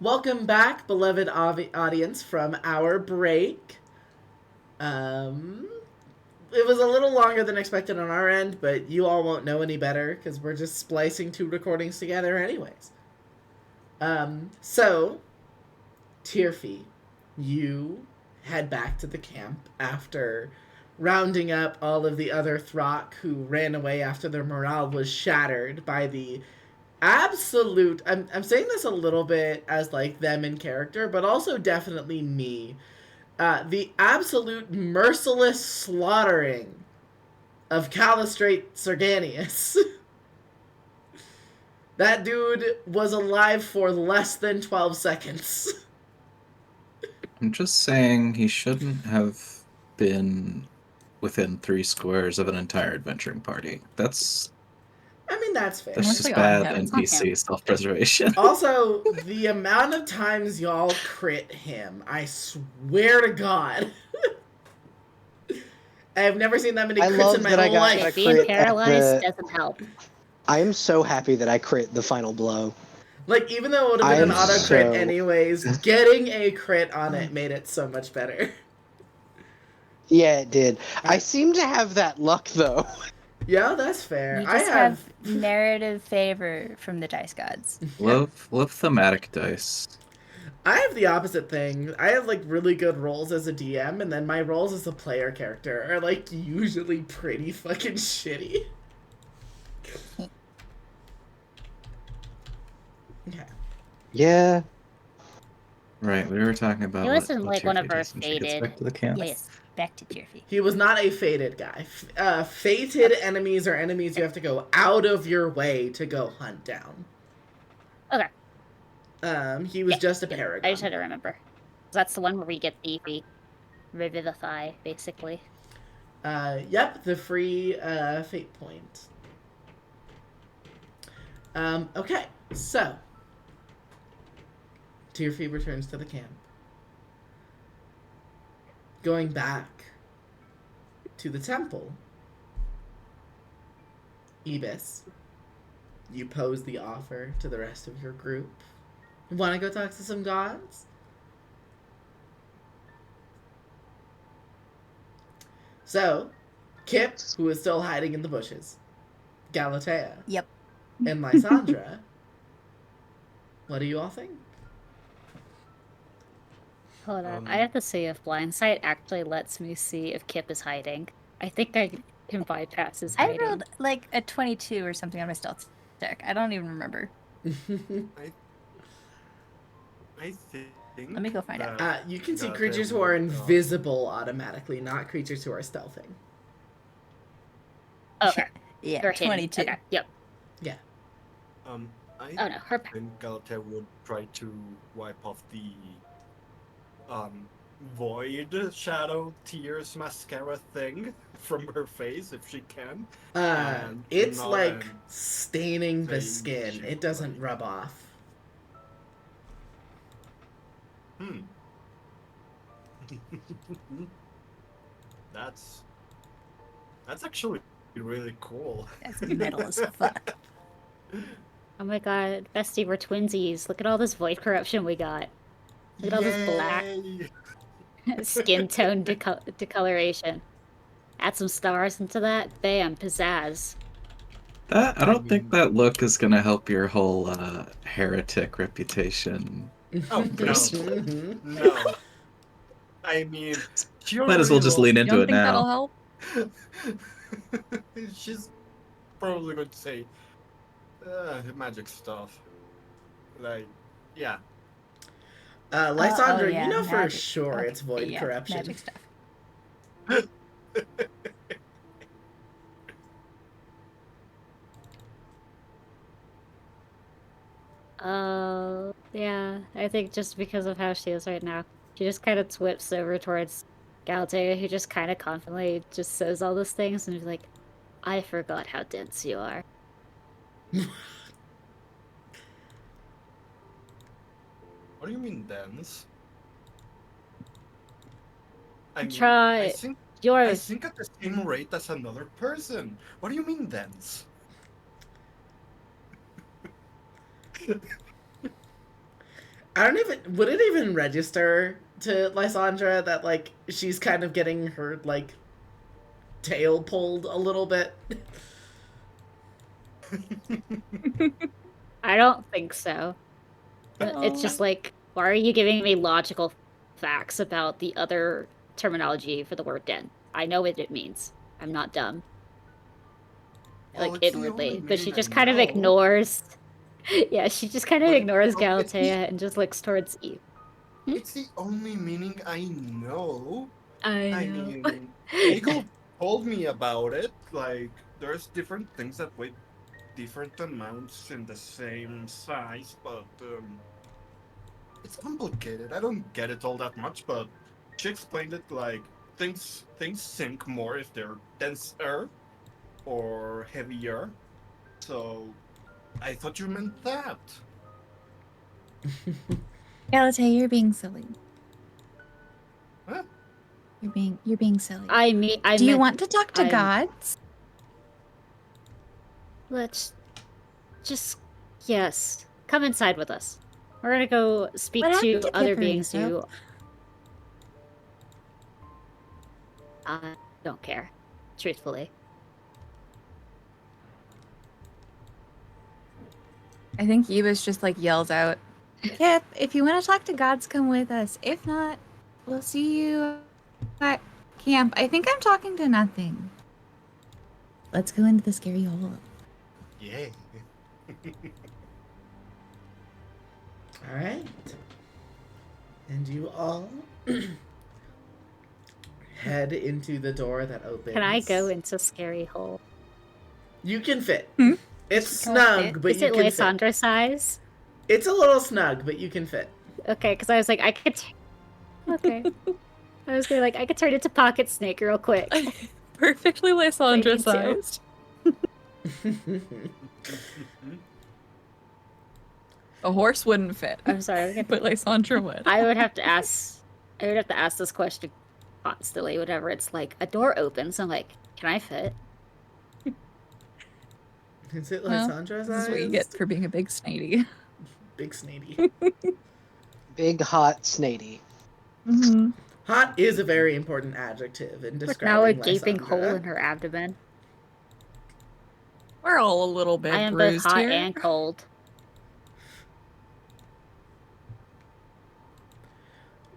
Welcome back, beloved audience, from our break. Um, it was a little longer than expected on our end, but you all won't know any better because we're just splicing two recordings together, anyways. So, Tearfy, you head back to the camp after rounding up all of the other Throck who ran away after their morale was shattered by the absolute. I'm saying this a little bit as like them in character, but also definitely me. The absolute merciless slaughtering of Calistrate Serganius. That dude was alive for less than 12 seconds. I'm just saying he shouldn't have been within 3 squares of an entire adventuring party. That's I mean, that's fair. that's just bad NPC self-preservation. Also, the amount of times y'all crit him, I swear to God. I've never seen that many crits in my life. Being paralyzed doesn't help. I am so happy that I crit the final blow. Like, even though it would have been an auto crit anyways, getting a crit on it made it so much better. Yeah, it did. I seem to have that luck, though. Yeah, that's fair. You just have narrative favor from the dice gods. Love thematic dice. I have the opposite thing. I have, like, really good rolls as a DM, and then my rolls as a player character are, like, usually pretty fucking shitty. Okay. Yeah. Right, we were talking about. He wasn't like one of our fated. Back to the camp. Yes, back to Tearfy. He was not a fated guy. Fated enemies are enemies you have to go out of your way to go hunt down. Okay. He was just a paragon. I just had to remember. That's the one where we get the Revivify, basically. Yep, the free fate point. Okay, so Tearfy returns to the camp. Going back to the temple, Ibis, you pose the offer to the rest of your group. Want to go talk to some gods? So, Kip, who is still hiding in the bushes, Galatea, yep, and Lysandra, what do you all think? Hold on, I have to see if Blindsight actually lets me see if Kip is hiding. I think I can bypass his hiding. I rolled like a 22 or something on my stealth check. I don't even remember. I think. Let me go find out. You can see creatures who are invisible automatically, not creatures who are stealthing. Okay. Yeah, They're 22. Okay. Yep. Yeah. I think Galatea would try to wipe off the void shadow tears mascara thing from her face if she can. It's like staining the skin. It doesn't rub off. That's actually really cool. That's metal as fuck. Oh my god, Bestie, we're twinsies. Look at all this void corruption we got. Look at all this black skin tone decoloration. Add some stars into that. Bam, pizzazz. I don't think that look is gonna help your whole heretic reputation. Oh no, no. I mean, might as well just lean into it now. That'll help? She's probably going to say magic stuff. Like, yeah. Lysandra, yeah, you know for magic. sure it's void corruption. Magic stuff. Yeah, I think just because of how she is right now, she just kind of whips over towards Galatea, who just kind of confidently just says all those things, and is like, I forgot how dense you are. What do you mean dense? I think at the same rate as another person. What do you mean dense? I don't even. Would it even register to Lysandra that like she's kind of getting her like tail pulled a little bit? I don't think so. It's just like, why are you giving me logical facts about the other terminology for the word den? I know what it means. I'm not dumb. Well, Like it's the only inwardly, but she meaning just I kind of know, ignores. Yeah, she just kind of but ignores well, it's Galatea and just looks towards Eve. it's the only meaning I know. I I know. mean, Eagle told me about it. Like, there's different things that weigh different amounts in the same size, but it's complicated. I don't get it all that much, but she explained it like things sink more if they're denser or heavier. So I thought you meant that. Galatea, you're being silly. Huh? You're being silly. I mean, I Do you meant, want to talk to I'm- gods? Let's just yes, come inside with us. We're gonna go speak What happened to to other Kipper, beings Lisa? who I don't care, truthfully. I think Eva's just like yells out, Kip, if you want to talk to gods, come with us. If not, we'll see you at camp. I think I'm talking to nothing. Let's go into the scary hole. Yeah. All right. And you all head into the door that opens. Can I go into scary hole? You can fit. Hmm? It's Can I snug, fit? but Is you it can fit. Lysandra size? It's a little snug, but you can fit. Okay, because I was like, I could. Okay. I was gonna I could turn it to Pocket Snake real quick. Perfectly Lysandra Waiting to. sized. A horse wouldn't fit, I'm sorry. but Lysandra would. I would have to ask. I would have to ask this question constantly. Whenever it's like a door opens, I'm like, can I fit? Is it Well, Lysandra's this is what you get for being a big snatey. Big snady. Big hot snady. Mm-hmm. Hot is a very important adjective in With describing now a gaping Lysandra. hole in her abdomen. We're all a little bit I am both bruised hot here. and cold.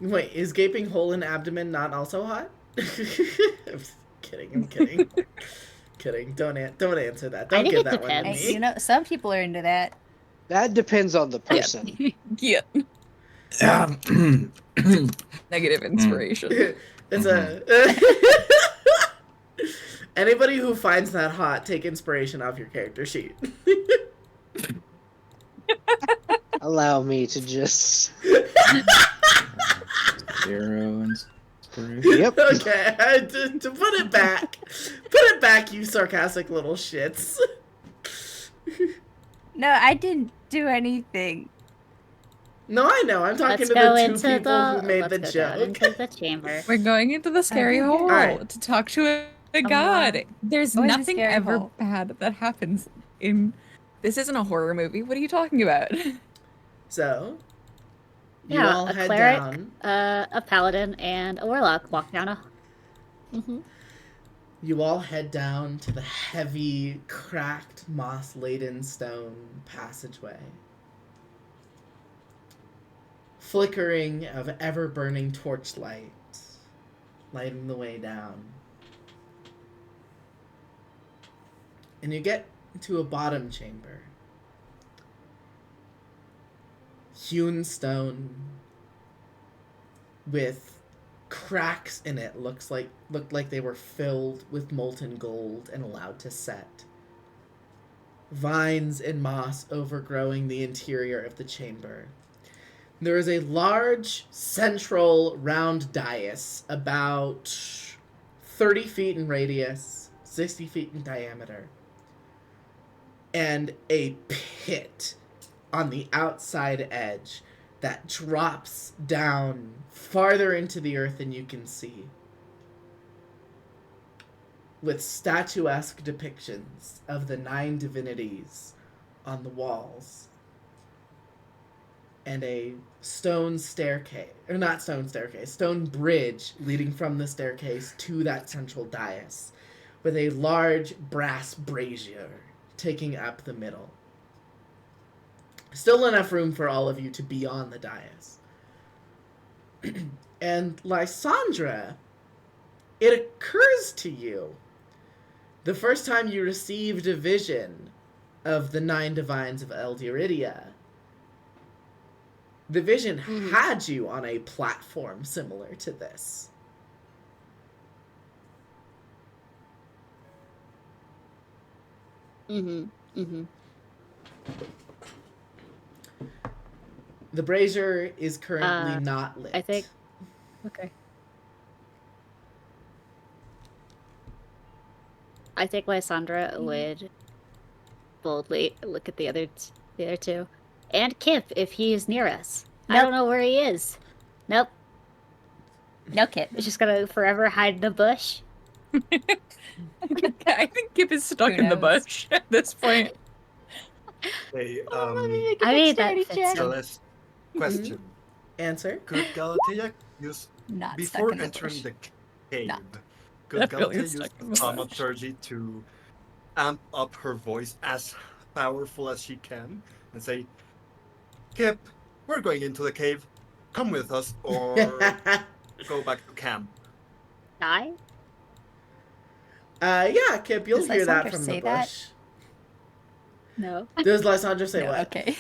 Wait, is gaping hole in abdomen not also hot? I'm just kidding. I'm kidding. Kidding. Don't answer that. Don't think give it that one to depends. me. You know, some people are into that. That depends on the person. Yeah. Negative inspiration. It's a anybody who finds that hot, take inspiration off your character sheet. Allow me to just. Zero inspiration. Yep. Okay, to put it back, you sarcastic little shits. No, I didn't do anything. No, I know. I'm talking Let's to go the two into people the. who made Let's the go down joke. into the chamber. We're going into the scary Okay. hole Alright. to talk to a god. There's Going to nothing scary ever hole. bad that happens in. This isn't a horror movie. What are you talking about? So, you Yeah, all a head cleric, down. a paladin, and a warlock walk down a. Mm-hmm. You all head down to the heavy, cracked, moss-laden stone passageway. Flickering of ever-burning torchlight, lighting the way down. And you get to a bottom chamber. Hewn stone with cracks in it looked like they were filled with molten gold and allowed to set. Vines and moss overgrowing the interior of the chamber. There is a large central round dais about 30 feet in radius, 60 feet in diameter, and a pit on the outside edge that drops down farther into the earth than you can see, with statuesque depictions of the 9 divinities on the walls. and a stone staircase, or not stone staircase, stone bridge leading from the staircase to that central dais, with a large brass brazier taking up the middle. Still enough room for all of you to be on the dais. And Lysandra, it occurs to you, the first time you received a vision of the 9 divines of Eldiridia, the vision had you on a platform similar to this. The brazier is currently not lit. I think. Okay. I think Lysandra would boldly look at the other two, and Kip if he's near us. I don't know where he is. Nope. No, Kip. He's just gonna forever hide in a bush. I think Kip is stuck Who in the knows? bush at this point. Hey, I mean, that fits so him. let's question. Answer? Could Galatea use Not before stuck in the entering bush. the cave? Not. Could Definitely Galatea use stuck in the bush. thaumaturgy to amp up her voice as powerful as she can and say, "Kip, we're going into the cave. Come with us, or go back to camp." Die? Yeah, Kip, you'll Does hear that Lysandra from the say that? bush. No. Does Lysandra say No, what? okay.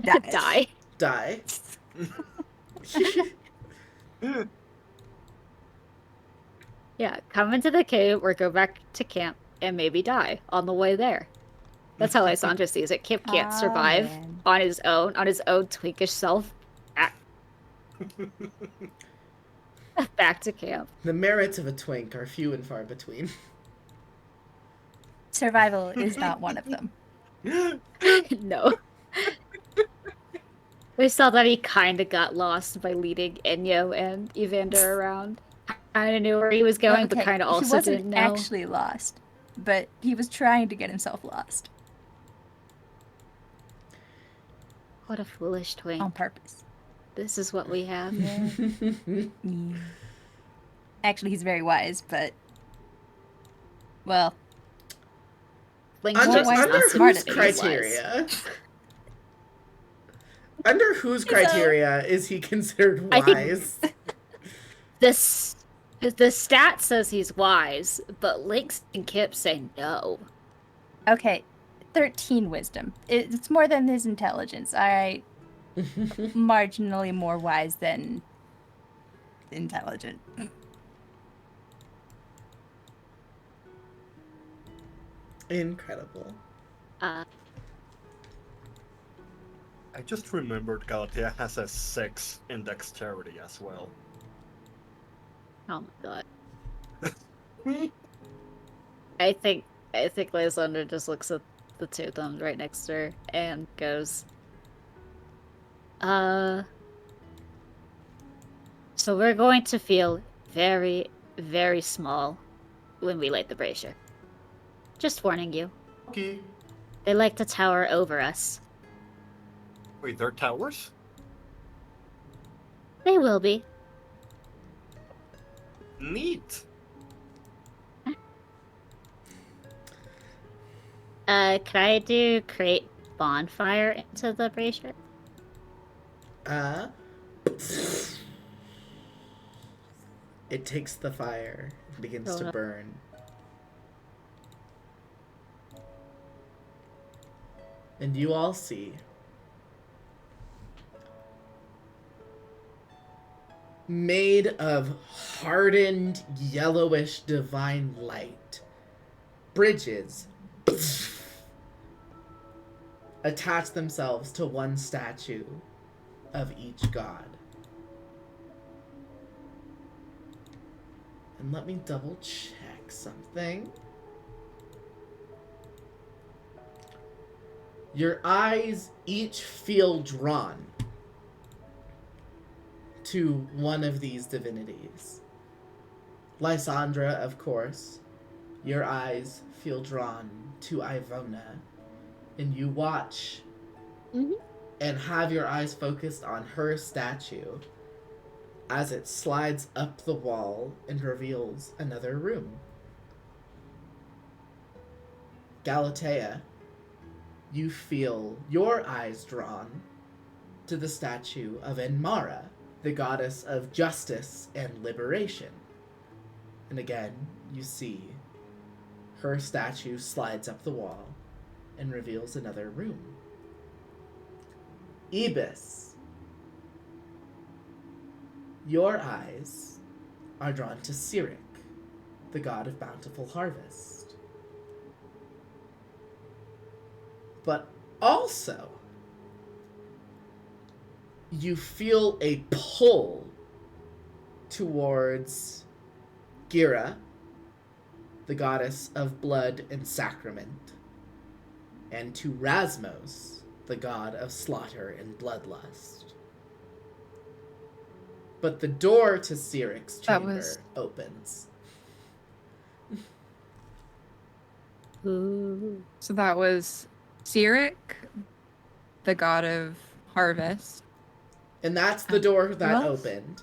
Die. Die. Yeah, come into the cave or go back to camp and maybe die on the way there. That's how Lysandra sees it. Kip can't Aw, survive man. on his own twinkish self. Back to camp. The merits of a twink are few and far between. Survival is not one of them. No. We saw that he kind of got lost by leading Enyo and Evander around. Kind of knew where he was going, but kind of also he wasn't didn't know. actually lost, but he was trying to get himself lost What a foolish twink. on purpose. This is what we have. Yeah. Actually, he's very wise, but well, Link's Under, just why not is under he smart whose at these criteria? Under whose a- criteria is he considered I think- wise? The stat says he's wise, but Lynx and Kip say no. okay, 13 wisdom. It's more than his intelligence. All right, marginally more wise than intelligent. Incredible. I just remembered Galatea has a 6 in dexterity as well. Oh my god. I think Lysandra just looks at the two of them right next to her and goes, so we're going to feel very, very small when we light the brazier. Just warning you. Okay. They like to tower over us. Wait, they're towers? They will be. Neat. Can I do create bonfire into the brazier? It takes the fire and begins to burn. And you all see made of hardened yellowish divine light bridges attach themselves to one statue of each god. And let me double check something. Your eyes each feel drawn to one of these divinities. Lysandra, of course, your eyes feel drawn to Ivona, and you watch and have your eyes focused on her statue as it slides up the wall and reveals another room. Galatea, you feel your eyes drawn to the statue of Enmara, the goddess of justice and liberation. And again, you see her statue slides up the wall and reveals another room. Ibis, your eyes are drawn to Cyric, the god of bountiful harvest. But also, you feel a pull towards Gira, the goddess of blood and sacrament, and to Rasmos, the god of slaughter and bloodlust. But the door to Cyric's chamber opens. Ooh. So that was Cyric, the god of harvest. And that's the door that What? opened.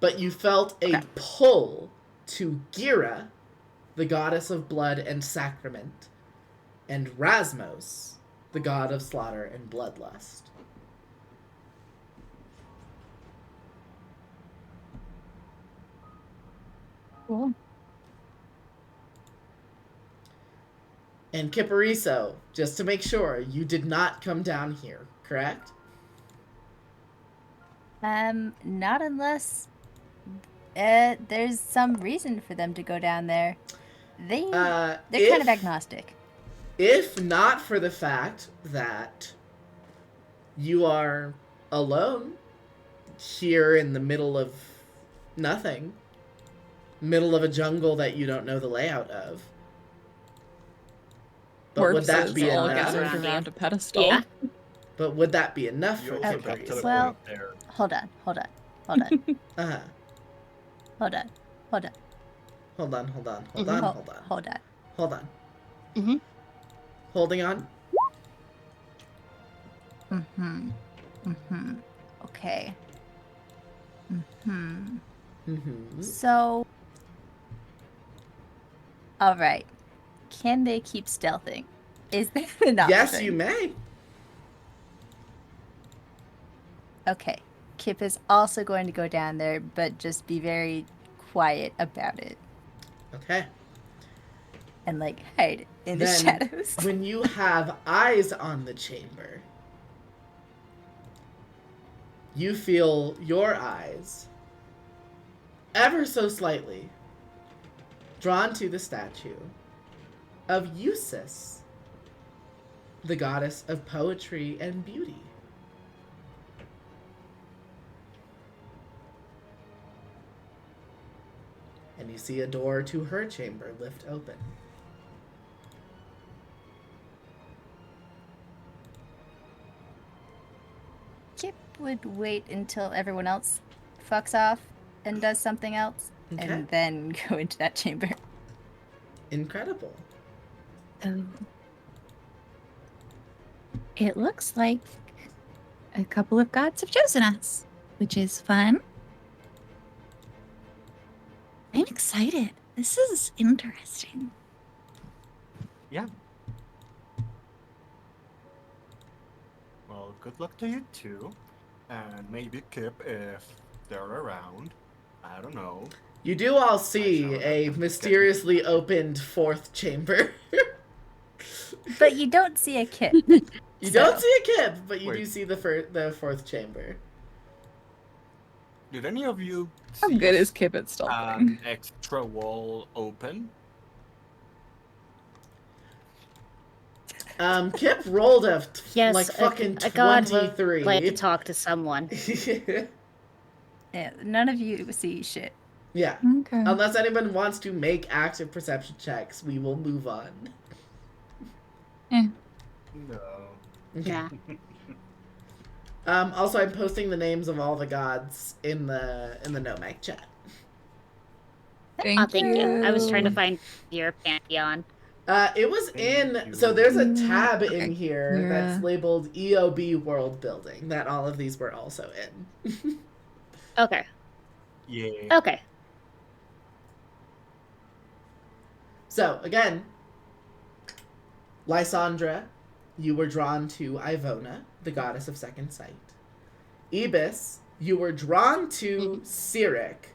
But you felt a Okay. pull to Gira, the goddess of blood and sacrament, and Rasmos, the god of slaughter and bloodlust. Cool. And Kipariso, just to make sure, you did not come down here, correct? Not unless there's some reason for them to go down there. They're kind of agnostic. If not for the fact that you are alone here in the middle of nothing, middle of a jungle that you don't know the layout of. But would that be all enough? gathered around a pedestal. Yeah. But would that be enough You for also got to the Kipariso? Well- point there. Hold on. Uh-huh. Hold on. Hold on, Mhm. hold on. Mhm. Holding on. Okay. Mm-hmm. So, all right. Can they keep stealthing? Is that an option? Yes, you may. Okay. Kip is also going to go down there, but just be very quiet about it Okay. and like hide in the Then, shadows. when you have eyes on the chamber, you feel your eyes, ever so slightly, drawn to the statue of Eusis, the goddess of poetry and beauty. And you see a door to her chamber lift open. Kip would wait until everyone else fucks off and does something else, Okay. and then go into that chamber. Incredible. It looks like a couple of gods have chosen us, which is fun. I'm excited. This is interesting. Yeah. Well, good luck to you too. And maybe Kip if they're around. I don't know. You do all see I shall a let them mysteriously opened fourth chamber. But you don't see a Kip. You don't So- see a Kip, but you Wait. do see the fourth chamber. Did any of you How see good is Kip at stealthing? an extra wall open? Kip rolled a Yes, like fucking a god would 23. like to talk to someone. Yeah, none of you see shit. Yeah. Okay. Unless anyone wants to make active perception checks, we will move on. No. Okay. Yeah. Also, I'm posting the names of all the gods in the Nomad chat. Thank Thank you. I was trying to find your pantheon. It was Thank so you. there's a tab in Okay. here that's labeled EOB World Building that all of these were also in. Okay. Yeah. Okay. So, again, Lysandra, you were drawn to Ivona, the goddess of second sight. Ibis, you were drawn to Cyric,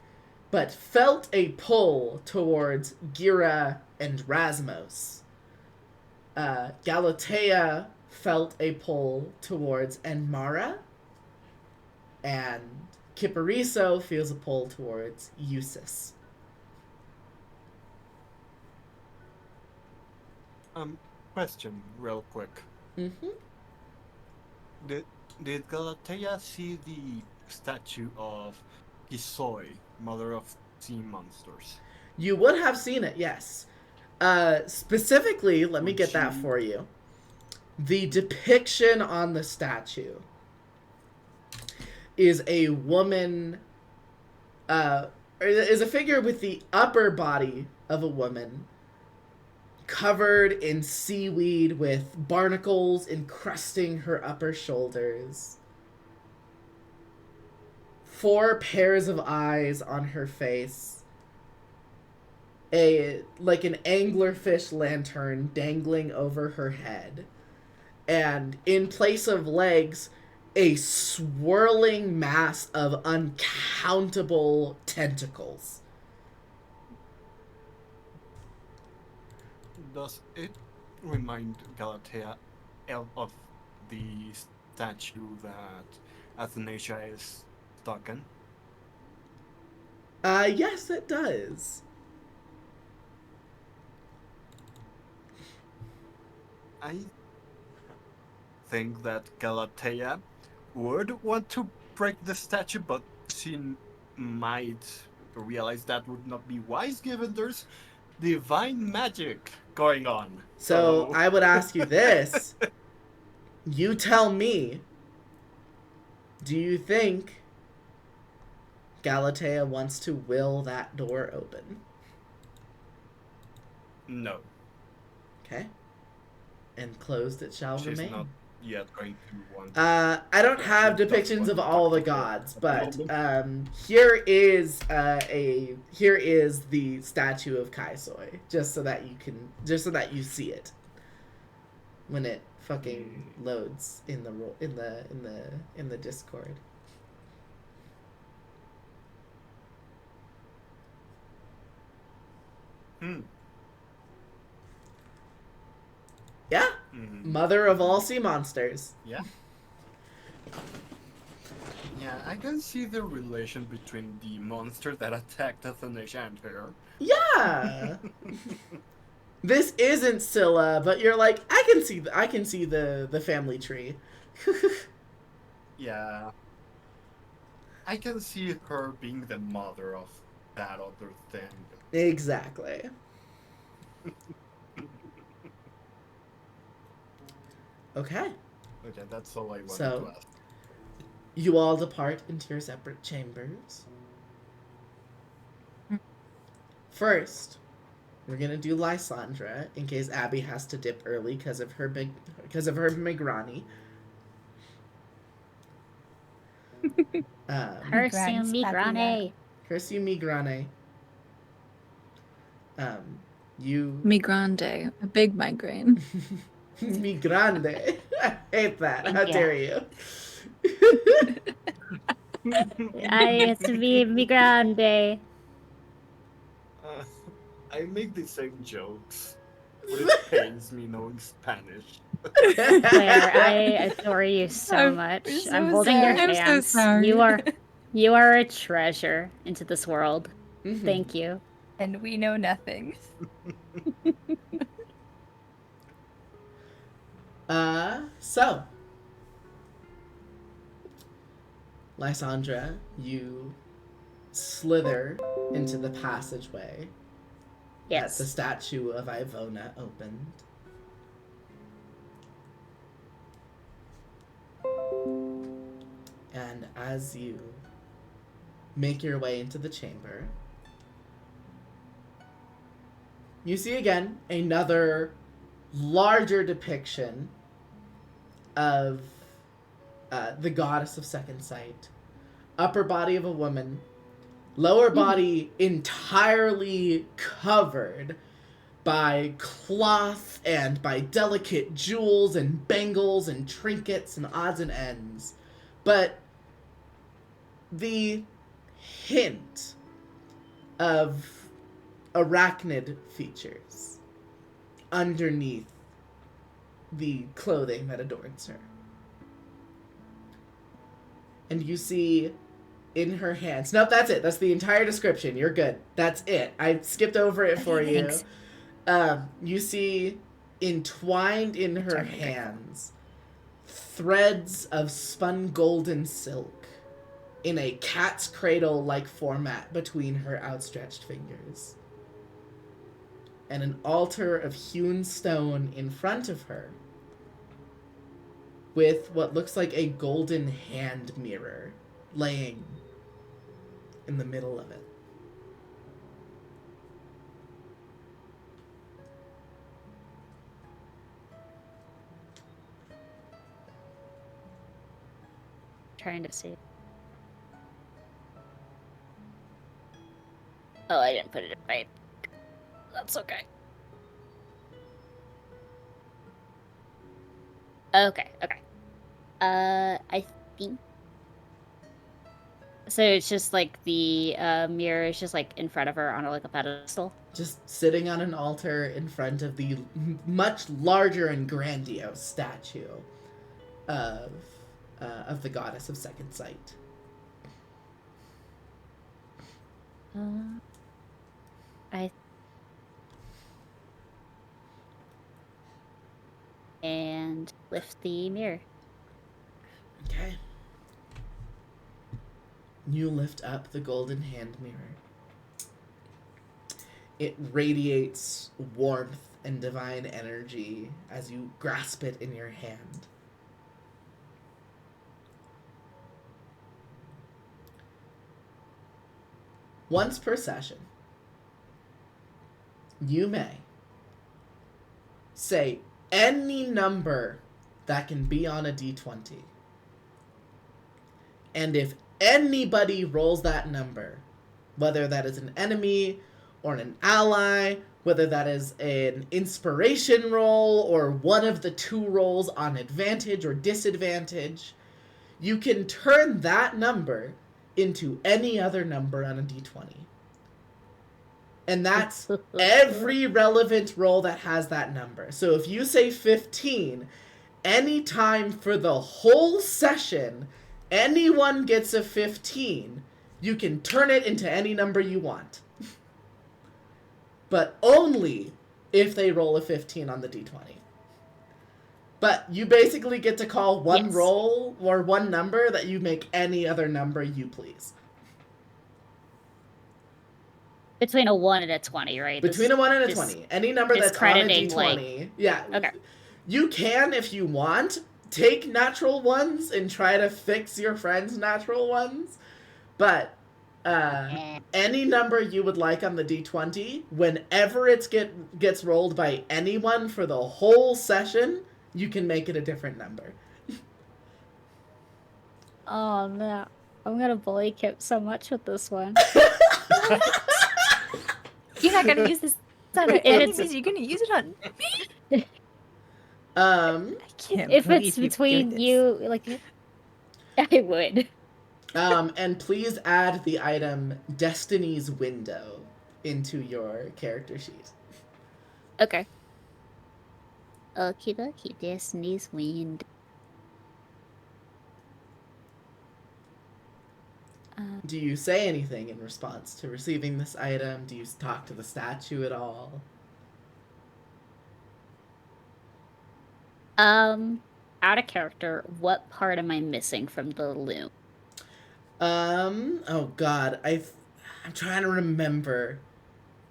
but felt a pull towards Gira and Rasmos. Galatea felt a pull towards Enmara, and Kipariso feels a pull towards Eusis. Question, real quick. Mm-hmm. Did Galatea see the statue of Kisoi, mother of sea monsters? You would have seen it, yes. Specifically, let me Would get that you- for you. The depiction on the statue is a woman, is a figure with the upper body of a woman covered in seaweed with barnacles encrusting her upper shoulders. 4 pairs of eyes on her face. Like an anglerfish lantern dangling over her head. And in place of legs, a swirling mass of uncountable tentacles. Does it remind Galatea of the statue that Athanasia is stuck in? Yes, it does. I think that Galatea would want to break the statue, but she might realize that would not be wise given there's divine magic going on. So I would ask you this. You tell me, do you think Galatea wants to will that door open? No. Okay. And closed it shall She's remain. not yet going to want I don't have She doesn't depictions want of to all the talk to her gods, at the but moment. here is here is the statue of Kaisoi, just so that you see it when it fucking loads in the Discord. Yeah, mother of all sea monsters. Yeah. Yeah, I can see the relation between the monster that attacked Athanasia and her. Yeah. This isn't Scylla, but you're like, I can see the family tree. Yeah. I can see her being the mother of that other thing. Exactly. Okay. Okay, that's all I wanted So- to ask. You all depart into your separate chambers. First, we're gonna do Lysandra in case Abby has to dip early because of her migrani. Cursium migrane. Curse you, migrane. You Mi grande, a big migraine. mi grande. I hate that. How Yeah. dare you? It's me migrande. I make the same jokes, but it pains me knowing Spanish. Claire, I adore you so I'm much. so I'm holding your sorry. I'm so hands. sorry. You are a treasure into this world. Mhm. Thank you. And we know nothing. So, Lysandra, you slither into the passageway that the Yes. statue of Ivona opened. And as you make your way into the chamber, you see again another larger depiction of the goddess of second sight. Upper body of a woman, lower body entirely covered by cloth and by delicate jewels and bangles and trinkets and odds and ends. But the hint of arachnid features underneath the clothing that adorns her. And you see in her hands... Nope, that's it. That's the entire description. You're good. That's it. I skipped over it for you. You see entwined in her hands threads of spun golden silk in a cat's cradle-like format between her outstretched fingers. And an altar of hewn stone in front of her with what looks like a golden hand mirror laying in the middle of it. Trying to see. Oh, I didn't put it in right. That's okay. Okay. I think. So it's just like the mirror is just like in front of her on like a pedestal. Just sitting on an altar in front of the much larger and grandiose statue of the goddess of second sight. And lift the mirror. Okay. You lift up the golden hand mirror. It radiates warmth and divine energy as you grasp it in your hand. Once per session, you may say any number that can be on a d20. And if anybody rolls that number, whether that is an enemy or an ally, whether that is an inspiration roll or one of the two rolls on advantage or disadvantage, you can turn that number into any other number on a d20. And that's every relevant roll that has that number. So if you say 15, anytime for the whole session, anyone gets a 15, you can turn it into any number you want. But only if they roll a 15 on the d20. But you basically get to call one roll or one number that you make any other number you please. Between a 1 and a 20, right? Between a 1 and a 20. Any number that's on a d20. Like... Yeah. Okay. You can, if you want, take natural ones and try to fix your friend's natural ones. But any number you would like on the d20, whenever it gets rolled by anyone for the whole session, you can make it a different number. Oh, no. I'm going to bully Kip so much with this one. You're not gonna use this on enemies. You're gonna use it on me. I can't. If it's between you, like, I would. And please add the item Destiny's Window into your character sheet. Okay. Okie dokie, Destiny's Window. Do you say anything in response to receiving this item? Do you talk to the statue at all? Out of character, what part am I missing from the loom? Oh god, I'm trying to remember.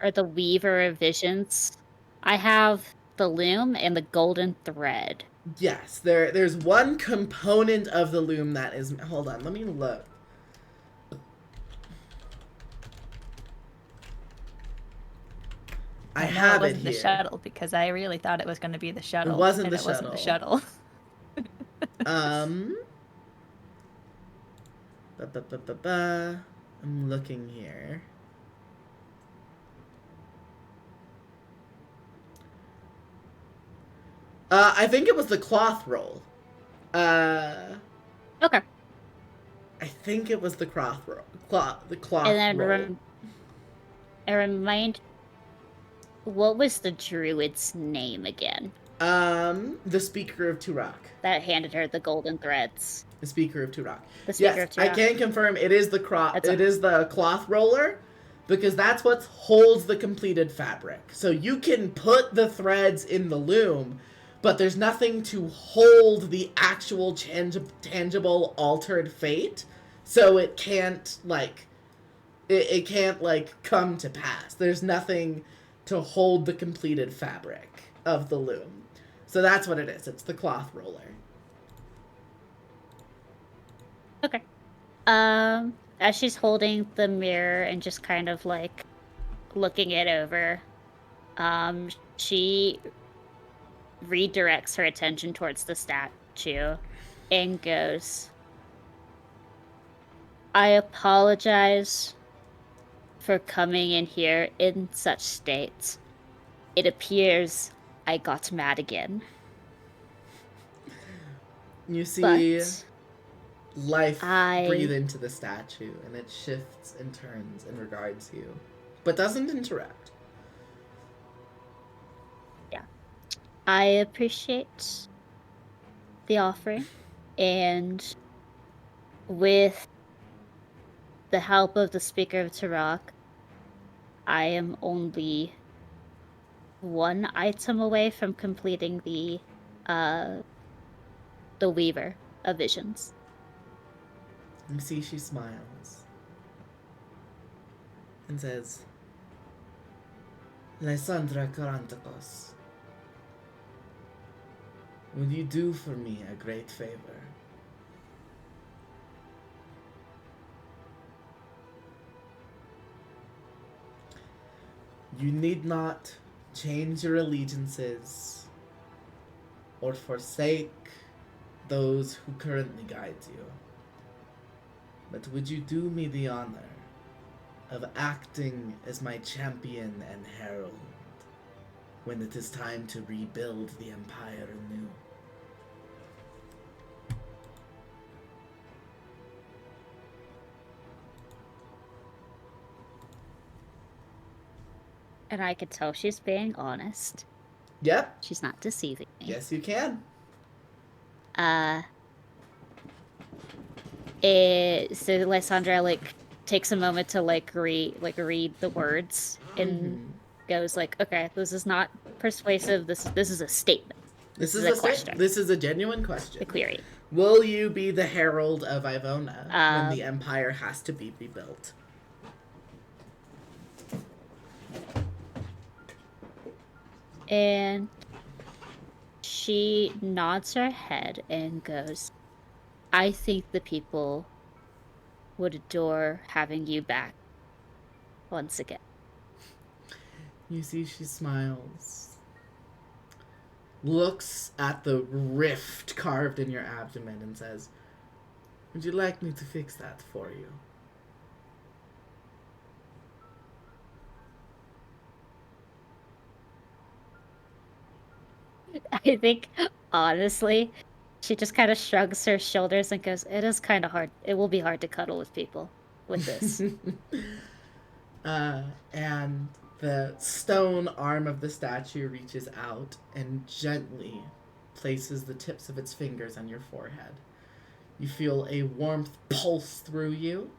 Or the Weaver of Visions? I have the loom and the golden thread. Yes, there's one component of the loom that is... Hold on, let me look. I know have it wasn't it the here. shuttle because I really thought it was going to be the shuttle. wasn't and the it wasn't the shuttle. shuttle. I'm looking here. I think it was the cloth roll. Okay. I think it was the cloth roll. The cloth And then roll. remind, what was the druid's name again? The Speaker of Turok. That handed her the golden threads. The Speaker of Turok. The Speaker Yes, of Turok. I can confirm it is the cloth roller, because that's what holds the completed fabric. So you can put the threads in the loom, but there's nothing to hold the actual tangible altered fate, so it can't it can't come to pass. There's nothing to hold the completed fabric of the loom. So that's what it is. It's the cloth roller. Okay. As she's holding the mirror and just kind of looking it over, she redirects her attention towards the statue and goes, I apologize for coming in here in such state. It appears I got mad again. You see But life breathe into the statue, and it shifts and turns and regards you, but doesn't interrupt. Yeah. I appreciate the offering, and with the help of the Speaker of Turok, I am only one item away from completing the Weaver of Visions. You see she smiles and says, Lysandra Karantakos, will you do for me a great favor? You need not change your allegiances or forsake those who currently guide you. But would you do me the honor of acting as my champion and herald when it is time to rebuild the Empire anew? And I could tell she's being honest. Yep. She's not deceiving me. Yes, you can. So Lysandra takes a moment to read the words and goes okay, this is not persuasive. This is a statement. This is a question. This is a genuine question. A query. Will you be the herald of Ivona when the Empire has to be rebuilt? And she nods her head and goes, I think the people would adore having you back once again. You see she smiles, looks at the rift carved in your abdomen and says, would you like me to fix that for you? I think, honestly, she just kind of shrugs her shoulders and goes, it is kind of hard. It will be hard to cuddle with people with this. And the stone arm of the statue reaches out and gently places the tips of its fingers on your forehead. You feel a warmth pulse through you.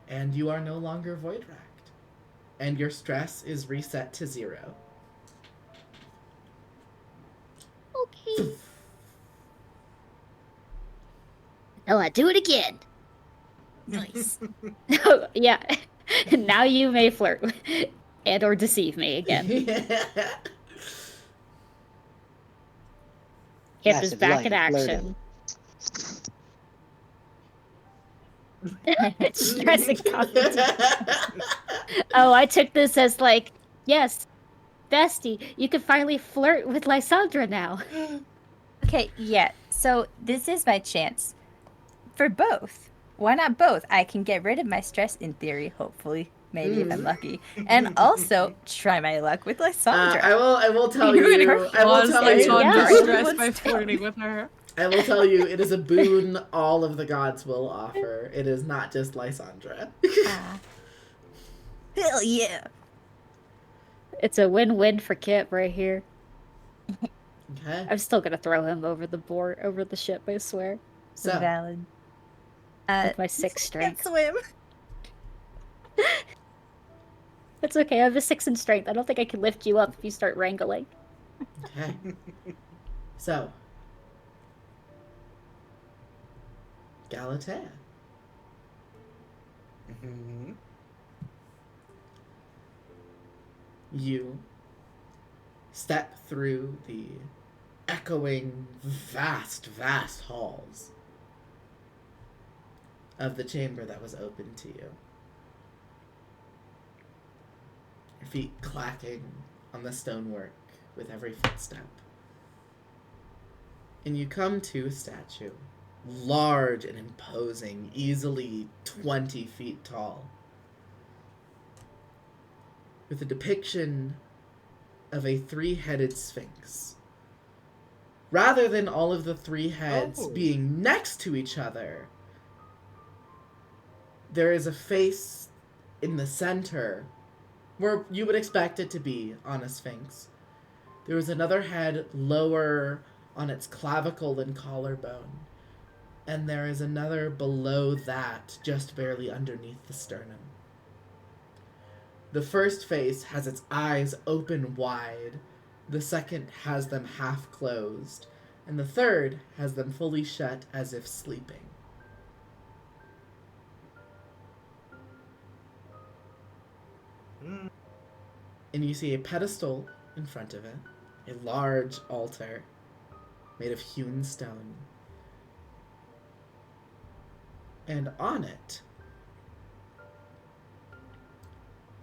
And you are no longer void-racked. And your stress is reset to 0. Okay. Oh, I do it again. Nice. Yeah. Now you may flirt and or deceive me again. Hip is back in action. Stress and competition. Oh, I took this as like, yes, bestie, you can finally flirt with Lysandra now. Okay, yeah. So this is my chance for both. Why not both? I can get rid of my stress in theory, hopefully, maybe if I'm lucky, and also try my luck with Lysandra. I will tell You and you. her I will flaws tell There takes you you. on go. the Right? stress by Let's go. flirting with her. I will tell you. It is a boon all of the gods will offer. It is not just Lysandra. Ah. Hell yeah! It's a win-win for Kip right here. Okay. I'm still gonna throw him over the board, over the ship, I swear. So Valid. With my 6 Can't strength. swim. It's okay, I have a 6 in strength. I don't think I can lift you up if you start wrangling. okay. So Galatea. Mhm. You step through the echoing, vast, vast halls of the chamber that was open to you. Your feet clacking on the stonework with every footstep. And you come to a statue, large and imposing, easily 20 feet tall, with a depiction of a 3-headed sphinx. Rather than all of the 3 heads Oh. being next to each other, there is a face in the center where you would expect it to be on a sphinx. There is another head lower on its clavicle and collarbone, and there is another below that, just barely underneath the sternum. The first face has its eyes open wide, the second has them half closed, and the third has them fully shut as if sleeping. Mm. And you see a pedestal in front of it, a large altar made of hewn stone. And on it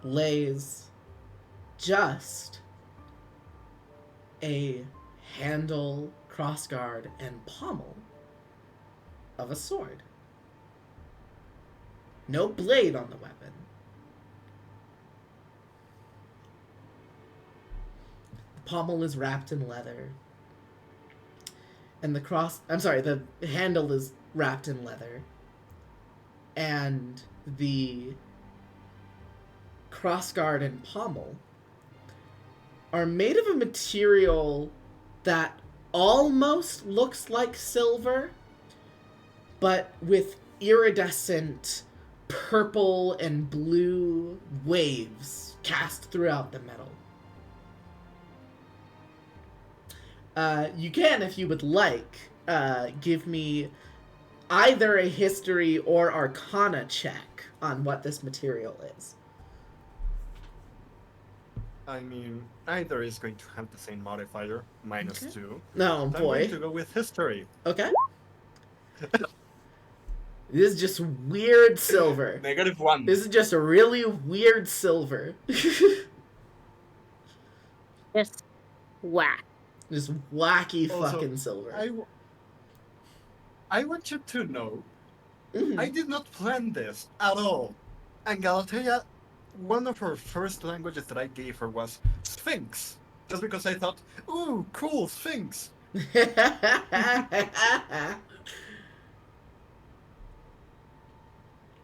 lays just a handle, crossguard, and pommel of a sword. No blade on the weapon. The pommel is wrapped in leather. And the handle is wrapped in leather. And the crossguard and pommel are made of a material that almost looks like silver, but with iridescent purple and blue waves cast throughout the metal. You can, if you would like, give me either a history or arcana check on what this material is. I mean, either is going to have the same modifier, -2. No, I'm boy. going to go with history. Okay. This is just weird silver. -1. This is just a really weird silver. Just whack. Just wacky Also, fucking silver. I want you to know, Mhm. I did not plan this at all. And Galatea, one of her first languages that I gave her was Sphinx. Just because I thought, ooh, cool, Sphinx.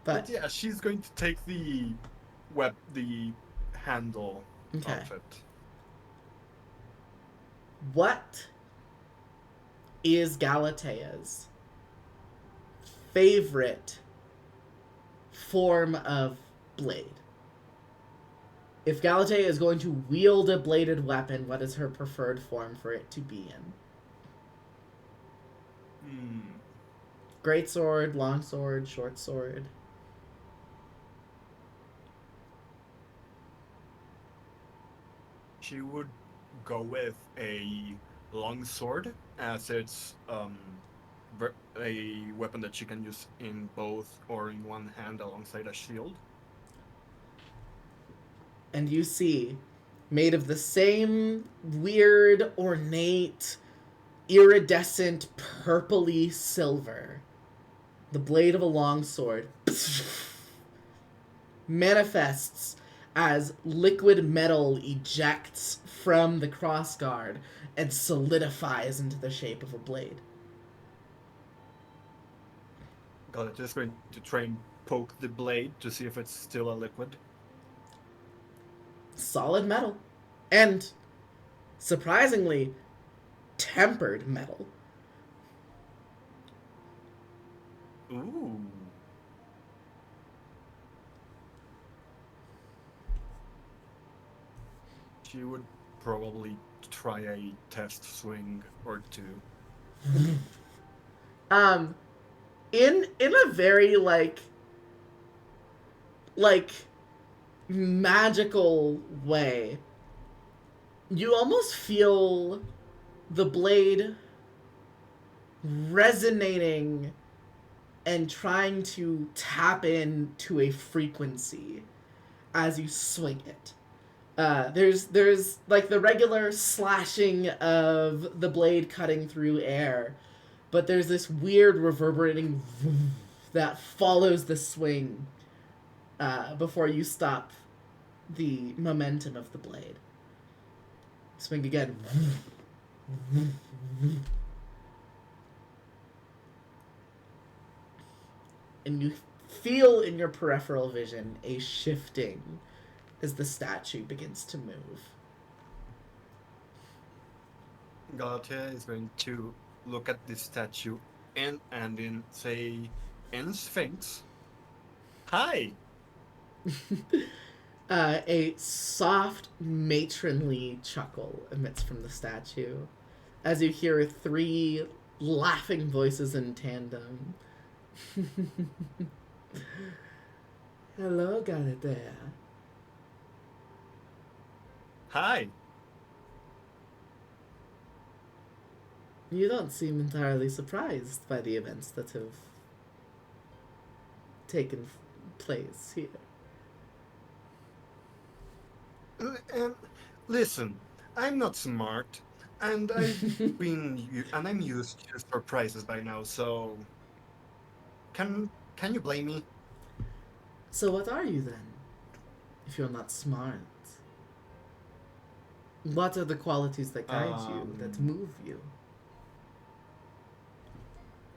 But yeah, she's going to take the handle Okay. of it. What is Galatea's favorite form of blade? If Galatea is going to wield a bladed weapon, what is her preferred form for it to be in? Great sword, long sword, short sword. She would go with a long sword, as it's a weapon that she can use in both or in one hand alongside a shield. And you see, made of the same weird, ornate, iridescent, purpley silver, the blade of a longsword manifests as liquid metal ejects from the crossguard and solidifies into the shape of a blade. Got it. Just going to try and poke the blade to see if it's still a liquid. Solid metal. And, surprisingly, tempered metal. Ooh. She would probably try a test swing or two. In a very like magical way, you almost feel the blade resonating and trying to tap into a frequency as you swing it. There's like the regular slashing of the blade cutting through air, but there's this weird reverberating that follows the swing before you stop the momentum of the blade. Swing again. And you feel in your peripheral vision a shifting as the statue begins to move. Galatea is going to look at this statue and in say in Sphinx. Hi. A soft, matronly chuckle emits from the statue as you hear 3 laughing voices in tandem. Hello, Galatea. Hi. You don't seem entirely surprised by the events that have taken place here. And listen, I'm not smart, and I'm used to surprises by now. So, can you blame me? So what are you then, if you're not smart? What are the qualities that guide you, that move you?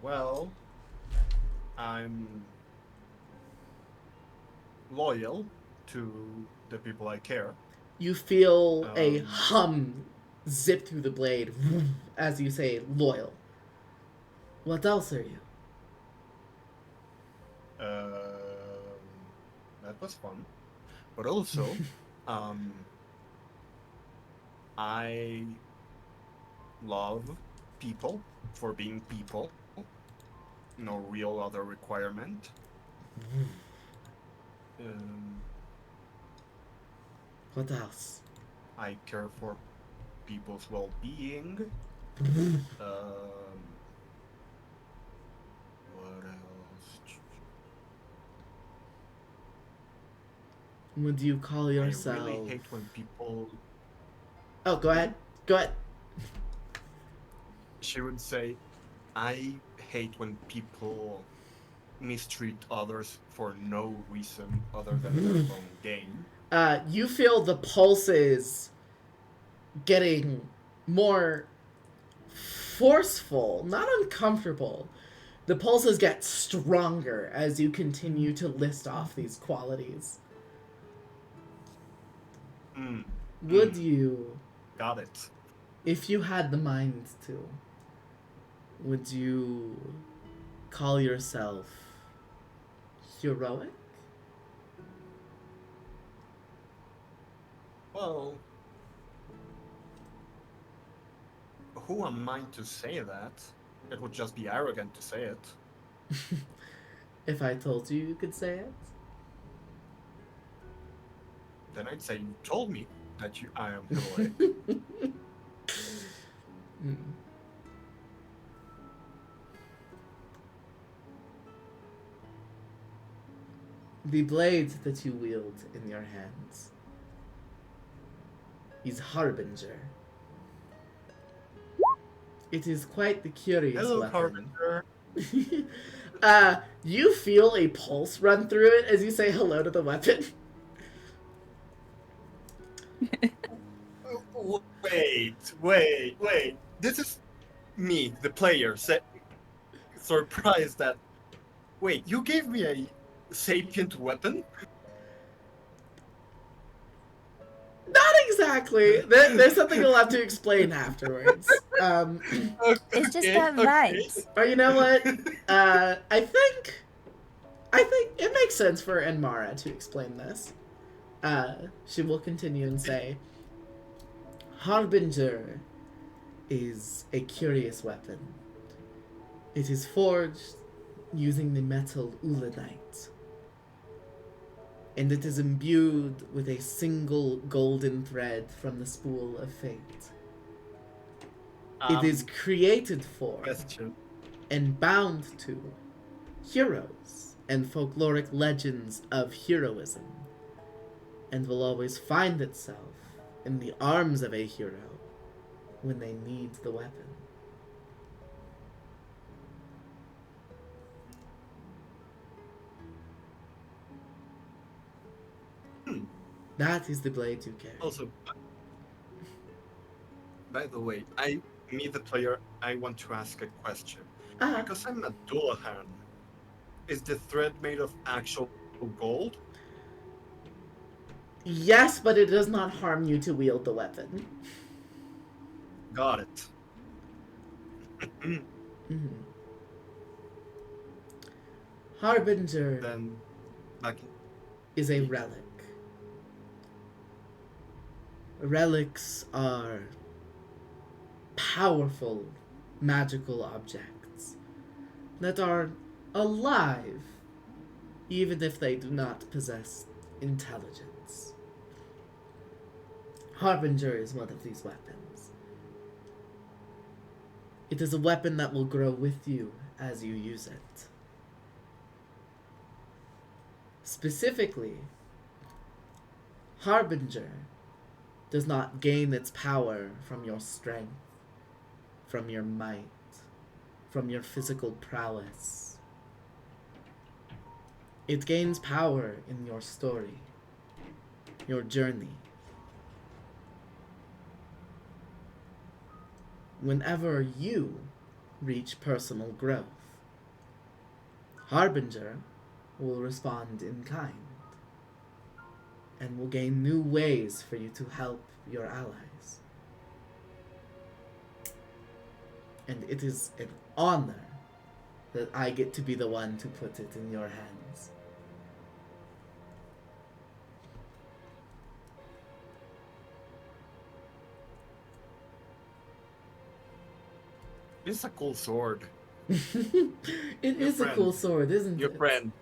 Well, I'm loyal to the people I care. You feel a hum zip through the blade as you say loyal. What else are you? That was fun. But also, I love people for being people. No real other requirement. What else? I care for people's well-being. What else? Would you call yourself... I really hate when people... Oh, go ahead. Go ahead. She would say, I hate when people mistreat others for no reason other than their own gain. You feel the pulses getting more forceful, not uncomfortable. The pulses get stronger as you continue to list off these qualities. Would you... Got it. If you had the mind to, would you call yourself heroic? Well, who am I to say that? It would just be arrogant to say it. If I told you you could say it? Then I'd say you told me that I am heroic. The blade that you wield in your hands is Harbinger. It is quite the curious Hello, weapon. Harbinger. You feel a pulse run through it as you say hello to the weapon. Wait. This is me, the player, surprised that. Wait, you gave me a sapient weapon? Not exactly. There's something you'll have to explain afterwards. It's just got vibes. Or you know what? I think it makes sense for Enmara to explain this. She will continue and say, Harbinger is a curious weapon. It is forged using the metal ulanite, and it is imbued with a single golden thread from the spool of fate. It is created for Question. and bound to heroes and folkloric legends of heroism, and will always find itself in the arms of a hero when they need the weapon. That is the blade you carry. Also, by the way, me the player, I want to ask a question. Because I'm a Dullahan, is the thread made of actual gold? Yes, but it does not harm you to wield the weapon. Got it. Mhm. Harbinger Then, back is a relic. Relics are powerful magical objects that are alive even if they do not possess intelligence. Harbinger is one of these weapons. It is a weapon that will grow with you as you use it. Specifically, Harbinger does not gain its power from your strength, from your might, from your physical prowess. It gains power in your story, your journey. Whenever you reach personal growth, Harbinger will respond in kind and will gain new ways for you to help your allies. And it is an honor that I get to be the one to put it in your hands. It's a cool sword. It is a cool sword, isn't Your it? friend.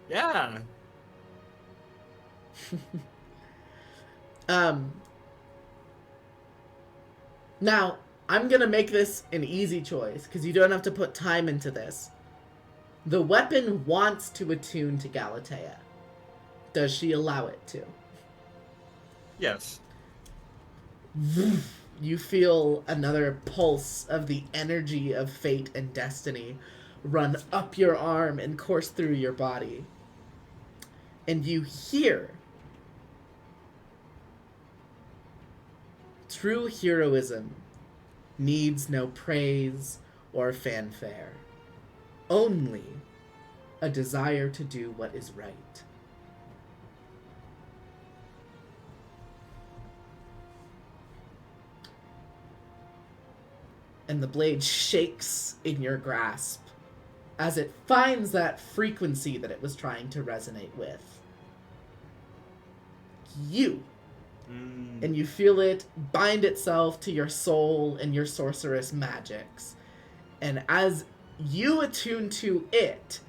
Yeah. Now, I'm gonna make this an easy choice, because you don't have to put time into this. The weapon wants to attune to Galatea. Does she allow it to? Yes. You feel another pulse of the energy of fate and destiny run up your arm and course through your body. And you hear true heroism needs no praise or fanfare, only a desire to do what is right. And the blade shakes in your grasp as it finds that frequency that it was trying to resonate with. You. And you feel it bind itself to your soul and your sorceress magics. And as you attune to it,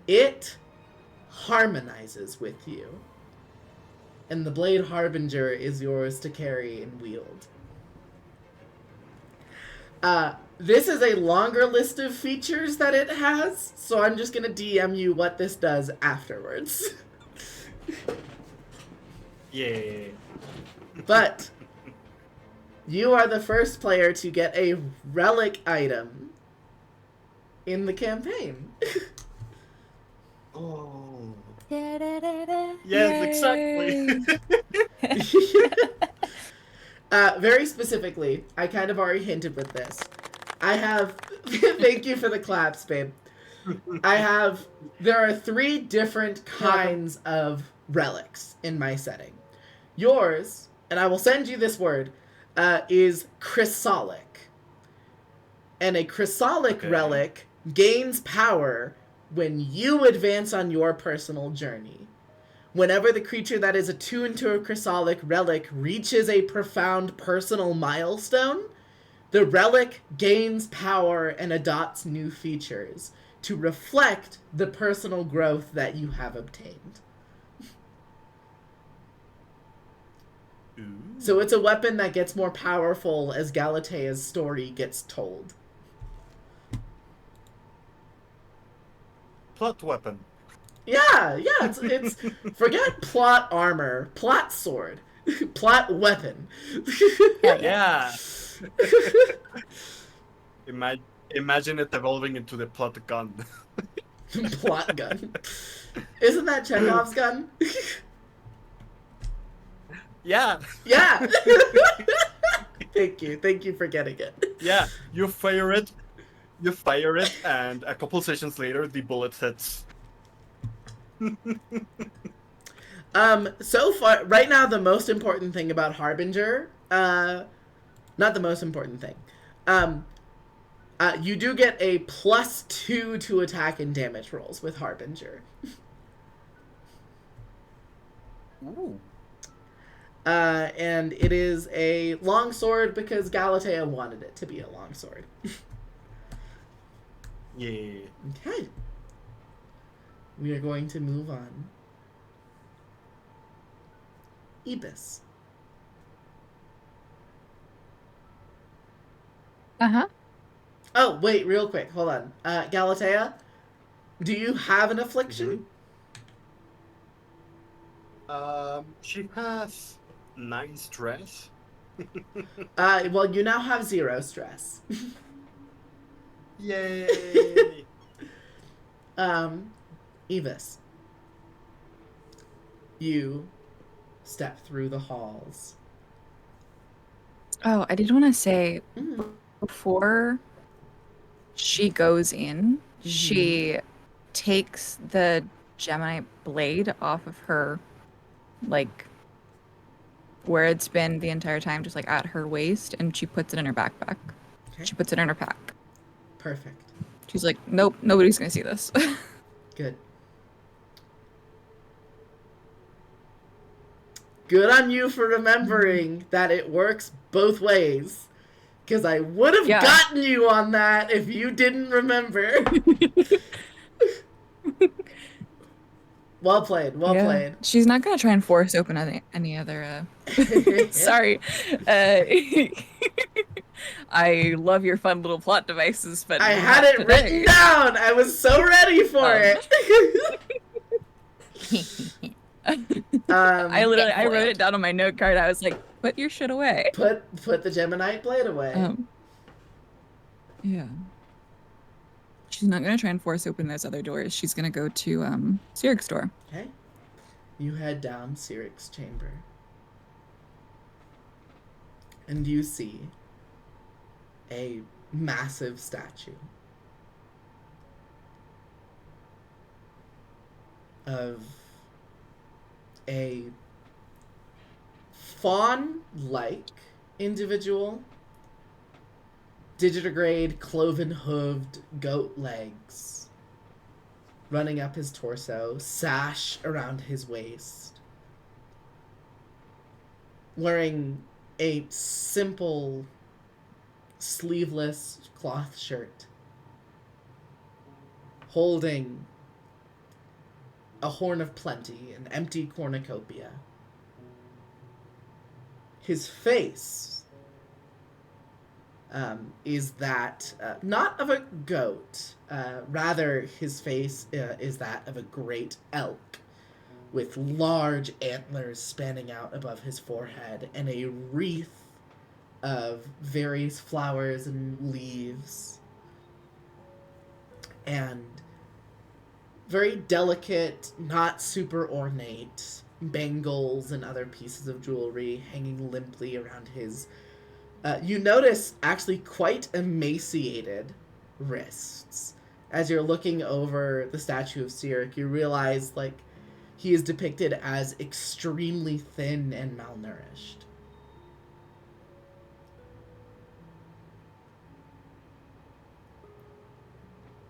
it harmonizes with you. And the Blade Harbinger is yours to carry and wield. This is a longer list of features that it has, so I'm just gonna DM you what this does afterwards. Yeah. But you are the first player to get a relic item in the campaign. Oh. Da-da-da-da. Yes, Yay. exactly. Very specifically, I kind of already hinted with this. I have... Thank you for the claps, babe. There are 3 different kinds of relics in my setting. Yours, and I will send you this word, is chrysolic. And a chrysolic relic gains power when you advance on your personal journey. Whenever the creature that is attuned to a chrysolic relic reaches a profound personal milestone, the relic gains power and adopts new features to reflect the personal growth that you have obtained. Ooh. So it's a weapon that gets more powerful as Galatea's story gets told. Plot weapon. Yeah, it's forget plot armor, plot sword, plot weapon. Hell yeah. Yeah. Imagine it evolving into the plot gun. Plot gun. Isn't that Chekhov's gun? Yeah. Yeah. Thank you for getting it. Yeah. You fire it, and a couple sessions later, the bullet hits. So far, right now, the most important thing about Harbinger, not the most important thing, you do get a +2 to attack and damage rolls with Harbinger. Ooh. And it is a longsword because Galatea wanted it to be a longsword. Yeah. Okay. We are going to move on. Ibis. Uh-huh. Oh, wait, real quick. Hold on. Galatea, do you have an affliction? She has 9 stress. Well, you now have 0 stress. Yay! Ibis. You step through the halls. Oh, I did want to say, Mm. before she goes in, she takes the Gemini blade off of her, like, where it's been the entire time, just like at her waist, and she puts it in her backpack. Okay. She puts it in her pack. Perfect. She's like, nope, nobody's gonna see this. Good. Good on you for remembering that it works both ways. Because I would have gotten you on that if you didn't remember. Well played, well played. She's not gonna try and force open any other. Sorry. I love your fun little plot devices, but I had it written down. I was so ready for it. I wrote it down on my note card. I was like, put your shit away. Put the Geminite blade away. Yeah. She's not gonna try and force open those other doors. She's gonna go to Sirik's door. Okay. You head down Sirik's chamber. And you see a massive statue of a fawn-like individual, digitigrade, cloven-hooved goat legs running up his torso, sash around his waist, wearing a simple sleeveless cloth shirt, holding a horn of plenty, an empty cornucopia. His face, is that not of a goat, rather, his face is that of a great elk with large antlers spanning out above his forehead and a wreath of various flowers and leaves. And very delicate, not super ornate bangles and other pieces of jewelry hanging limply around his, you notice actually quite emaciated wrists. As you're looking over the statue of Cyric, you realize, like, he is depicted as extremely thin and malnourished.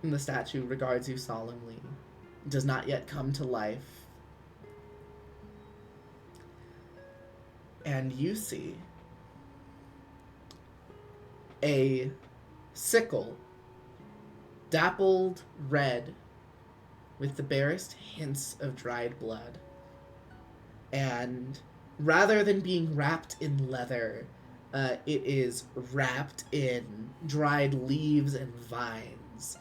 And the statue regards you solemnly, does not yet come to life. And you see a sickle, dappled red, with the barest hints of dried blood. And rather than being wrapped in leather, it is wrapped in dried leaves and vines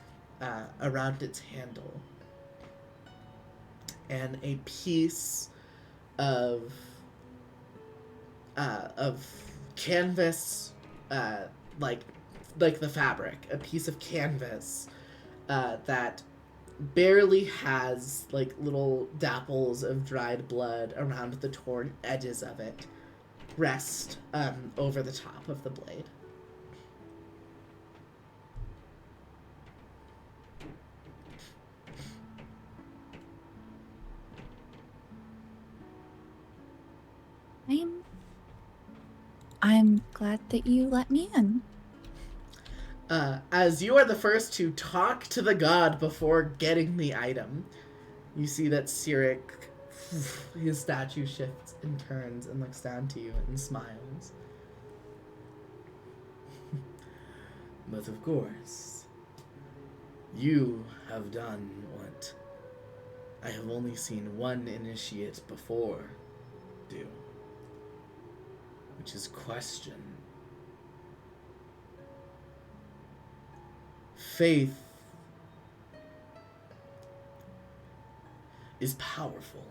around its handle. And a piece of canvas, like the fabric, a piece of canvas that barely has like little dapples of dried blood around the torn edges of it, rest over the top of the blade. I'm glad that you let me in. As you are the first to talk to the god before getting the item, you see that Cyric, his statue shifts and turns and looks down to you and smiles. But of course, you have done what I have only seen one initiate before do, which is question. Faith is powerful.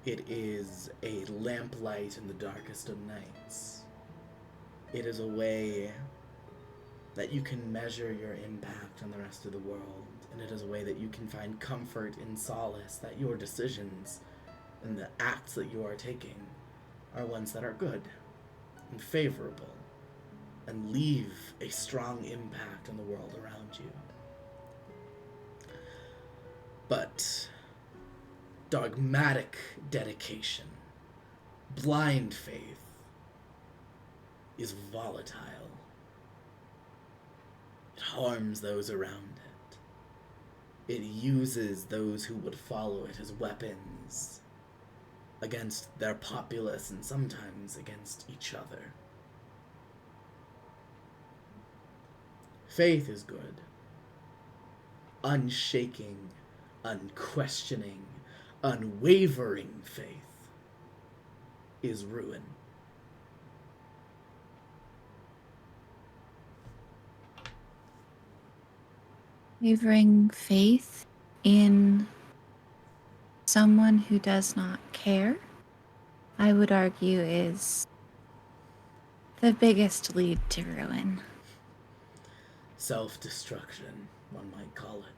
It is a lamplight in the darkest of nights. It is a way that you can measure your impact on the rest of the world, and it is a way that you can find comfort and solace that your decisions and the acts that you are taking are ones that are good and favorable and leave a strong impact on the world around you. But dogmatic dedication, blind faith, is volatile. It harms those around it. It uses those who would follow it as weapons against their populace and sometimes against each other. Faith is good. Unshaking, unquestioning, unwavering faith is ruin. Wavering faith in someone who does not care, I would argue, is the biggest lead to ruin. Self-destruction, one might call it.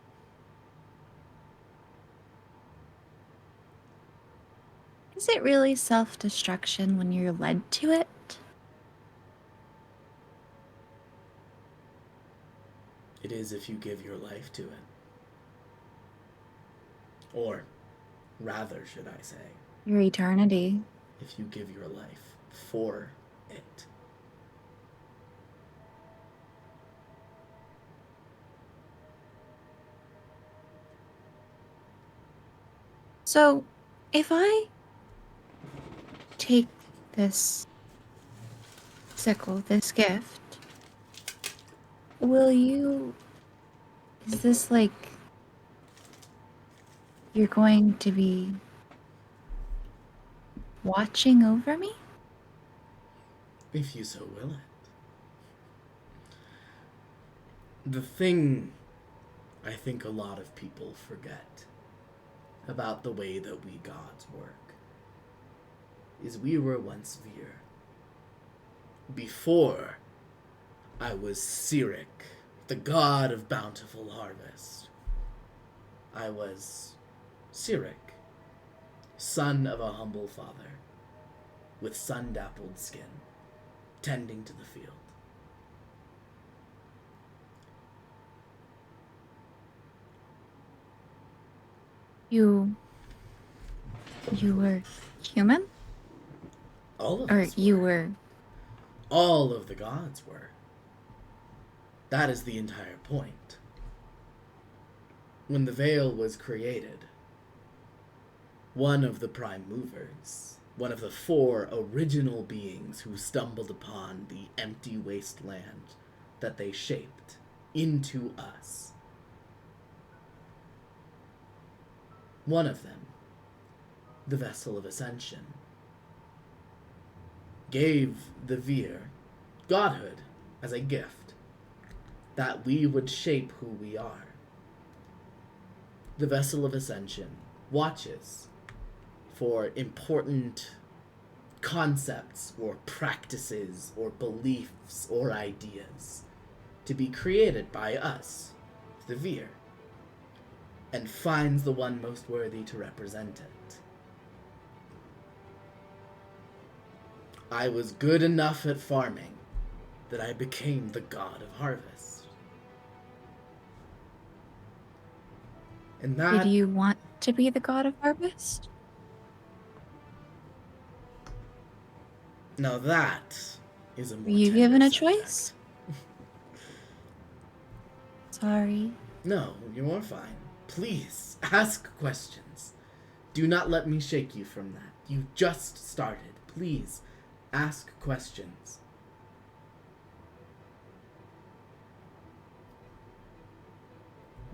Is it really self-destruction when you're led to it? It is if you give your life to it. Or, rather, should I say, Your eternity. if you give your life for it. So, if I take this sickle, this gift, will you... Is this like... You're going to be watching over me? If you so will it. The thing I think a lot of people forget about the way that we gods work is we were once Vir. Before I was Sirik, the god of bountiful harvest. I was Sirik, son of a humble father, with sun-dappled skin, tending to the field. You were human? All of Or us you were. were... All of the gods were. That is the entire point. When the veil was created, one of the prime movers, one of the 4 original beings who stumbled upon the empty wasteland that they shaped into us, one of them, the Vessel of Ascension, gave the Vir godhood as a gift, that we would shape who we are. The Vessel of Ascension watches for important concepts or practices or beliefs or ideas to be created by us, the Vir, and finds the one most worthy to represent it. I was good enough at farming that I became the god of harvest. And that... Did you want to be the god of harvest? Now that is a more Were you tender given a subject. choice? Sorry. No, you are fine. Please, ask questions. Do not let me shake you from that. You just started. Please, ask questions.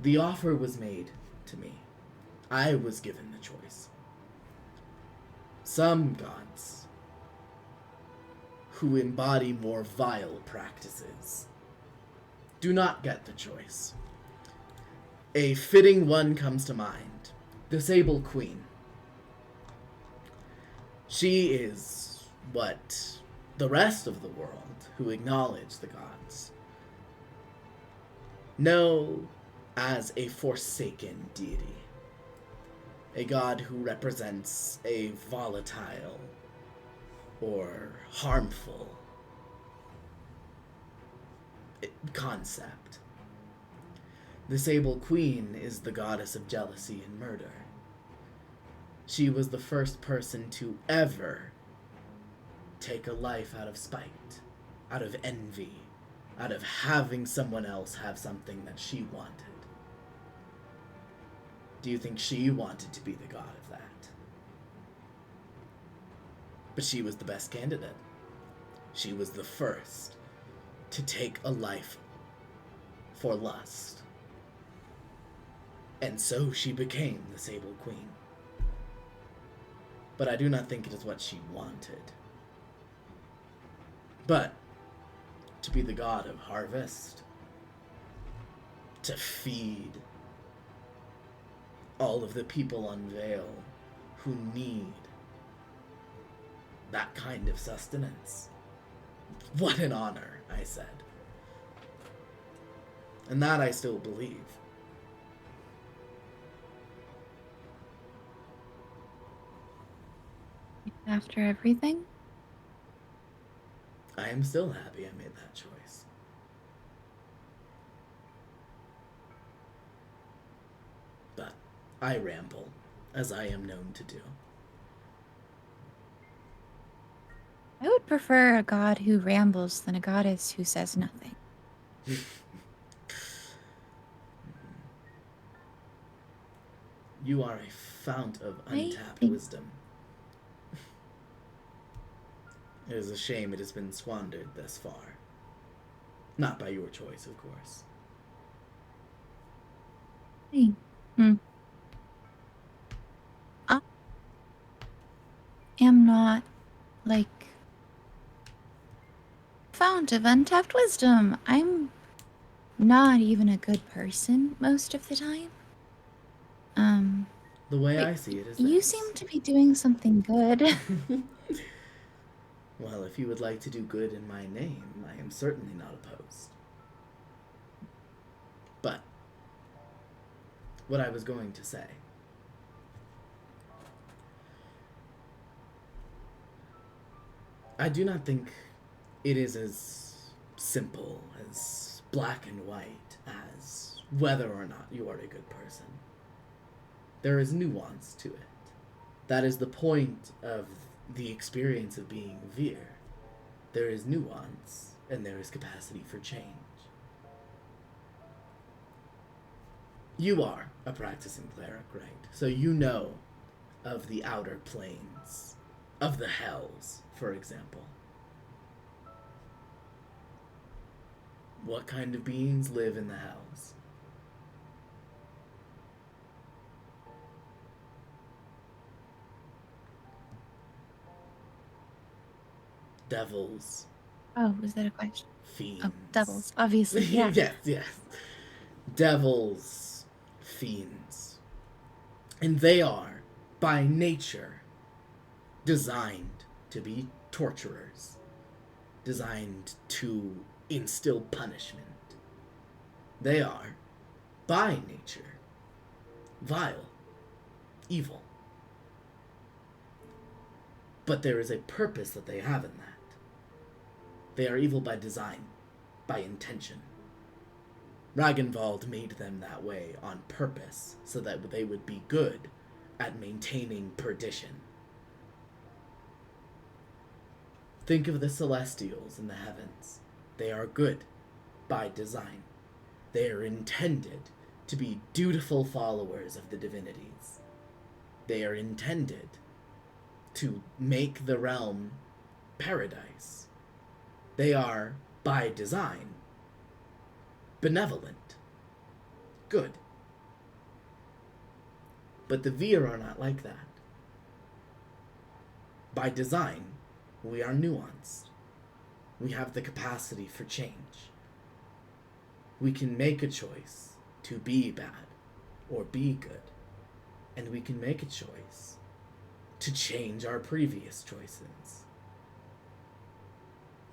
The offer was made to me. I was given the choice. Some gods, who embody more vile practices, do not get the choice. A fitting one comes to mind, the Sable Queen. She is what the rest of the world who acknowledge the gods know as a forsaken deity. A god who represents a volatile or harmful concept. The Sable Queen is the goddess of jealousy and murder. She was the first person to ever take a life out of spite, out of envy, out of having someone else have something that she wanted. Do you think she wanted to be the god of that? But she was the best candidate. She was the first to take a life for lust. And so she became the Sable Queen. But I do not think it is what she wanted. But to be the god of harvest, to feed all of the people on Vale who need that kind of sustenance. What an honor, I said. And that I still believe. After everything? I am still happy I made that choice. But I ramble, as I am known to do. I would prefer a god who rambles than a goddess who says nothing. You are a fount of untapped think- wisdom. It is a shame it has been squandered thus far. Not by your choice, of course. Hey. I am not, like, fount of untapped wisdom. I'm not even a good person most of the time. The way But I see it is you this. seem to be doing something good. Well, if you would like to do good in my name, I am certainly not opposed. But what I was going to say. I do not think it is as simple, as black and white, as whether or not you are a good person. There is nuance to it. That is the point of the experience of being Veer. There is nuance, and there is capacity for change. You are a practicing cleric, right? So you know of the outer planes, of the hells, for example. What kind of beings live in the hells? Devils, Oh, was that a question? fiends. Oh, devils, obviously, yeah. yes. Devils, fiends. And they are, by nature, designed to be torturers, designed to instill punishment. They are, by nature, vile, evil. But there is a purpose that they have in that. They are evil by design, by intention. Ragnvald made them that way on purpose, so that they would be good at maintaining perdition. Think of the Celestials in the heavens. They are good by design. They are intended to be dutiful followers of the divinities. They are intended to make the realm paradise. They are, by design, benevolent, good. But the Veer are not like that. By design, we are nuanced. We have the capacity for change. We can make a choice to be bad or be good. And we can make a choice to change our previous choices.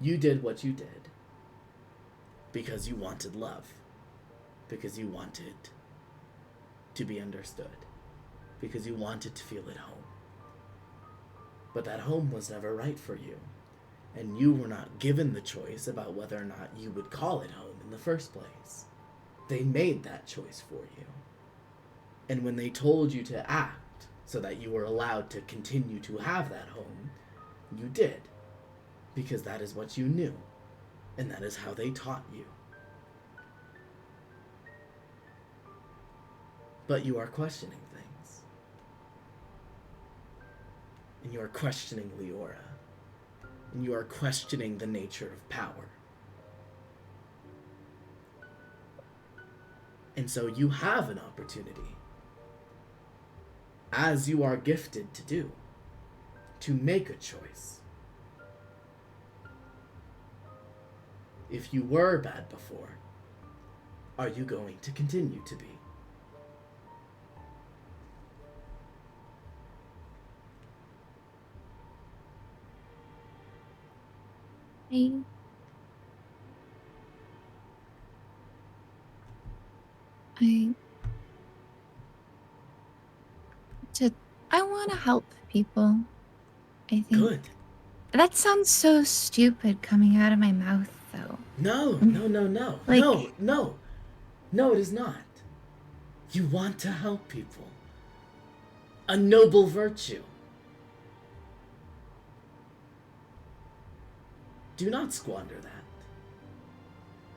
You did what you did because you wanted love, because you wanted to be understood, because you wanted to feel at home. But that home was never right for you, and you were not given the choice about whether or not you would call it home in the first place. They made that choice for you. And when they told you to act so that you were allowed to continue to have that home, you did. Because that is what you knew. And that is how they taught you. But you are questioning things. And you are questioning Leora. And you are questioning the nature of power. And so you have an opportunity, as you are gifted to do, to make a choice. If you were bad before, are you going to continue to be? I want to help people. I think. Good. That sounds so stupid coming out of my mouth, though. No. Like- No, it is not. You want to help people. A noble virtue. Do not squander that.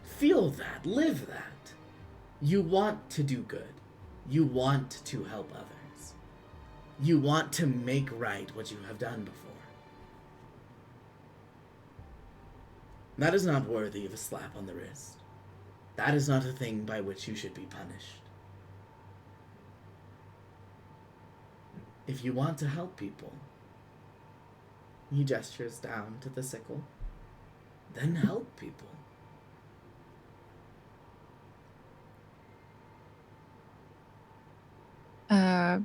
Feel that. Live that. You want to do good. You want to help others. You want to make right what you have done before. That is not worthy of a slap on the wrist. That is not a thing by which you should be punished. If you want to help people, he gestures down to the sickle, then help people.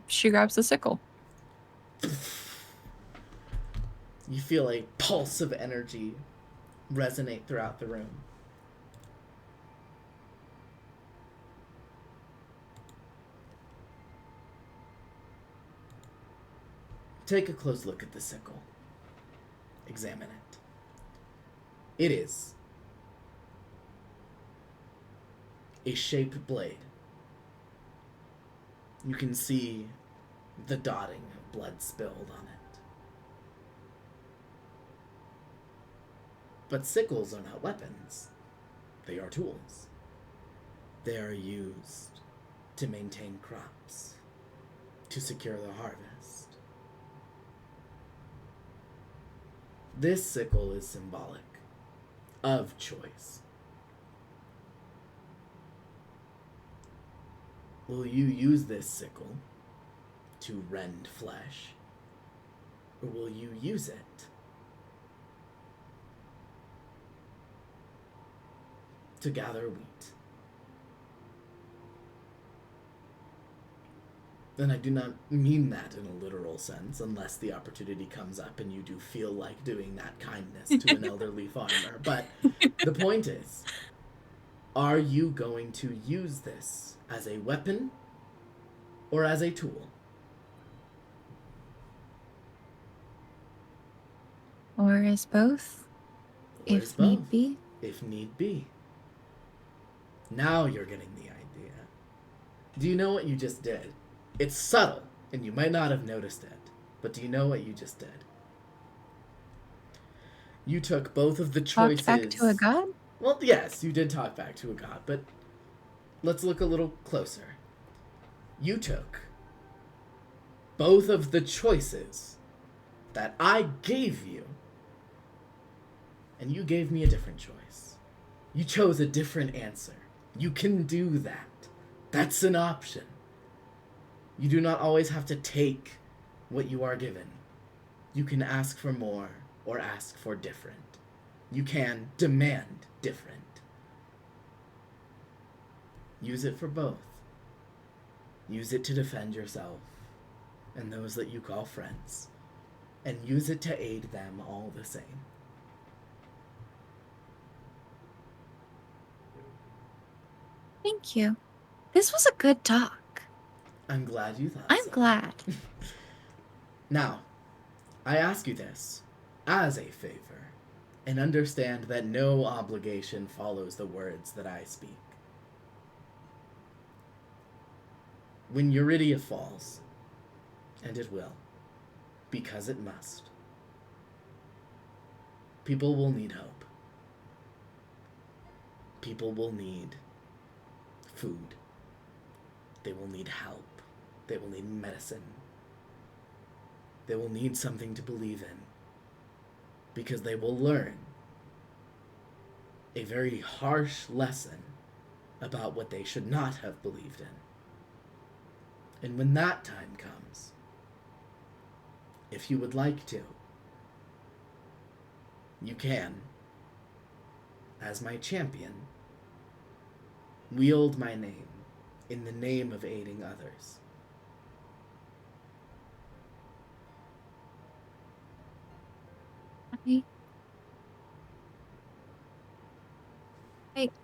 She grabs the sickle. You feel a pulse of energy resonate throughout the room. Take a close look at the sickle. Examine it. It is a shaped blade. You can see the dotting of blood spilled on it. But sickles are not weapons. They are tools. They are used to maintain crops, to secure the harvest. This sickle is symbolic of choice. Will you use this sickle to rend flesh, or will you use it to gather wheat? And I do not mean that in a literal sense, unless the opportunity comes up and you do feel like doing that kindness to an elderly farmer. But the point is, are you going to use this as a weapon or as a tool? Or as both, Or if as need both, be. if need be. Now you're getting the idea. Do you know what you just did? It's subtle, and you might not have noticed it, but do you know what you just did? You took both of the choices. Talked back to a god? Well, yes, you did talk back to a god, but let's look a little closer. You took both of the choices that I gave you, and you gave me a different choice. You chose a different answer. You can do that. That's an option. You do not always have to take what you are given. You can ask for more or ask for different. You can demand different. Use it for both. Use it to defend yourself and those that you call friends, and use it to aid them all the same. Thank you. This was a good talk. I'm glad you thought I'm so. glad. Now, I ask you this as a favor, and understand that no obligation follows the words that I speak. When Eurydia falls, and it will, because it must, people will need hope. People will need food. They will need help. They will need medicine. They will need something to believe in, because they will learn a very harsh lesson about what they should not have believed in. And when that time comes, if you would like to, you can, as my champion, wield my name in the name of aiding others.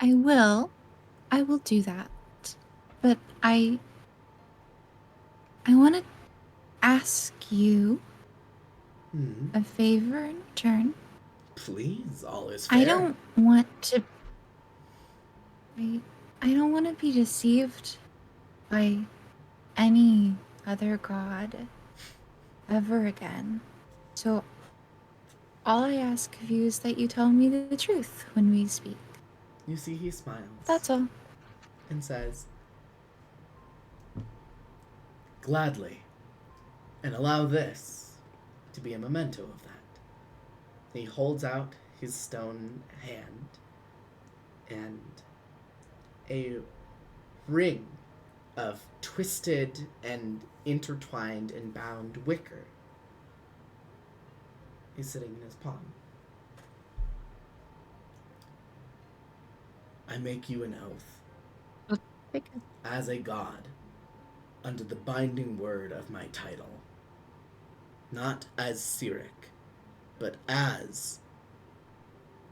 I will. I will do that. But I want to ask you a favor in return. Please, all is fair. I don't want to. I don't want to be deceived by any other god ever again. So all I ask of you is that you tell me the truth when we speak. You see, he smiles. That's all. And says, gladly, and allow this to be a memento of that. He holds out his stone hand, and a ring of twisted and intertwined and bound wicker is sitting in his palm. I make you an oath as a god under the binding word of my title. Not as Cyric, but as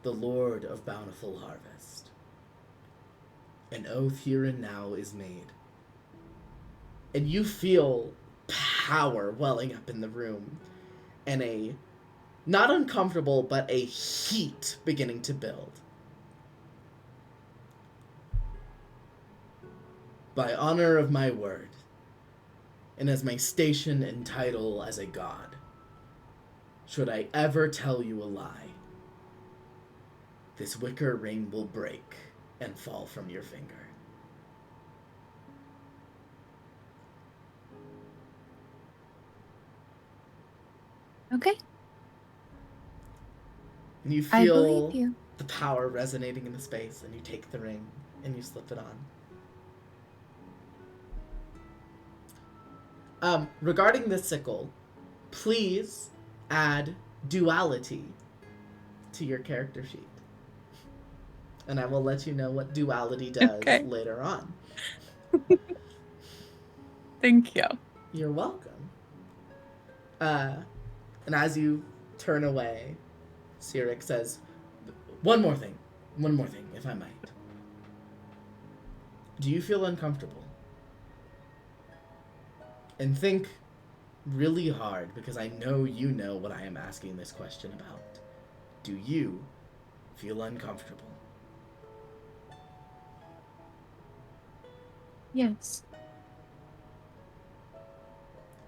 the Lord of Bountiful Harvest. An oath here and now is made. And you feel power welling up in the room, and a not uncomfortable, but a heat beginning to build. By honor of my word, and as my station and title as a god, should I ever tell you a lie, this wicker ring will break and fall from your finger. Okay. And you I feel believe you. the power resonating in the space, and you take the ring and you slip it on. Regarding the sickle, please add duality to your character sheet. And I will let you know what duality does Okay. later on. Thank you. You're welcome. And as you turn away, Cyric says, one more thing, if I might. Do you feel uncomfortable? And think really hard, because I know you know what I am asking this question about. Do you feel uncomfortable? Yes.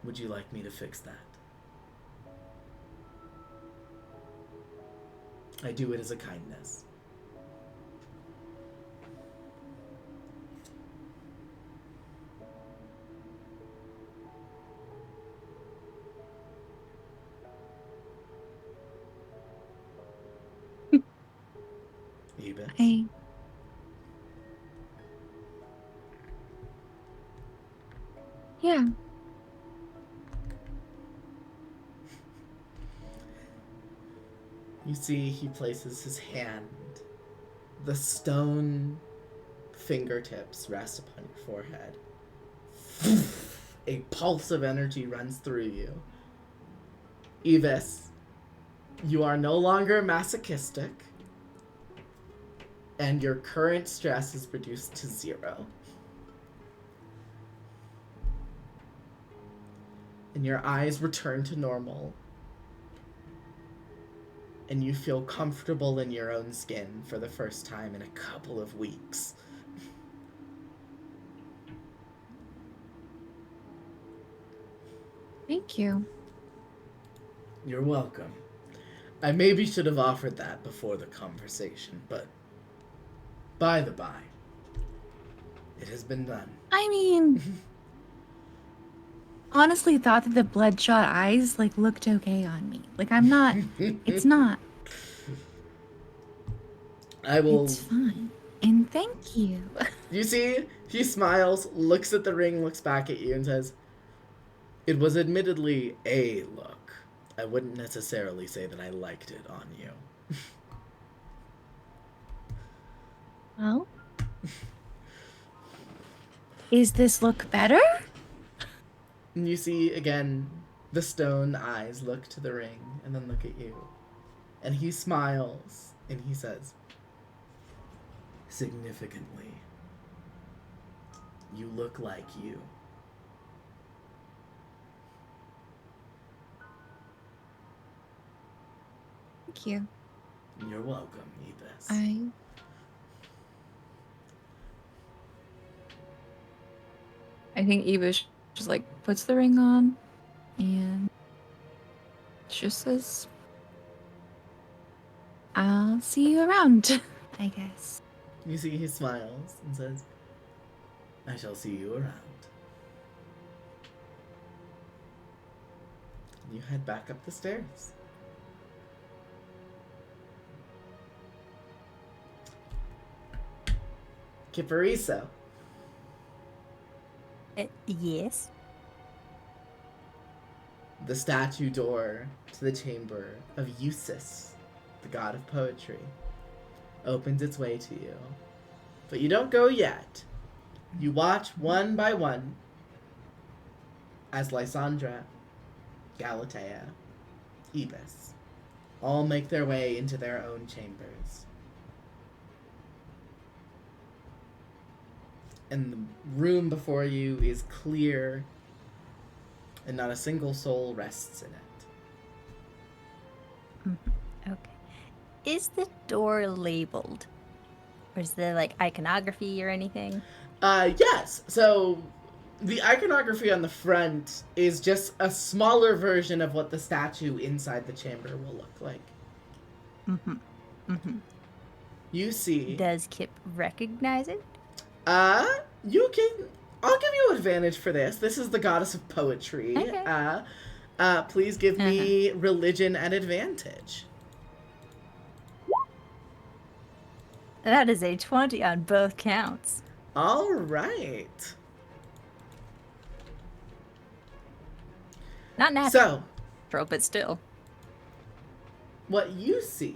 Would you like me to fix that? I do it as a kindness. Ebis? Yeah. You see he places his hand. The stone fingertips rest upon your forehead. A pulse of energy runs through you. Evis, you are no longer masochistic, and your current stress is reduced to 0. And your eyes return to normal, and you feel comfortable in your own skin for the first time in a couple of weeks. Thank you. You're welcome. I maybe should have offered that before the conversation, but by the by, it has been done. I mean, honestly thought that the bloodshot eyes looked okay on me. I'm not. It's not. I will. It's fine. And thank you. You see, he smiles, looks at the ring, looks back at you, and says, "It was admittedly a look. I wouldn't necessarily say that I liked it on you." Well, is this look better? And you see, again, the stone eyes look to the ring and then look at you. And he smiles and he says, "Significantly, you look like you." Thank you. You're welcome, Ebis. I think Eva just puts the ring on and just says, I'll see you around, I guess. You see, he smiles and says, "I shall see you around." You head back up the stairs. Kipariso. Yes. The statue door to the chamber of Eusis, the god of poetry, opens its way to you. But you don't go yet. You watch one by one as Lysandra, Galatea, Ebus all make their way into their own chambers. And the room before you is clear, and not a single soul rests in it. Okay. Is the door labeled? Or is there like iconography or anything? Yes. So the iconography on the front is just a smaller version of what the statue inside the chamber will look like. Mm-hmm. Mm-hmm. You see. Does Kip recognize it? You can. I'll give you advantage for this. This is the goddess of poetry. Okay. Please give me religion at advantage. That is a 20 on both counts. All right. Not natural, So, but still. what you see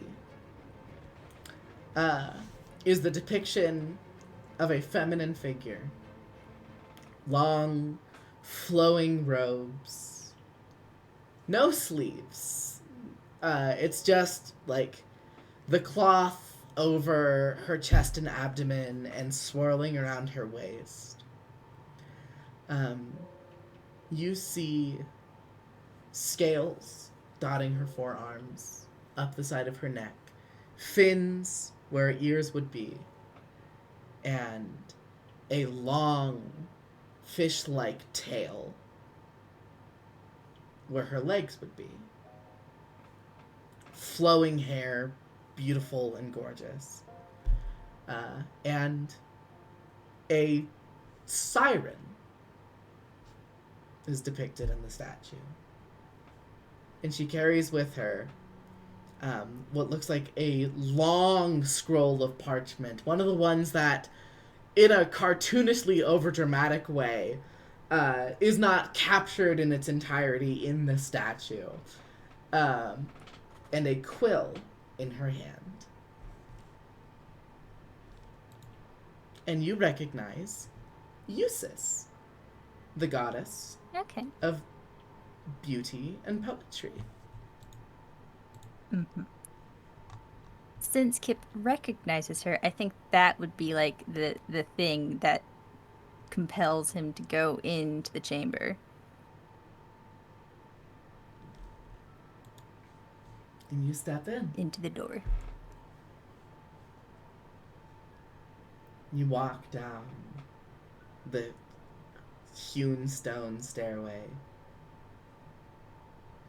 is the depiction of a feminine figure. Long, flowing robes. No sleeves. It's just, like, the cloth over her chest and abdomen and swirling around her waist. You see scales dotting her forearms, up the side of her neck, fins where her ears would be, and a long, fish-like tail where her legs would be. Flowing hair, beautiful and gorgeous. And a siren is depicted in the statue. And she carries with her what looks like a long scroll of parchment. One of the ones that, in a cartoonishly overdramatic way, is not captured in its entirety in the statue. And a quill in her hand. And you recognize Eusis, the goddess of beauty and poetry. Mm-hmm. Since Kip recognizes her, I think that would be like the thing that compels him to go into the chamber. And you step in. Into the door. You walk down the hewn stone stairway,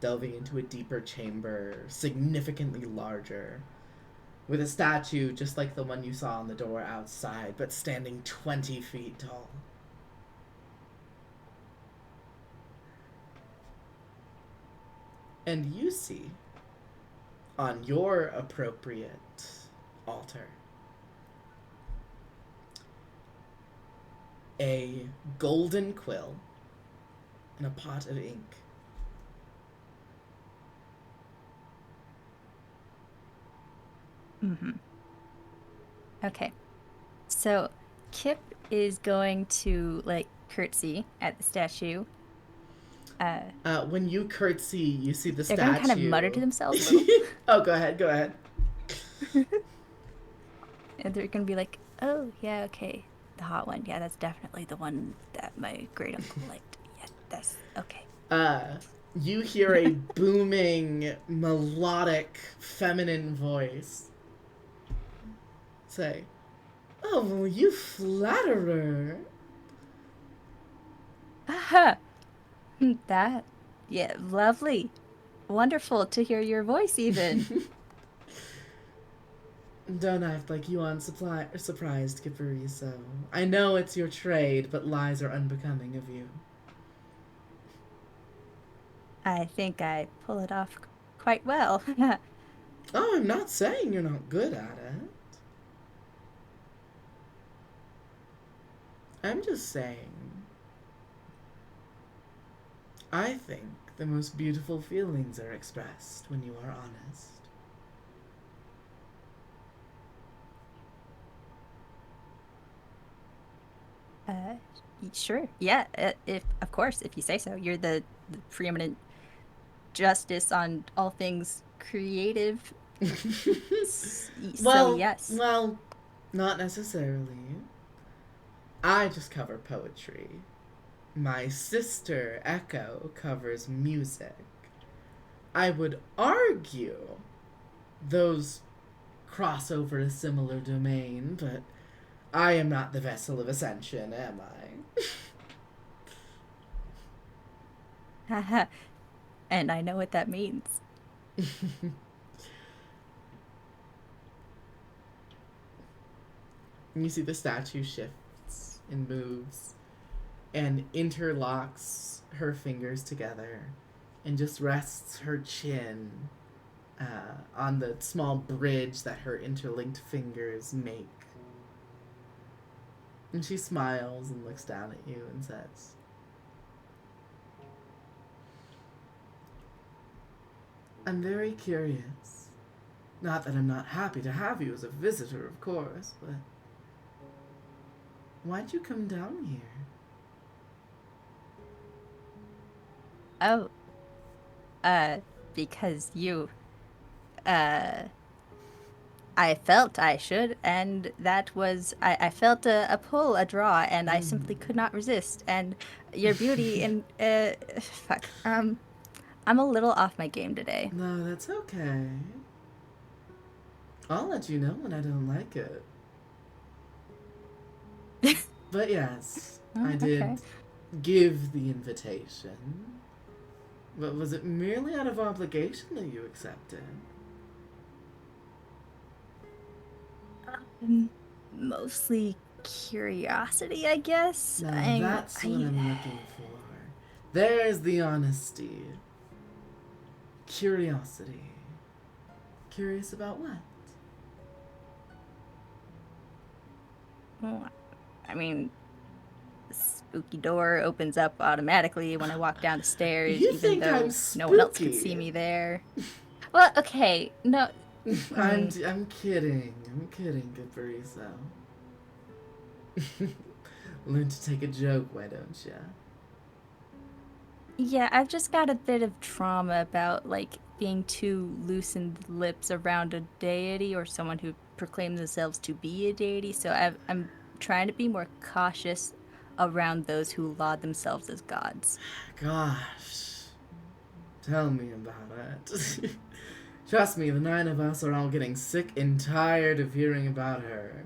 delving into a deeper chamber, significantly larger, with a statue just like the one you saw on the door outside, but standing 20 feet tall. And you see, on your appropriate altar, a golden quill and a pot of ink. Mm-hmm. Okay. So Kip is going to like curtsy at the statue. When you curtsy, you see the they're statue. They're gonna kind of mutter to themselves a little. Oh, go ahead. And they're gonna be like, "Oh yeah, okay, the hot one. Yeah, that's definitely the one that my great uncle liked. Yeah, that's okay." You hear a booming, melodic, feminine voice say, "Oh, you flatterer." Aha! That, yeah, lovely. Wonderful to hear your voice, even. Don't act like you aren't surprised, Capuriso. I know it's your trade, but lies are unbecoming of you. I think I pull it off quite well. Oh, I'm not saying you're not good at it. I'm just saying, I think the most beautiful feelings are expressed when you are honest. Sure. Yeah. If of course, if you say so, you're the preeminent justice on all things creative. So yes. Well, not necessarily. I just cover poetry. My sister, Echo, covers music. I would argue those cross over a similar domain, but I am not the vessel of ascension, am Haha. And I know what that means. I? You see the statue shifts and moves and interlocks her fingers together and just rests her chin on the small bridge that her interlinked fingers make. And she smiles and looks down at you and says, I'm very curious. Not that I'm not happy to have you as a visitor, of course, but why'd you come down here? Oh. Because you I felt I should, and that was I felt a pull, a draw, and I simply could not resist. And your beauty and fuck. I'm a little off my game today. No, that's okay. I'll let you know when I don't like it. But yes, Oh, I did okay. give the invitation. But was it merely out of obligation that you accepted? Mostly curiosity, I guess. Now that's what I'm looking for. There's the honesty. Curiosity. Curious about what? Well, I mean, the spooky door opens up automatically when I walk down the stairs, You even think though I'm no one else can spooky? see me there. Well, okay, no. I'm kidding. I'm kidding, good Bariso. Learn to take a joke, why don't ya? Yeah, I've just got a bit of trauma about, like, being too loosened lips around a deity or someone who proclaims themselves to be a deity, so I'm trying to be more cautious around those who laud themselves as gods. Gosh. Tell me about it. Trust me, the 9 of us are all getting sick and tired of hearing about her.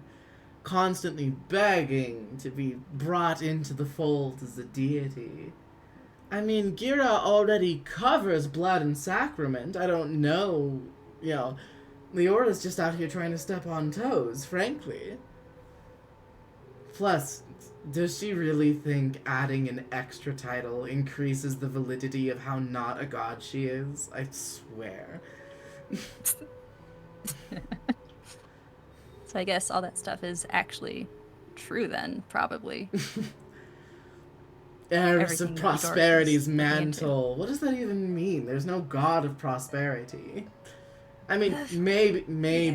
Constantly begging to be brought into the fold as a deity. I mean, Gira already covers blood and sacrament. I don't know, Leora's just out here trying to step on toes, frankly. Plus, does she really think adding an extra title increases the validity of how not a god she is? I swear. So I guess all that stuff is actually true then, probably. Heiress of Everything that prosperity's Eudorus is looking into. mantle. What does that even mean? There's no god of prosperity. I mean, maybe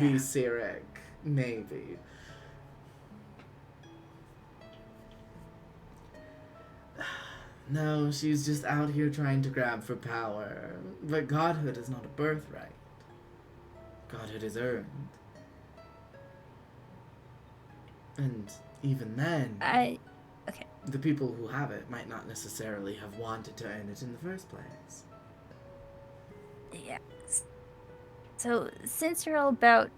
Yeah. Cyric. Maybe. No, she's just out here trying to grab for power. But godhood is not a birthright. Godhood is earned. And even then, Okay. the people who have it might not necessarily have wanted to earn it in the first place. Yeah. So, since you're all about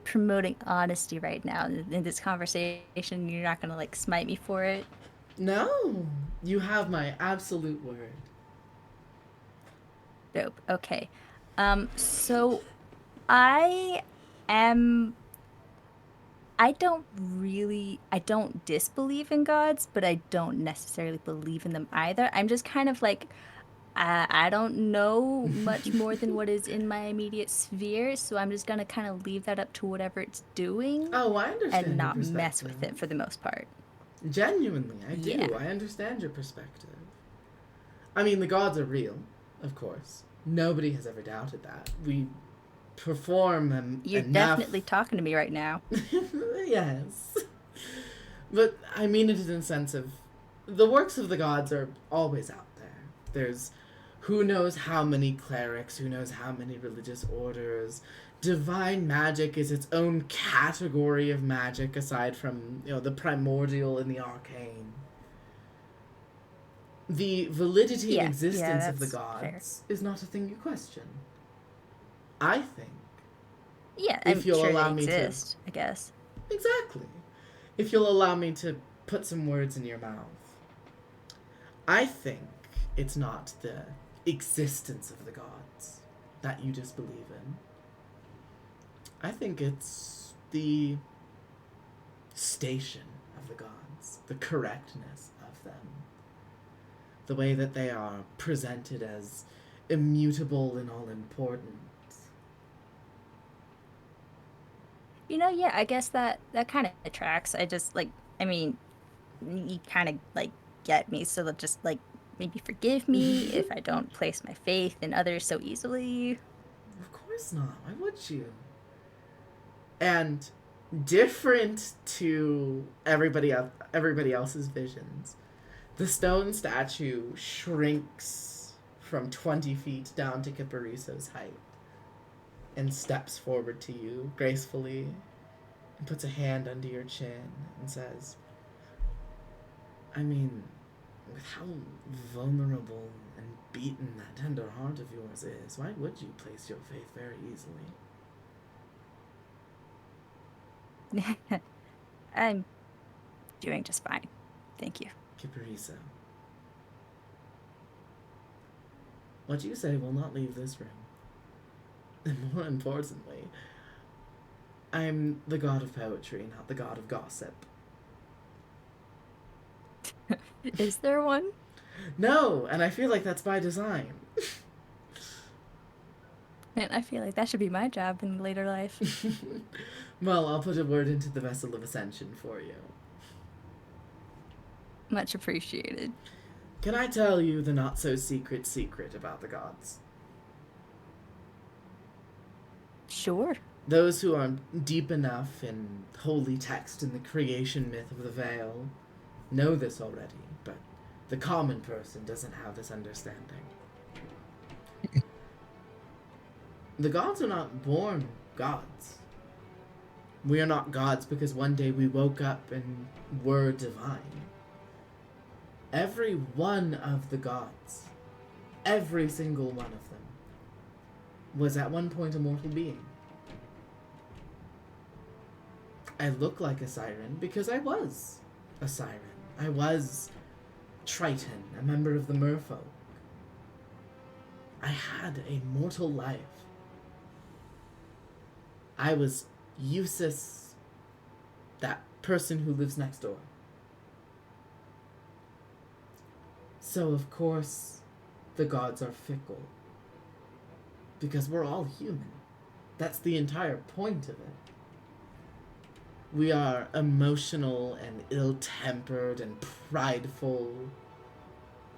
promoting honesty right now in this conversation, you're not gonna, like, smite me for it? No, you have my absolute word. Dope. Okay. So I don't disbelieve in gods, but I don't necessarily believe in them either. I'm just kind of like, I don't know much more than what is in my immediate sphere, so I'm just gonna kind of leave that up to whatever it's doing Oh, I understand and your not mess perspective. with it for the most part. Genuinely, I do. Yeah. I understand your perspective. I mean, the gods are real, of course. Nobody has ever doubted that. We perform You're enough... definitely talking to me right now. Yes. But I mean it in the sense of the works of the gods are always out there. There's who knows how many clerics, who knows how many religious orders. Divine magic is its own category of magic aside from, the primordial and the arcane. The validity and existence of the that's gods is not a thing you question. I think. Yeah, If I'm you'll sure allow they me to- exist, I guess. Exactly. If you'll allow me to put some words in your mouth. I think it's not the existence of the gods that you disbelieve in. I think it's the station of the gods, the correctness of them, the way that they are presented as immutable and all important. Yeah, I guess that kind of tracks. I just I mean, you kind of get me, so just maybe forgive me if I don't place my faith in others so easily. Of course not. Why would you? And different to everybody else's visions, the stone statue shrinks from 20 feet down to Kipariso's height and steps forward to you gracefully and puts a hand under your chin and says, I mean, with how vulnerable and beaten that tender heart of yours is, why would you place your faith very easily? I'm doing just fine. Thank you. Kipariso, what you say will not leave this room. And more importantly, I'm the god of poetry, not the god of gossip. Is there one? No, and I feel like that's by design. Man, I feel like that should be my job in later life. Well, I'll put a word into the vessel of ascension for you. Much appreciated. Can I tell you the not-so-secret secret about the gods? Sure. Those who are deep enough in holy text in the creation myth of the Veil know this already, but the common person doesn't have this understanding. The gods are not born gods. We are not gods because one day we woke up and were divine. Every one of the gods, every single one of them, was at one point a mortal being. I look like a siren because I was a siren. I was Triton, a member of the merfolk. I had a mortal life. I was Eusis, that person who lives next door. So, of course, the gods are fickle. Because we're all human. That's the entire point of it. We are emotional and ill-tempered and prideful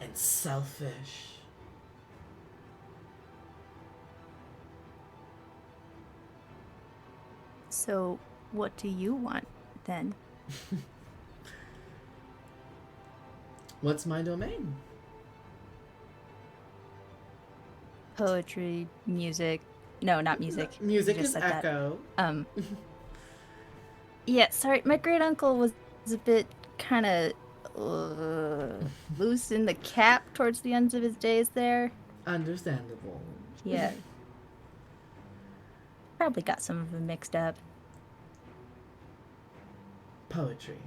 and selfish. So, what do you want then? What's my domain? Poetry, music. No, not music. Music You just is said that. echo. Yeah, sorry, my great uncle was a bit kind of loose in the cap towards the ends of his days there. Understandable. Yeah. Probably got some of them mixed up. Poetry.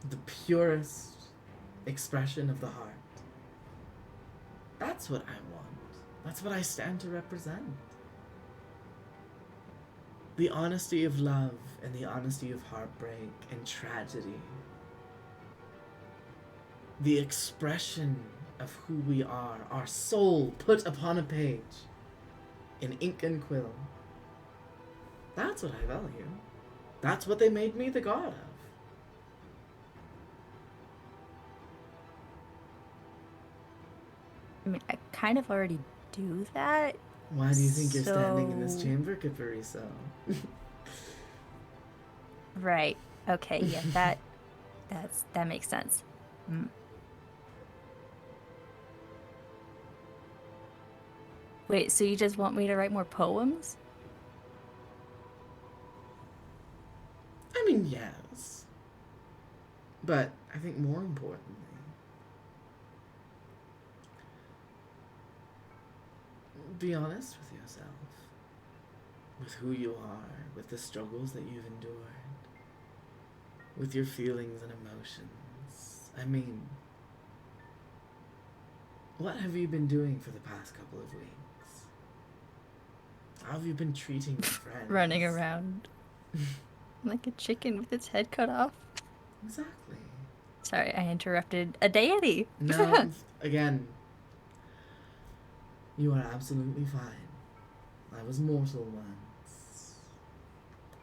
The purest expression of the heart. That's what I want. That's what I stand to represent. The honesty of love and the honesty of heartbreak and tragedy. The expression of who we are, our soul put upon a page in ink and quill. That's what I value. That's what they made me the god of. I mean, I kind of already do that. Why do you think you're standing in this So- chamber, Capariso? Right. Okay, yeah, that makes sense. Mm. Wait, so you just want me to write more poems? I mean, yes. But I think more importantly, be honest with yourself. With who you are, with the struggles that you've endured, with your feelings and emotions. I mean, what have you been doing for the past couple of weeks? How have you been treating your friends? Running around like a chicken with its head cut off. Exactly. Sorry, I interrupted a deity. No, again, you are absolutely fine. I was mortal once.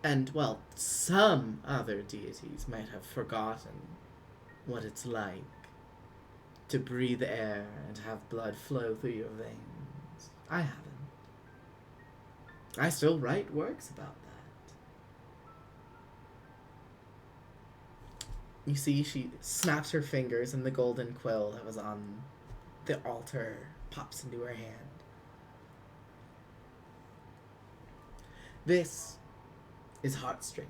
And, well, some other deities might have forgotten what it's like to breathe air and have blood flow through your veins. I haven't. I still write works about that. You see, she snaps her fingers and the golden quill that was on the altar pops into her hand. This is Heartstring.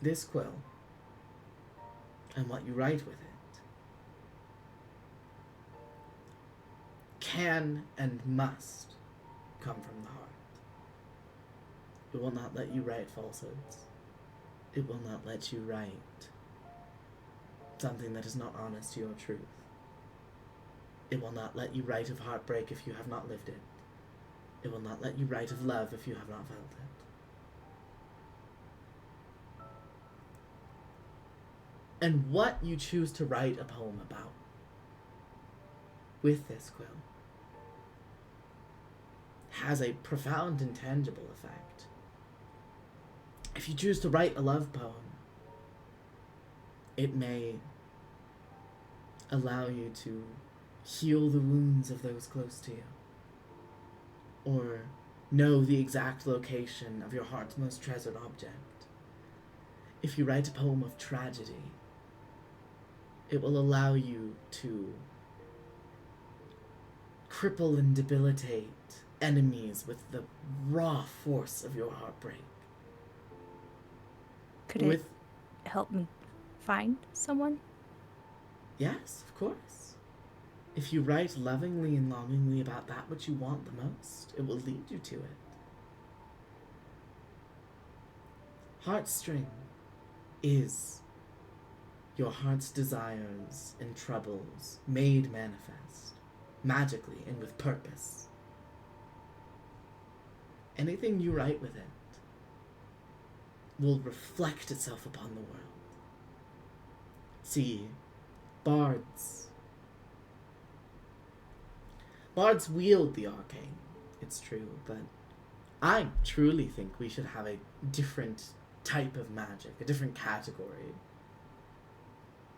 This quill, and what you write with it, can and must come from the heart. It will not let you write falsehoods. It will not let you write something that is not honest to your truth. It will not let you write of heartbreak if you have not lived it. It will not let you write of love if you have not felt it. And what you choose to write a poem about with this quill has a profound and tangible effect. If you choose to write a love poem, it may allow you to heal the wounds of those close to you, or know the exact location of your heart's most treasured object. If you write a poem of tragedy, it will allow you to cripple and debilitate enemies with the raw force of your heartbreak. Could it help me find someone? Yes, of course. If you write lovingly and longingly about that which you want the most, it will lead you to it. Heartstring is your heart's desires and troubles made manifest, magically and with purpose. Anything you write with it will reflect itself upon the world. See, bards wield the arcane, it's true, but I truly think we should have a different type of magic, a different category.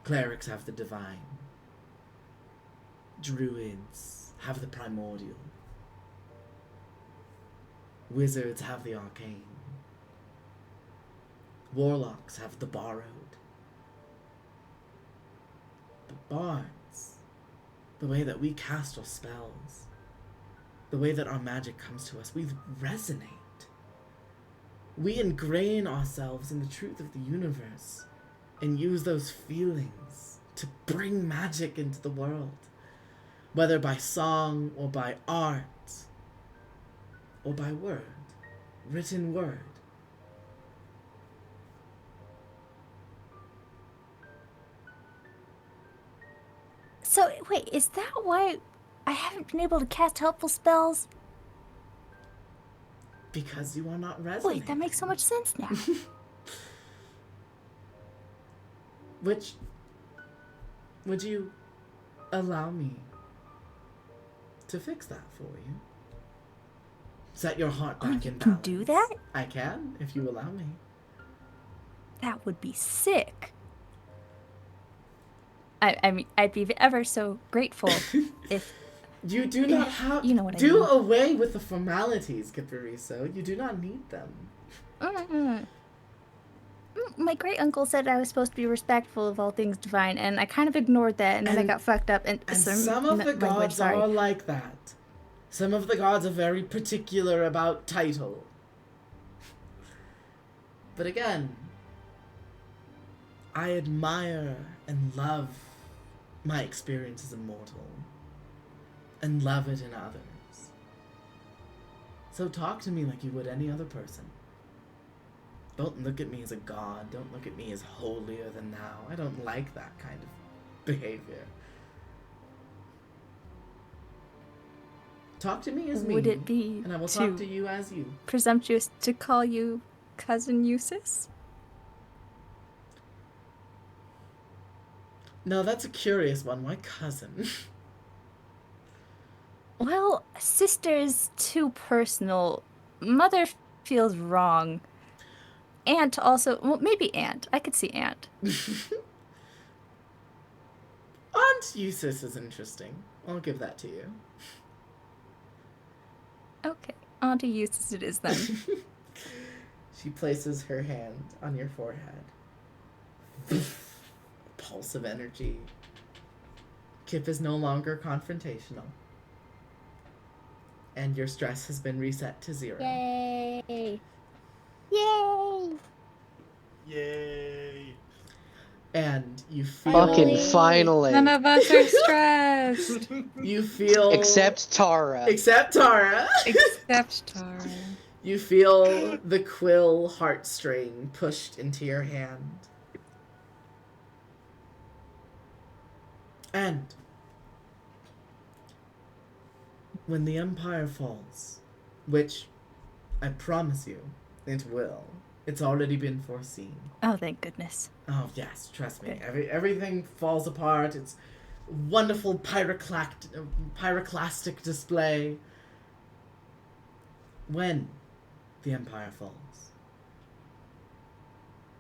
Clerics have the divine. Druids have the primordial. Wizards have the arcane. Warlocks have the borrowed. But bards, the way that we cast our spells, the way that our magic comes to us, we resonate. We ingrain ourselves in the truth of the universe and use those feelings to bring magic into the world, whether by song or by art or by word, written word. So, wait, is that why I haven't been able to cast helpful spells? Because you are not resonating. Wait, that makes so much sense now. Which, would you allow me to fix that for you? Set your heart back in balance. You can do that? I can, if you allow me. That would be sick. I mean, I'd be ever so grateful if You do not have. You know what I do mean. away with the formalities, Kipariso. You do not need them. My great uncle said I was supposed to be respectful of all things divine, and I kind of ignored that, and then I And- got fucked up. And some of the language, gods sorry. are like that. Some of the gods are very particular about title. But again, I admire and love my experience as a mortal. And love it in others. So talk to me like you would any other person. Don't look at me as a god. Don't look at me as holier than thou. I don't like that kind of behavior. Talk to me as me. Would it be and I will too talk to you as you. presumptuous to call you cousin Eustace? No, that's a curious one. Why cousin? Well, sister is too personal. Mother feels wrong. Aunt also, well, maybe aunt. I could see aunt. Aunt Eustace is interesting. I'll give that to you. Okay, Auntie Eustace it is then. She places her hand on your forehead. Pulse of energy. Kip is no longer confrontational. And your stress has been reset to 0. Yay! Yay! Yay! And you feel Fucking finally. None of us are stressed. you feel Except Tara. except Tara. Except Tara. You feel the quill heartstring pushed into your hand. And when the Empire falls, which I promise you it will, it's already been foreseen. Oh, thank goodness. Oh yes, trust me. Good. Everything falls apart. It's wonderful pyroclastic display. When the Empire falls,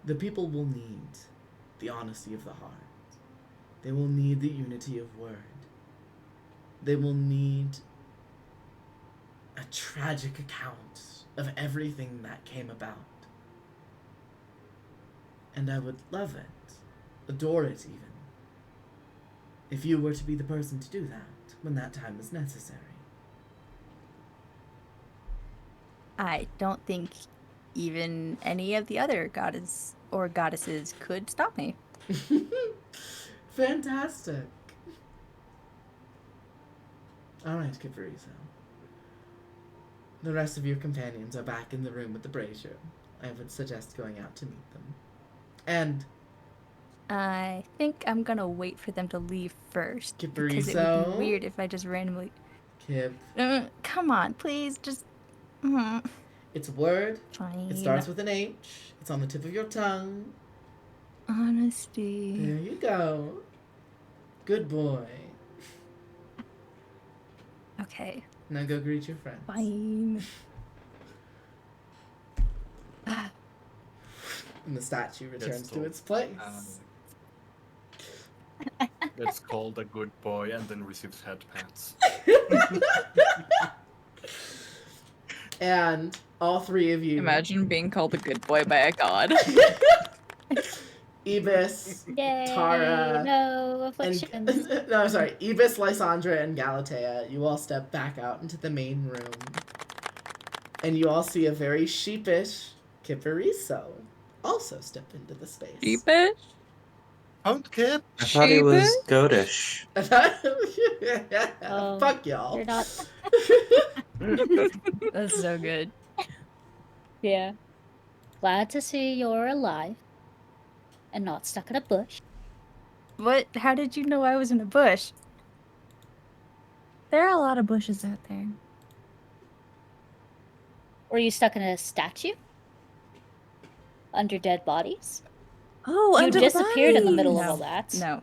the people will need the honesty of the heart. They will need the unity of word. They will need a tragic account of everything that came about. And I would love it, adore it even, if you were to be the person to do that when that time is necessary. I don't think even any of the other goddess or goddesses could stop me. Fantastic. Alright, Kipariso. The rest of your companions are back in the room with the brazier. I would suggest going out to meet them. And I think I'm gonna wait for them to leave first. Because it would Kipariso. be weird if I just randomly... Kip. Come on, please, just... It's a word. Fine. It starts with an H. It's on the tip of your tongue. Honesty. There you go. Good boy. Okay, Now go greet your friends. fine. And the statue returns to told. its place. That's called a good boy and then receives head pats. And all three of you, Imagine being called a good boy by a god. Ibis, Yay! Tara, No and afflictions. no, sorry, Ibis, Lysandra, and Galatea, you all step back out into the main room. And you all see a very sheepish Kipariso also step into the space. Sheepish? Pound kid. I thought he was Sheepish? goatish. Oh, Fuck y'all. You're not. That's so good. Yeah. Glad to see you're alive and not stuck in a bush. What? How did you know I was in a bush? There are a lot of bushes out there. Were you stuck in a statue? Under dead bodies? Oh, You under the disappeared in the middle bodies. of all that. No.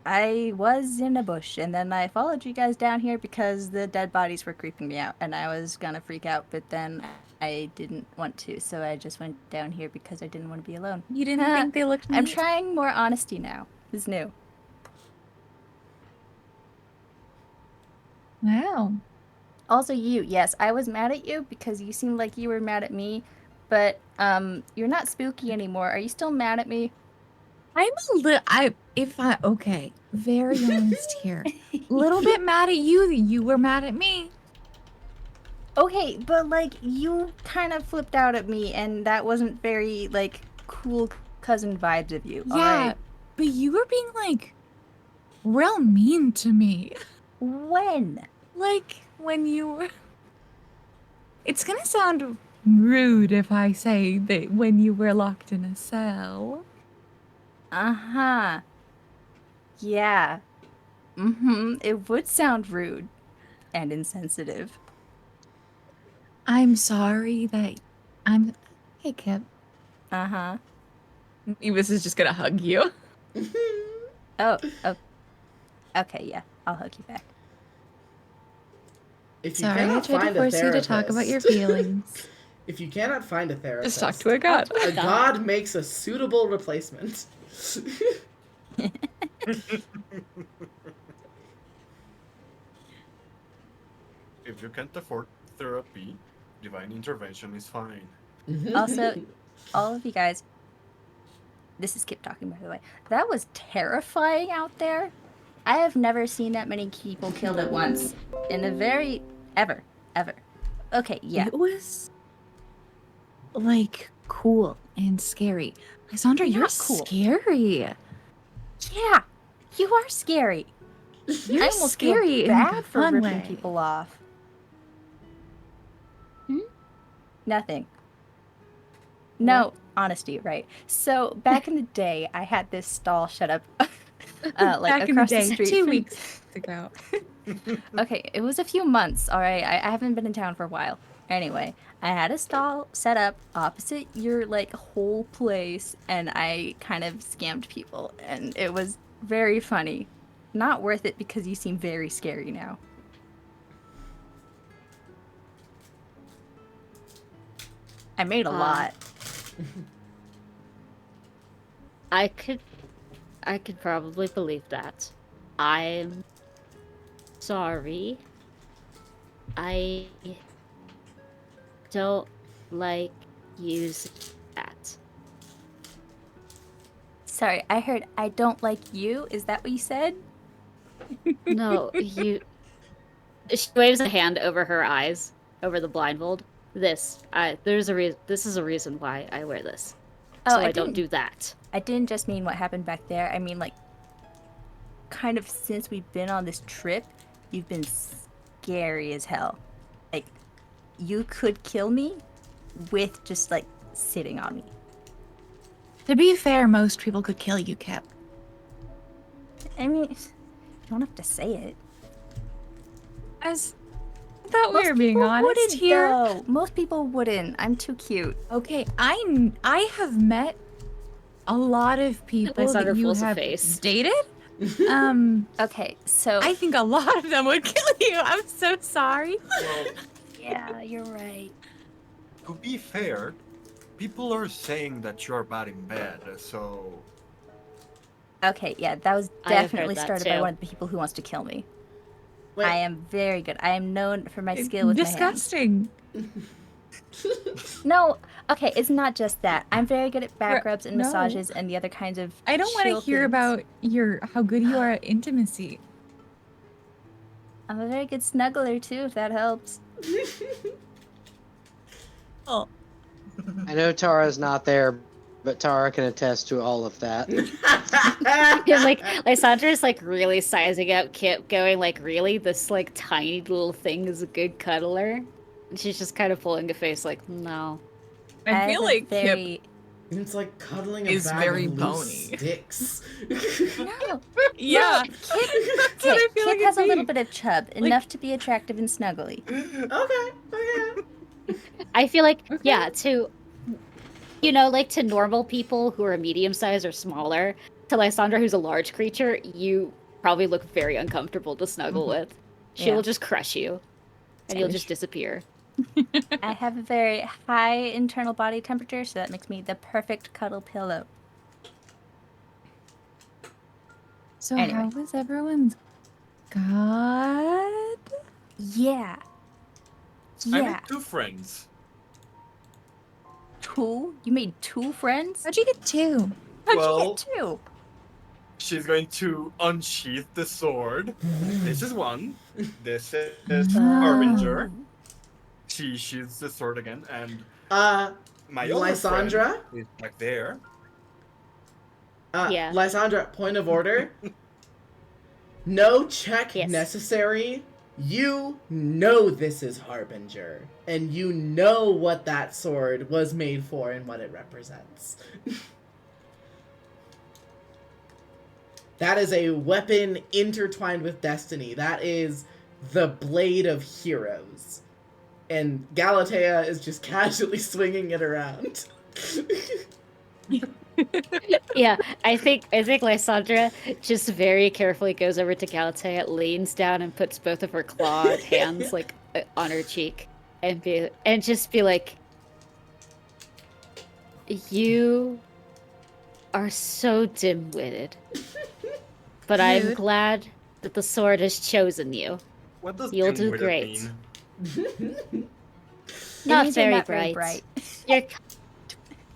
I was in a bush, and then I followed you guys down here because the dead bodies were creeping me out, and I was gonna freak out, but then I didn't want to, so I just went down here because I didn't want to be alone. You didn't think they looked I'm neat? trying more honesty now. It's new. Wow. Also, yes, I was mad at you because you seemed like you were mad at me, but you're not spooky anymore. Are you still mad at me? I'm a little. Okay, very honest here. Little bit mad at you that you were mad at me. Okay, but like you kind of flipped out at me, and that wasn't very like cool cousin vibes of you. Yeah, Alright? but you were being like real mean to me. When? Like when you were. It's gonna sound rude if I say that when you were locked in a cell. Uh-huh. Yeah. Mm-hmm. It would sound rude and insensitive. I'm sorry that I'm. Hey, Kip. Uh-huh. Evis is just gonna hug you. Oh, okay, yeah. I'll hug you back. If you Sorry, I cannot tried to find a force you to talk about your therapist, feelings. if you cannot find a therapist, Just talk to a god. a god makes a suitable replacement. If you can't afford therapy, divine intervention is fine. Also, all of you guys, this is Kip talking, by the way. That was terrifying out there. I have never seen that many people killed at once in a very ever. Okay, yeah. It was like cool and scary. Lysandra, you're Not cool. scary. Yeah, you are scary. You're I almost scary feel in like bad a for fun ripping way. people off. Nothing. No, honesty, right. So back in the day, I had this stall set up like Back in the across day, street 2 from- weeks ago. Okay, it was a few months, all right. I haven't been in town for a while. Anyway, I had a stall set up opposite your like whole place, and I kind of scammed people, and it was very funny. Not worth it because you seem very scary now. I made a lot. I could probably believe that. I'm sorry. I don't like using that. Sorry, I heard I don't like you. Is that what you said? No, you. She waves a hand over her eyes, over the blindfold. This is a reason why I wear this. Oh, So I I don't didn't- do that. I didn't just mean what happened back there. I mean, like, kind of since we've been on this trip, you've been scary as hell. Like, you could kill me with just, like, sitting on me. To be fair, most people could kill you, Kip. I mean, you don't have to say it. I thought we were being people honest wouldn't, here. though. Most people wouldn't. I'm too cute. Okay, I have met a lot of people Lysandra that you pulls a have face. dated. Okay, so... I think a lot of them would kill you. I'm so sorry. Well, Yeah, you're right. to be fair, people are saying that you're bad in bed, so Okay, yeah, that was I have heard definitely that started by too. one of the people who wants to kill me. Wait. I am very good. I am known for my skill with my hands. Disgusting. No, okay, it's not just that. I'm very good at back rubs and no. massages and the other kinds of. I don't want to chill hear things. about how good you are at intimacy. I'm a very good snuggler too, if that helps. Oh, I know Tara's not there, but Tara can attest to all of that. And like Lysandra's like really sizing up Kip, going like, really? This like tiny little thing is a good cuddler? And she's just kind of pulling a face like, no. I have feel a like very... It's like cuddling a Is bag very of loose bony. sticks. No, Kip. Yeah. Kip, That's what I feel Kip like has a it'd little be. bit of chub, enough to be attractive and snuggly. Okay. I feel like, yeah, to, like to normal people who are medium sized or smaller, to Lysandra, who's a large creature, you probably look very uncomfortable to snuggle with. She Yeah. will just crush you, and you'll just disappear. I have a very high internal body temperature, so that makes me the perfect cuddle pillow. So Anyway. how was everyone's god? Yeah. I Yeah. made 2 friends. 2? You made 2 friends? How'd you get 2? How'd Well- you get 2? She's going to unsheath the sword. This is one. This is Oh. Harbinger. She sheathes the sword again, and my other friend Lysandra? is back there. Yeah. Lysandra, point of order. No check Yes. necessary. You know this is Harbinger, and you know what that sword was made for and what it represents. That is a weapon intertwined with destiny. That is the blade of heroes. And Galatea is just casually swinging it around. Yeah, I think Lysandra just very carefully goes over to Galatea, leans down, and puts both of her clawed hands like on her cheek, and just be like, "You are so dim-witted, but I'm Rude. glad that the sword has chosen you. What does You'll do dim-witted great. mean? Not means you're very not very bright. bright. You're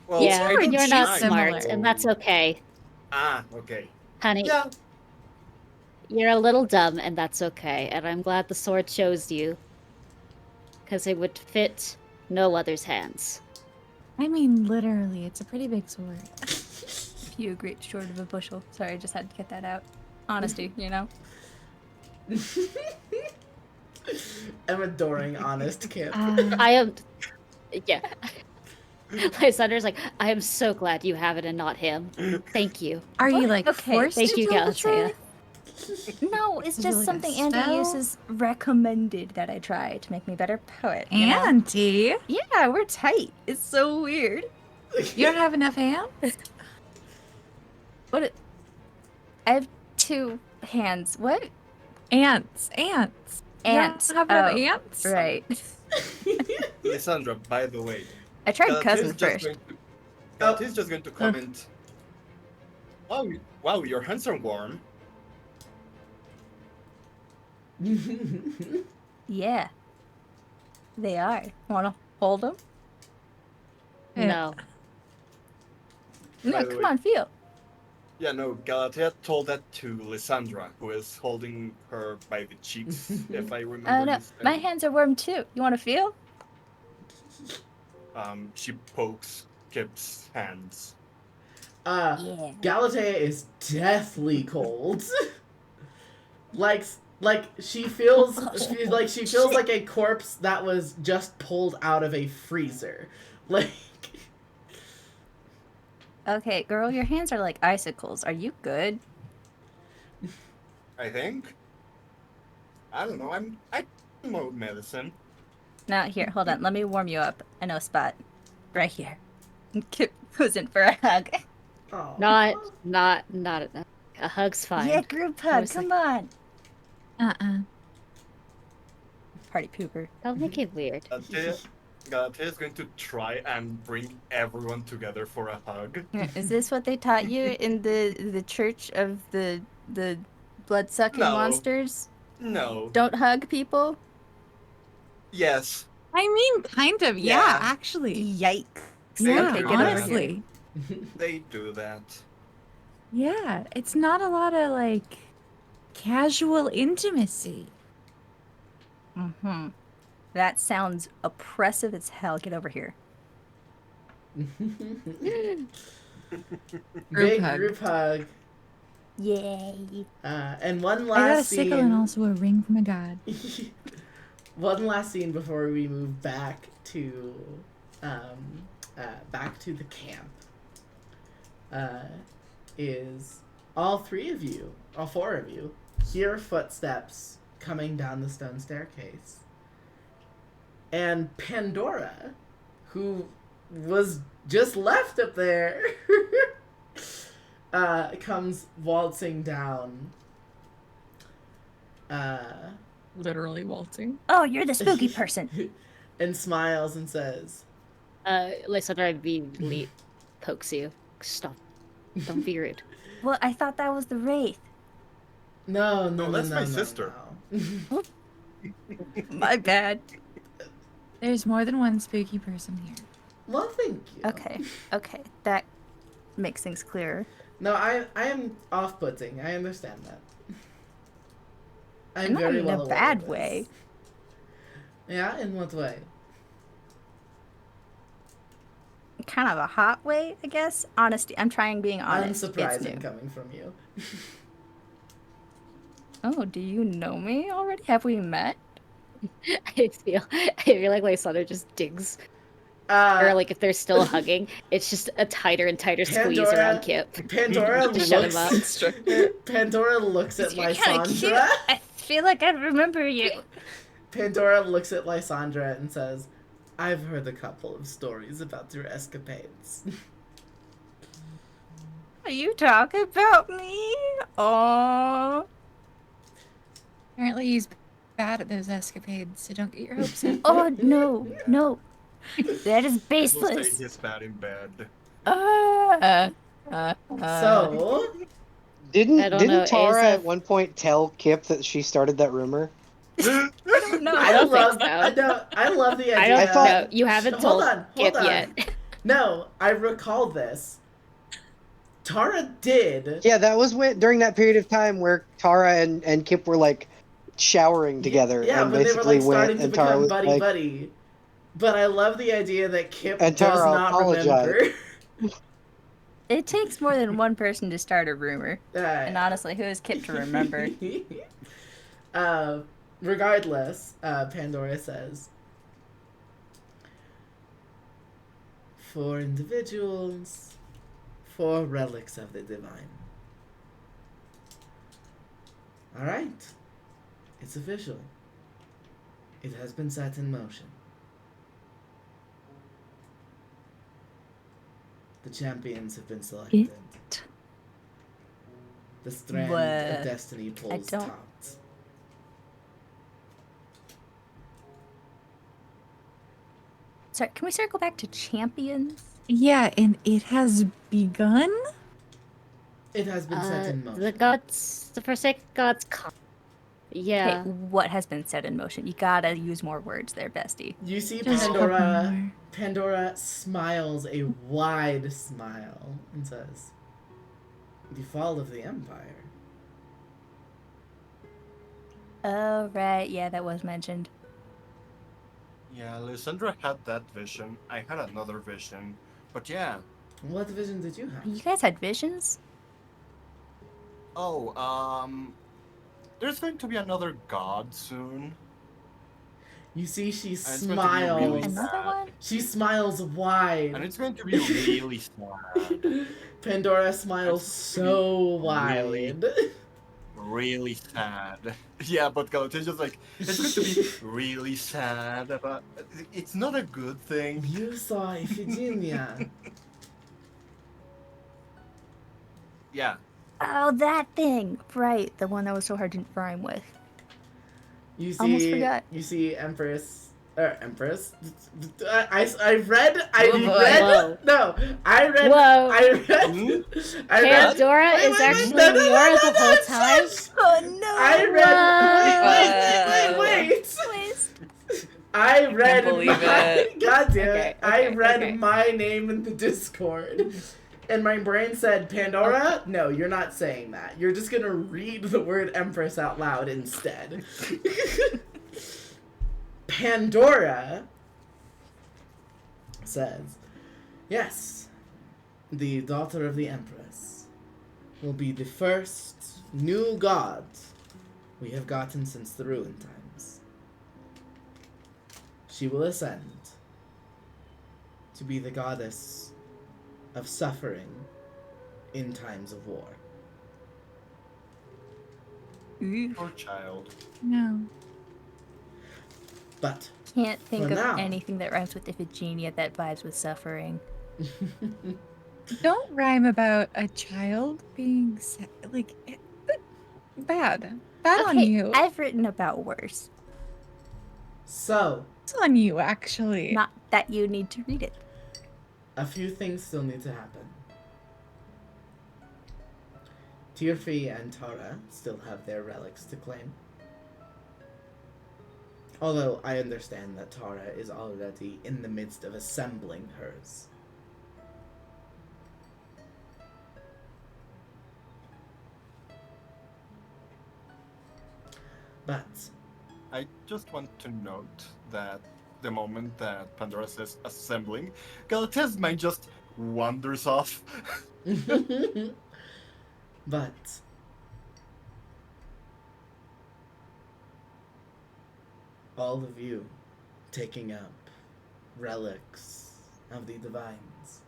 Well, yeah, I don't you're not shine, smart, so- and that's okay, Ah, okay. honey. Yeah, You're a little dumb, and that's okay. And I'm glad the sword chose you, because it would fit no other's hands." I mean, literally, it's a pretty big sword. Few great short of a bushel. Sorry, I just had to get that out. Honesty, you know? I'm adoring honest Kip. I am. Yeah. Lysander's like, "I am so glad you have it and not him. Thank you." Are you like Okay, forced thank to you, tell the Galatea. truth? No, it's Is it just like a something Auntie spell? uses recommended that I try to make me a better poet. You know? Auntie, Yeah, we're tight. It's so weird. you don't have enough hands? What? I have 2 hands. What? Ants. Ants. You don't have enough Oh, ants? Right. Lysandra, by the way. I tried Galatea's cousin just first. going to- Galatea's just going to comment. Wow, your hands are warm. Yeah. They are. Wanna hold them? Yeah. No. By No, the come way. on, feel. Yeah, no, Galatea told that to Lysandra, who is holding her by the cheeks, if I remember. No, this my right. hands are warm too. You wanna feel? She pokes Kip's hands. Yeah. Galatea is deathly cold. like she feels she feels like a corpse that was just pulled out of a freezer. Like Okay, girl, your hands are like icicles. Are you good? I think. I don't know. I know medicine. Now, here, hold on. Let me warm you up. I know a spot. Right here. Kip goes in for a hug. oh. Not a hug's fine. Yeah, group I hug. was Come on. Party pooper. Don't make it weird. Galatea is going to try and bring everyone together for a hug. Is this what they taught you in the church of the blood sucking No. monsters? No. Don't hug people? Yes. I mean, kind of, yeah, Yeah. actually. Yikes. Yeah, Okay, get over here. honestly. They do that. Yeah, it's not a lot of, like, casual intimacy. Mm-hmm. That sounds oppressive as hell. Get over here. Big hug. group hug. Yay. And one I got a last sickle and scene. also a ring from a god. One last scene before we move back to the camp. Is all 4 of you, hear footsteps coming down the stone staircase. And Pandora, who was just left up there, comes waltzing down. Literally waltzing. Oh, you're the spooky person. And smiles and says, Lysandra immediately pokes you. Stop. Don't be rude. Well, I thought that was the wraith. No, No, that's my sister. no. My bad. There's more than one spooky person here. Well, thank you. Okay. That makes things clearer. No, I am off-putting. I understand that. I'm Not very in well a aware bad of this. way. Yeah, in what way? Kind of a hot way, I guess. Honesty. I'm trying being honest. It's Unsurprising new. coming from you. Oh, do you know me already? Have we met? I feel like Lysandra just digs. Or like if they're still hugging, it's just a tighter and tighter squeeze around Kip. Pandora To shut him up. looks. Pandora looks at You're kind of cute. Lysandra. I feel like I remember you. Pandora looks at Lysandra and says, "I've heard a couple of stories about your escapades." Are you talking about me? Oh. Apparently he's bad at those escapades, so don't get your hopes up. Oh no. That is People say baseless. he's bad in bed. So, Didn't I don't know, Tara Asa- at one point tell Kip that she started that rumor? I don't know. I don't think love, so. I love the idea. I don't I thought- know. You haven't Hold told on, Kip hold on. yet. No, I recall this. Tara did. Yeah, that was during that period of time where Tara and Kip were like showering together, Yeah, and when they were basically like starting went to and Tara become was buddy like, buddy. But I love the idea that Kip And does Tara not apologized. remember. It takes more than one person to start a rumor. And Uh, honestly, who is Kip to remember? Regardless, Pandora says, 4 individuals, 4 relics of the divine. Alright. It's official. It has been set in motion. The champions have been selected. The strand What? of destiny pulls don't- taut. Sorry, can we circle back to champions? Yeah, and it has begun? It has been set in motion. The Forsaken Gods come. Yeah. Okay, what has been set in motion? You gotta use more words there, bestie. You see Just a couple Pandora. more. Pandora smiles a wide smile and says, "The fall of the Empire." Oh, right. Yeah, that was mentioned. Yeah, Lysandra had that vision. I had another vision. But yeah. What vision did you have? You guys had visions? Oh, there's going to be another god soon. You see, she it's going to be really smiles. Another sad. one? She smiles And wide. it's going to be really sad. Pandora smiles so really- wide. Really sad. Yeah, but Galata's just like, it's going to be really sad, but it's not a good thing. You saw Iphigenia. Yeah. Oh, that thing! Right, the one that was so hard to rhyme with. You Almost see, forgot. you see Empress. Empress. I read. I Oh, boy. read. Whoa. No, I read. Whoa. I read. I read. Pandora Wait, is wait, actually no, no, Leora no, the no, whole no, time. shush. Oh no! I read. Wait. Please. I read. believe my, it. God damn Okay, it! I okay, read okay. my name in the Discord. And my brain said, Pandora? No, you're not saying that. You're just gonna read the word Empress out loud instead. Pandora says, yes, the daughter of the Empress will be the first new god we have gotten since the Ruin times. She will ascend to be the goddess of suffering in times of war. Poor child. No. But Can't think For of now. anything that rhymes with Iphigenia that vibes with suffering. Don't rhyme about a child being like bad. Bad on you. I've written about worse. so, It's on you, actually. Not that you need to read it. a few things still need to happen. Tirfi and Tara still have their relics to claim. Although I understand that Tara is already in the midst of assembling hers. But I just want to note that the moment that Pandora says assembling, Galatea's mind just wanders off. but all of you taking up relics of the divines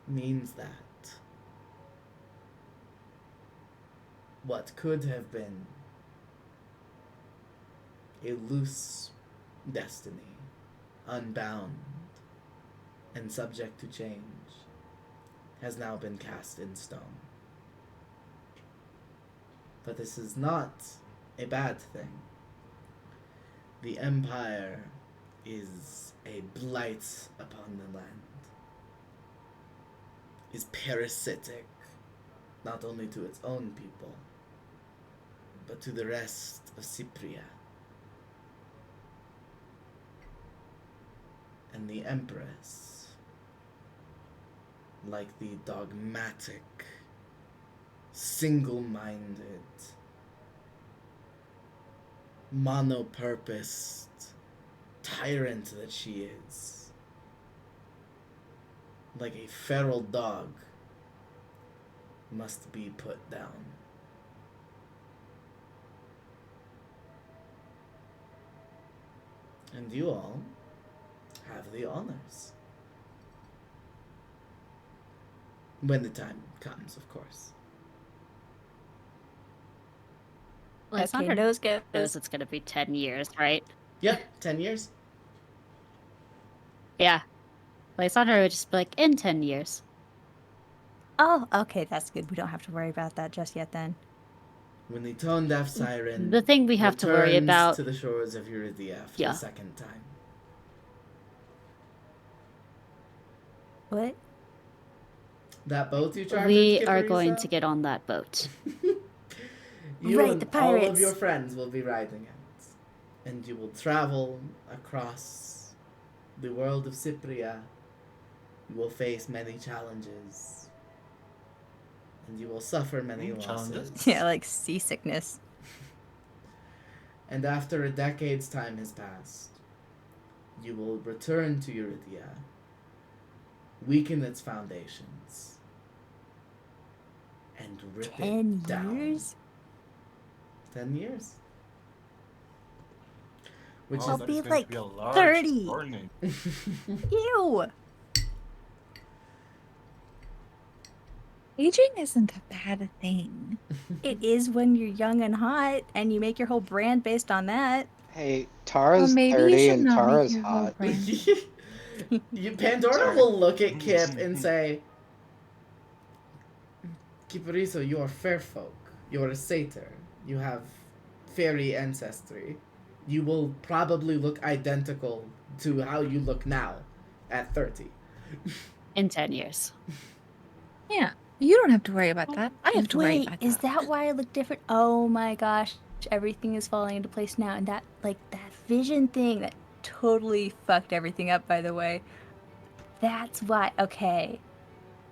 means that what could have been a loose destiny, unbound and subject to change, has now been cast in stone. But this is not a bad thing. The Empire is a blight upon the land, is parasitic not only to its own people, but to the rest of Cypria. And the Empress, like the dogmatic, single-minded, monopurposed tyrant that she is, like a feral dog, must be put down. And you all have the honors. When the time comes, of course. Lysandra nose goes. knows it's going to be 10 years, right? Yep, 10 years. Yeah. Lysandra would just be like, in 10 years. Oh, okay, that's good. We don't have to worry about that just yet then. When the tone-deaf siren The thing we have to worry returns about... to the shores of Eurythia for Yeah. the second time. What? That boat you chartered, We are going Kiparisa? to get on that boat. You Right, and the all of pirates. your friends will be riding it. And you will travel across the world of Cypria. You will face many challenges. And you will suffer many Many losses. challenges? Yeah, like seasickness. And after a decade's time has passed, you will return to Eurythia, weaken its foundations, and rip 10 it down. years? 10 years. Which I'll that be is going like to be a large 30. journey. Ew! Aging isn't a bad thing. It is when you're young and hot, and you make your whole brand based on that. Hey, Tara's maybe you 30 should and not make Tara's your whole hot. brand. Pandora Sorry. will look at Kip and say, Kipariso, you are fair folk. You are a satyr. You have fairy ancestry. You will probably look identical to how you look now at 30. In 10 years. Yeah, you don't have to worry about that. I have to worry Wait, about is that. that why I look different? Oh my gosh, everything is falling into place now. And that vision thing that totally fucked everything up, by the way. That's why, okay.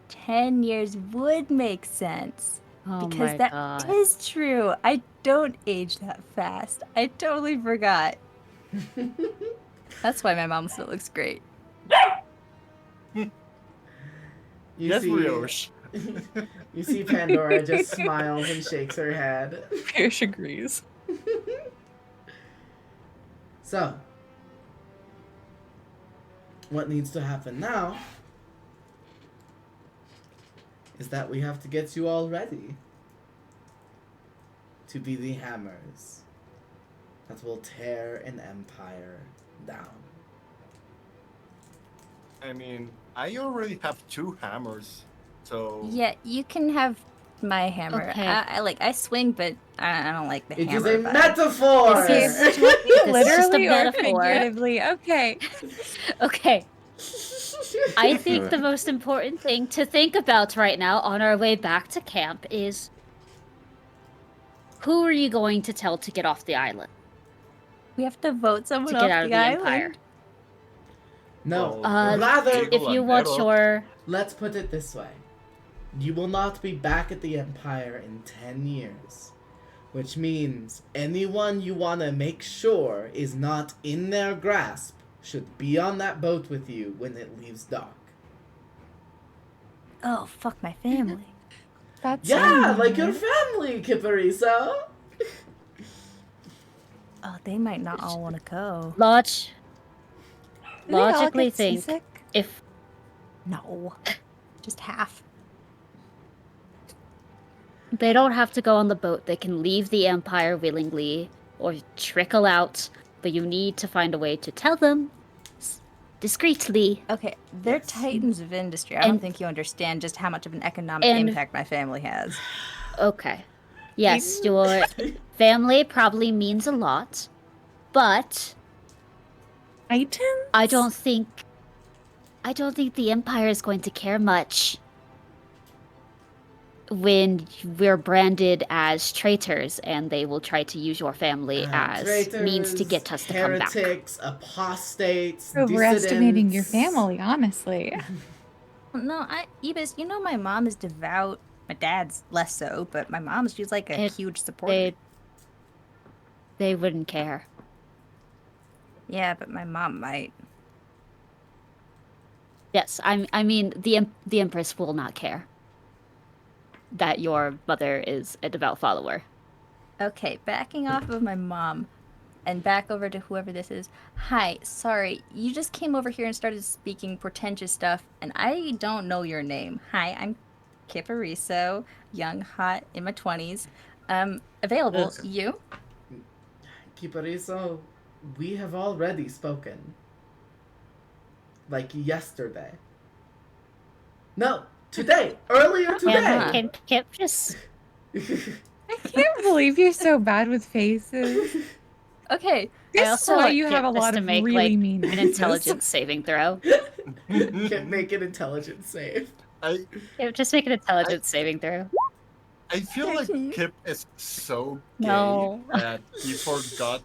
10 years would make sense. Oh Because my that god. is true. I don't age that fast. I totally forgot. That's why my mom still looks great. You Yes, see, Rioche. you see Pandora just smiles and shakes her head. Pierce agrees. So, what needs to happen now is that we have to get you all ready to be the hammers that will tear an empire down. I mean, I already have 2 hammers, so Yeah, you can have my hammer. Okay. I swing, but I don't like the It hammer. is a vibe. metaphor! This is- You This is just a literally or metaphor. figuratively. Okay. Okay. I think the most important thing to think about right now on our way back to camp is who are you going to tell to get off the island? We have to vote someone to get off out of the the island. Empire. No, Well, rather, Eagle If you and want Arrow. your let's put it this way. You will not be back at the Empire in 10 years. Which means anyone you want to make sure is not in their grasp should be on that boat with you when it leaves dock. Oh, fuck my family. That's Yeah, so like your weird. family, Kipariso. Oh, they might not all want to go. Do they all logically get think seasick? if No. Just half. they don't have to go on the boat, they can leave the Empire willingly or trickle out, but you need to find a way to tell them discreetly. Okay, they're Yes. titans of industry. I don't And- think you understand just how much of an economic and- impact my family has. Okay. Yes, your family probably means a lot, but Titans? I don't think the Empire is going to care much when we're branded as traitors, and they will try to use your family as means to Traitors, get us to come back. heretics, apostates, Overestimating your dissidents. family, honestly. No, Ebis, you know my mom is devout. My dad's less so, but my mom, she's like a huge supporter. They wouldn't care. Yeah, but my mom might. Yes, I mean the Empress will not care that your mother is a devout follower. Okay, backing off of my mom and back over to whoever this is. Hi, sorry, you just came over here and started speaking pretentious stuff, and I don't know your name. Hi, I'm Kipariso, young, hot, in my 20s. Available. Ugh. You? Kipariso, we have already spoken. Like yesterday. No, today. Earlier today. Can Kip just I can't believe you're so bad with faces. Okay. This I also is why want you Kip have a just lot to of make, really like, mean an faces. intelligence saving throw. Can make an intelligence save. Kip, just make an intelligence saving throw. I feel like Kip is so gay No. that he forgot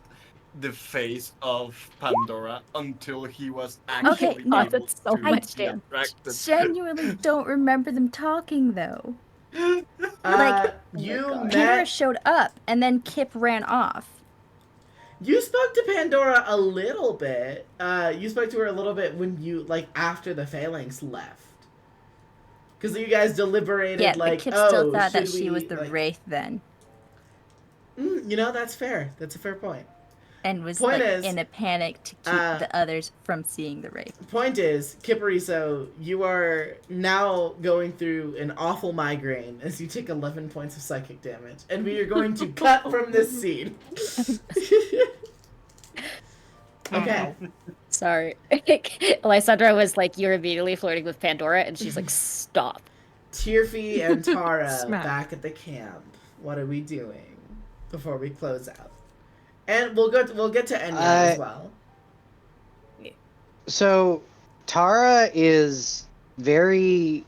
the face of Pandora until he was actually no, able that's so to much be damage. attracted. Genuinely don't remember them talking, though. You God. met. Pandora showed up, and then Kip ran off. You spoke to Pandora a little bit. You spoke to her a little bit when you, like, after the Phalanx left. Because you guys deliberated, Yeah, like, but Kip oh, still thought that should she we, was the like... Wraith then. You know, that's fair. That's a fair point. And was Point like is, in a panic to keep the others from seeing the Wraith. Point is, Kipariso, you are now going through an awful migraine as you take 11 points of psychic damage. And we are going to cut from this scene. Okay. Sorry. Lysandra was like, you're immediately flirting with Pandora, and she's like, stop. Tierfy and Tara Smack. back at the camp. What are we doing before we close out? And we'll get to Enya as well. So, Tara is very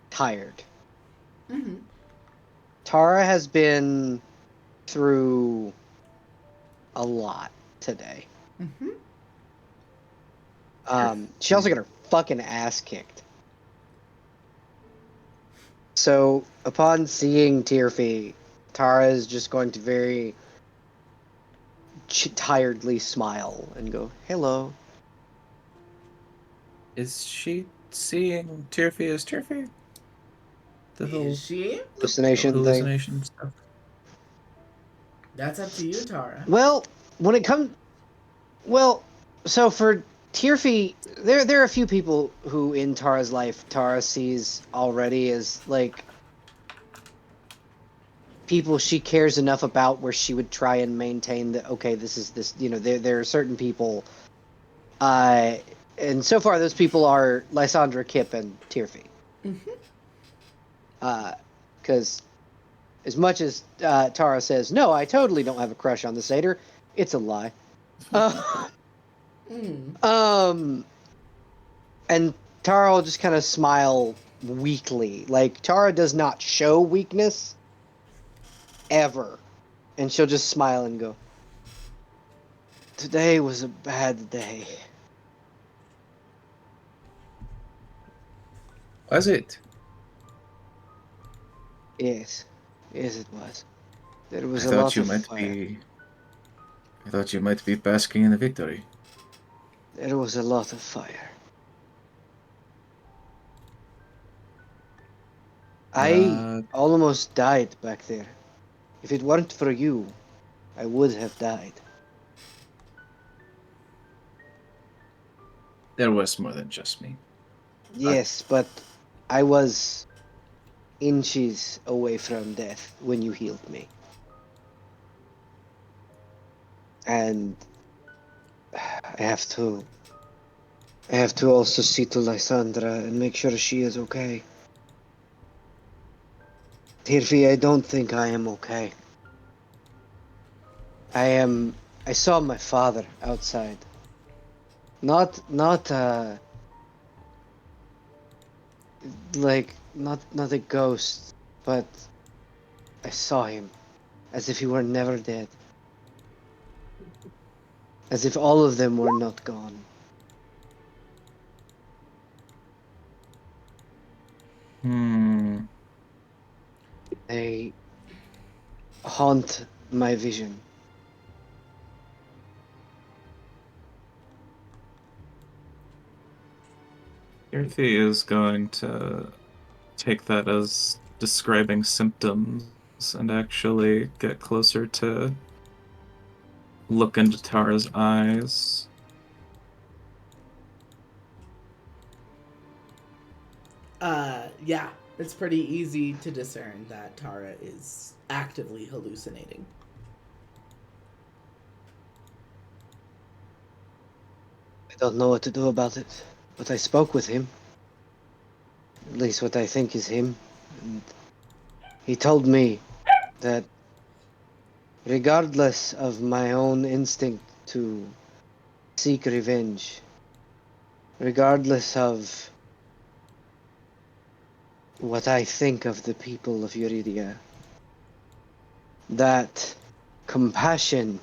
tired. Mm-hmm. Tara has been through a lot today. Mm-hmm. She also got her fucking ass kicked. So, upon seeing Tierfy, Tara is just going to very tiredly smile and go, "Hello." Is she seeing Tierfy as Tierfy? The whole Is she? Hallucination thing. hallucination stuff. That's up to you, Tara. Well, when it comes, so for Tierfy, there are a few people who in Tara's life Tara sees already as like people she cares enough about where she would try and maintain that okay, this there are certain people, and so far those people are Lysandra, Kip, and Tierfy. Because as much as Tara says, no, I totally don't have a crush on the satyr, it's a lie. And Tara will just kind of smile weakly. Like, Tara does not show weakness, ever. And she'll just smile and go, Today was a bad day. Was it? Yes. Yes, it was. There was I a thought lot you of might fire. be. I thought you might be basking in the victory. There was a lot of fire. I Uh, almost died back there. If it weren't for you, I would have died. there was more than just me. Yes, but I was inches away from death when you healed me. And I have to also see to Lysandra and make sure she is okay. Tirfi, I don't think I am okay. I saw my father outside. Not like not a ghost, but I saw him as if he were never dead. As if all of them were not gone. Hmm. They haunt my vision. Irthi is going to take that as describing symptoms and actually get closer to look into Tara's eyes. Yeah, it's pretty easy to discern that Tara is actively hallucinating. I don't know what to do about it, but I spoke with him. At least what I think is him. And he told me that regardless of my own instinct to seek revenge, regardless of what I think of the people of Euridia, that compassion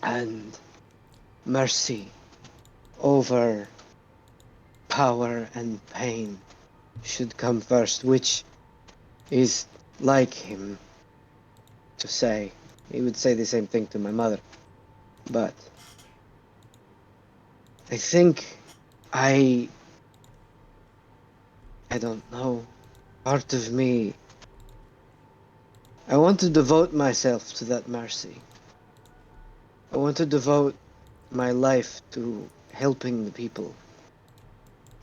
and mercy over power and pain should come first, which is like him to say. He would say the same thing to my mother. But I think I I don't know. Part of me, I want to devote myself to that mercy. I want to devote my life to helping the people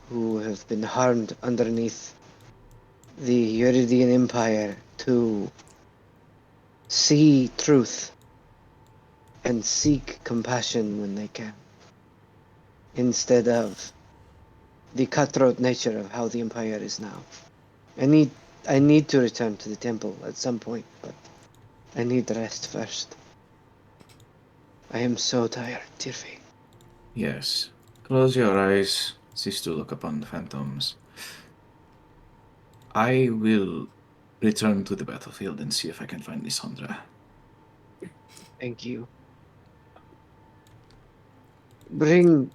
who have been harmed underneath the Euridian Empire to see truth and seek compassion when they can, instead of the cutthroat nature of how the Empire is now. I need I need to return to the temple at some point, but I need rest first. I am so tired, Tirfi. Yes. Close your eyes. Cease to look upon the phantoms. I will return to the battlefield and see if I can find Lysandra. Thank you. Bring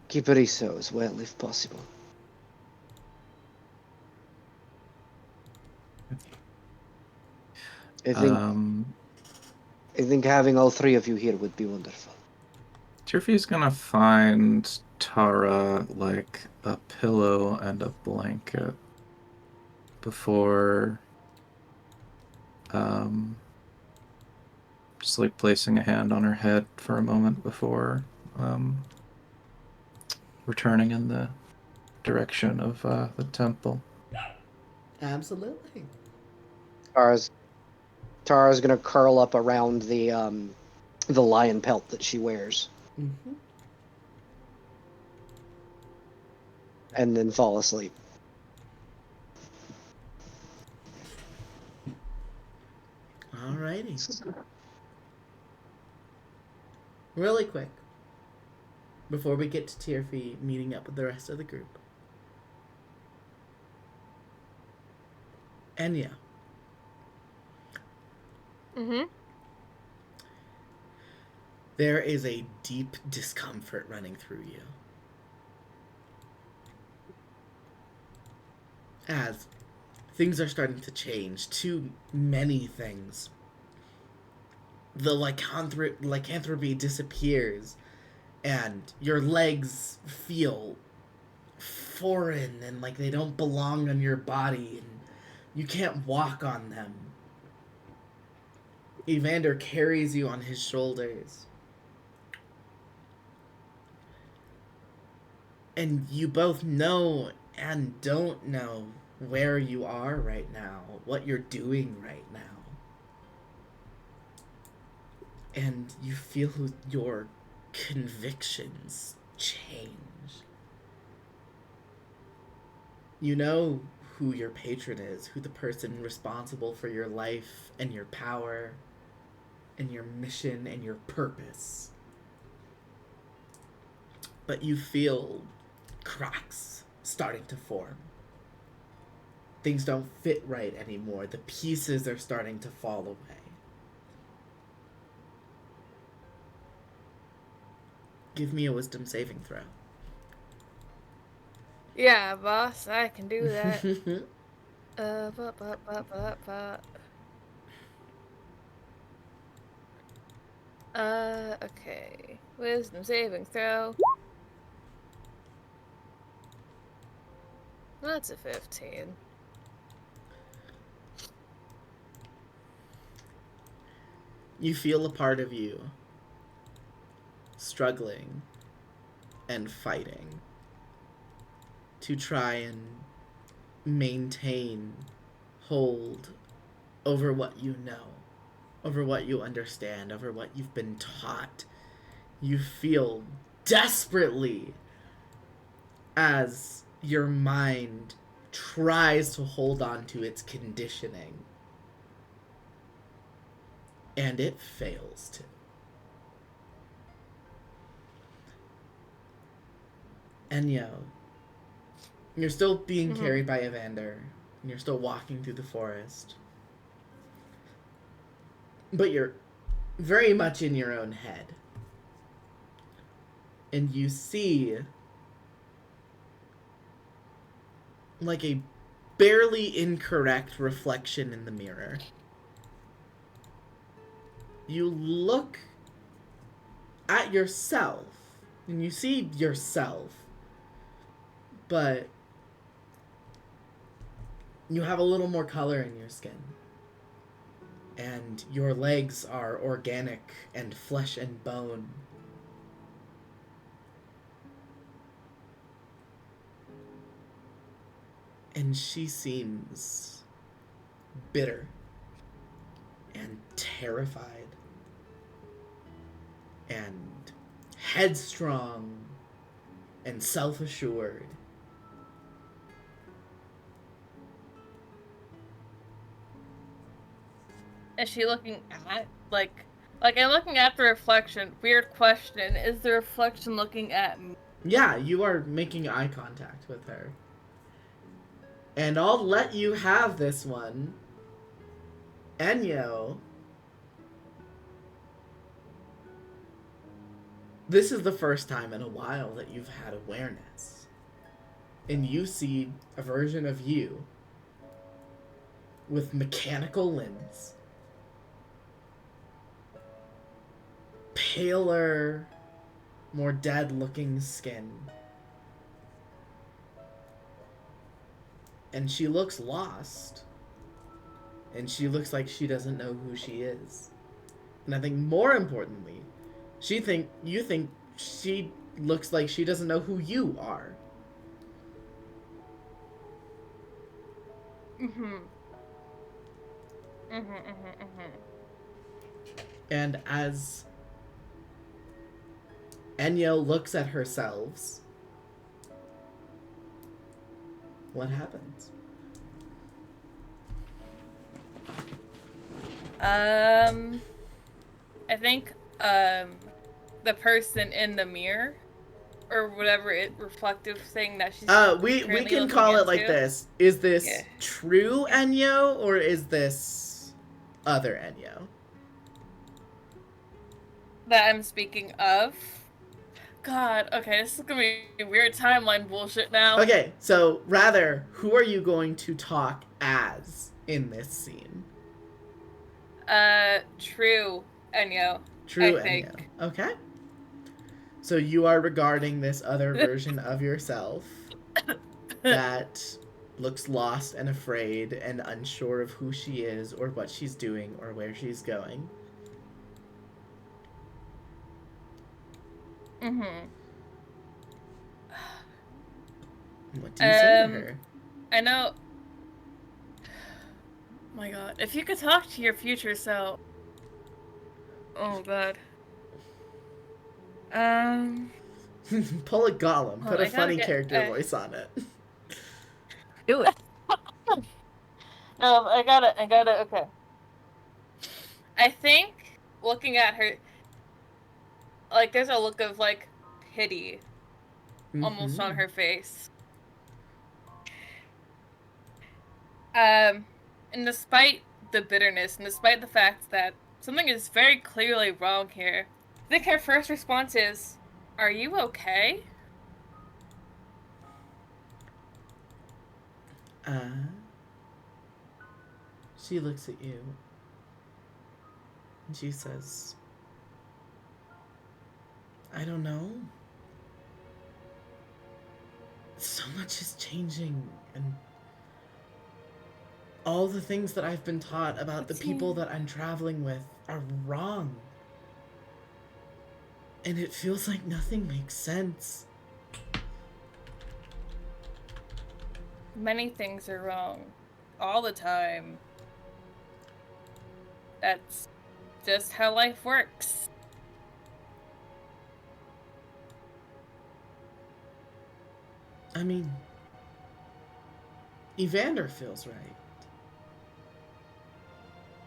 Kipariso as well, if possible. I think Um, I think having all three of you here would be wonderful. Tirfi's gonna find Tara like a pillow and a blanket before um just like placing a hand on her head for a moment before um returning in the direction of the temple. Absolutely. Tara's Tara's gonna curl up around the lion pelt that she wears Mm-hmm. and then fall asleep. Alrighty. Really quick, before we get to Tirfi meeting up with the rest of the group. Enya, Mm-hmm. There is a deep discomfort running through you. As things are starting to change, too many things. The lycanthropy disappears, and your legs feel foreign and like they don't belong on your body, and you can't walk on them. Evander carries you on his shoulders. And you both know and don't know where you are right now, what you're doing right now. And you feel your convictions change. You know who your patron is, who the person responsible for your life and your power and your mission and your purpose. But you feel cracks starting to form. Things don't fit right anymore. The pieces are starting to fall away. Give me a wisdom saving throw. Yeah, boss, I can do that. Ba, ba, ba, ba, ba. Okay. Wisdom saving throw. That's a 15. You feel a part of you struggling and fighting to try and maintain hold over what you know, over what you understand, over what you've been taught. You feel desperately as your mind tries to hold on to its conditioning, and it fails to. Enyo, you're still being carried by Evander, and you're still walking through the forest. But you're very much in your own head. And you see like a barely incorrect reflection in the mirror. You look at yourself, and you see yourself, but you have a little more color in your skin. And your legs are organic and flesh and bone. And she seems bitter and terrified and headstrong and self-assured. Is she looking at, like I'm looking at the reflection. Weird question. Is the reflection looking at me? Yeah, you are making eye contact with her. And I'll let you have this one. Enyo. This is the first time in a while that you've had awareness. And you see a version of you with mechanical limbs, paler, more dead-looking skin. And she looks lost. And she looks like she doesn't know who she is. And I think more importantly, you think she looks like she doesn't know who you are. And as Enyo looks at herself, what happens? I think the person in the mirror or whatever reflective thing that she's we can call it like this. Is this true Enyo or is this other Enyo? that I'm speaking of. God, okay, this is gonna be weird timeline bullshit now. Okay, so rather, who are you going to talk as in this scene? True, Enyo. True I think. Enyo. Okay. So you are regarding this other version of yourself that looks lost and afraid and unsure of who she is or what she's doing or where she's going. Mm-hmm. What do you say to her? I know. Oh my god, if you could talk to your future self. Oh god. Pull a Gollum. Hold Put on, a I gotta funny get- character voice on it. Do it. No, I gotta, okay. I think, looking at her, like, there's a look of, like, pity almost on her face. And despite the bitterness, and despite the fact that something is very clearly wrong here, I think her first response is, "Are you okay?" She looks at you and she says, I don't know. So much is changing, and all the things that I've been taught about the people that I'm traveling with are wrong. And it feels like nothing makes sense. Many things are wrong. All the time. That's just how life works. I mean, Evander feels right.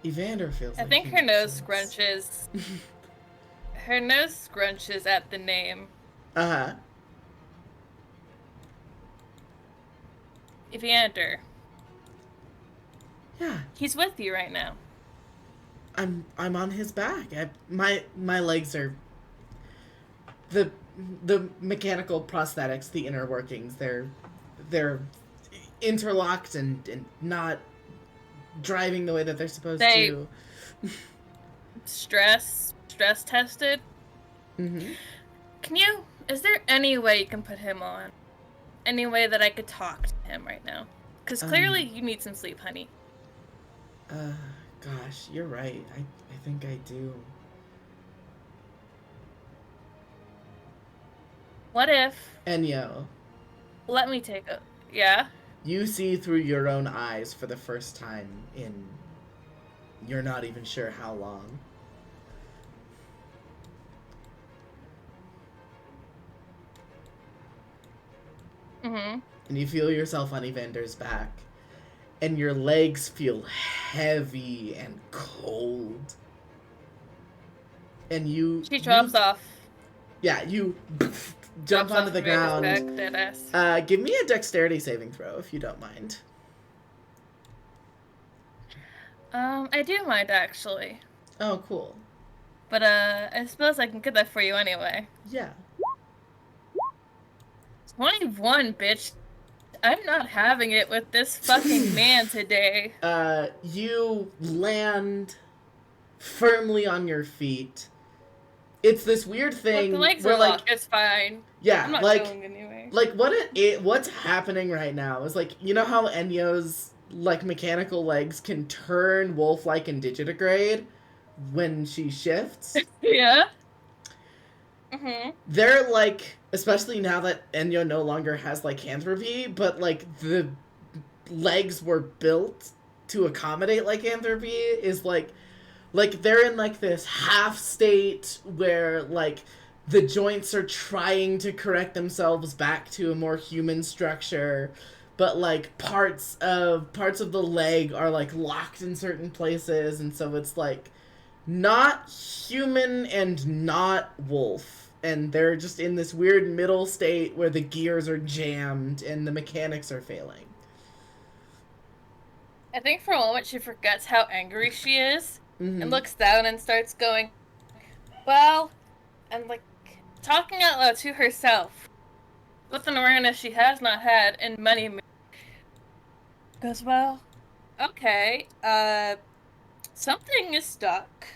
Evander feels I like think he her makes nose sense. scrunches. Her nose scrunches at the name. Uh-huh. Evander. Yeah. He's with you right now. I'm on his back. My legs are the mechanical prosthetics, the inner workings, they're interlocked and not driving the way that they're supposed to. Stress tested. Mm-hmm. Is there any way you can put him on? Any way that I could talk to him right now? Because clearly you need some sleep, honey. Gosh, you're right. I think I do. What if... Enyo, Let me take a... Yeah? you see through your own eyes for the first time in you're not even sure how long. Mm-hmm. And you feel yourself on Evander's back. And your legs feel heavy and cold. And She drops off. Yeah, you jump onto the ground. Give me a dexterity saving throw if you don't mind. I do mind, actually. Oh, cool. But, I suppose I can get that for you anyway. Yeah. 21, bitch. I'm not having it with this fucking man today. You land firmly on your feet. It's this weird thing. Look, the legs where, are locked. It's fine. Yeah, I'm not like, going anyway. like what's happening right now is like, you know how Enyo's like mechanical legs can turn wolf-like and digitigrade when she shifts? Yeah. Mm-hmm. They're like, especially now that Enyo no longer has lycanthropy, but like the legs were built to accommodate lycanthropy, is like they're in like this half state where like the joints are trying to correct themselves back to a more human structure, but like parts of the leg are like locked in certain places, and so it's like not human and not wolf. And they're just in this weird middle state where the gears are jammed and the mechanics are failing. I think for a moment she forgets how angry she is Mm-hmm. and looks down and starts going, Well, and like talking out loud to herself with an awareness she has not had in many moons. Goes, well, okay, something is stuck.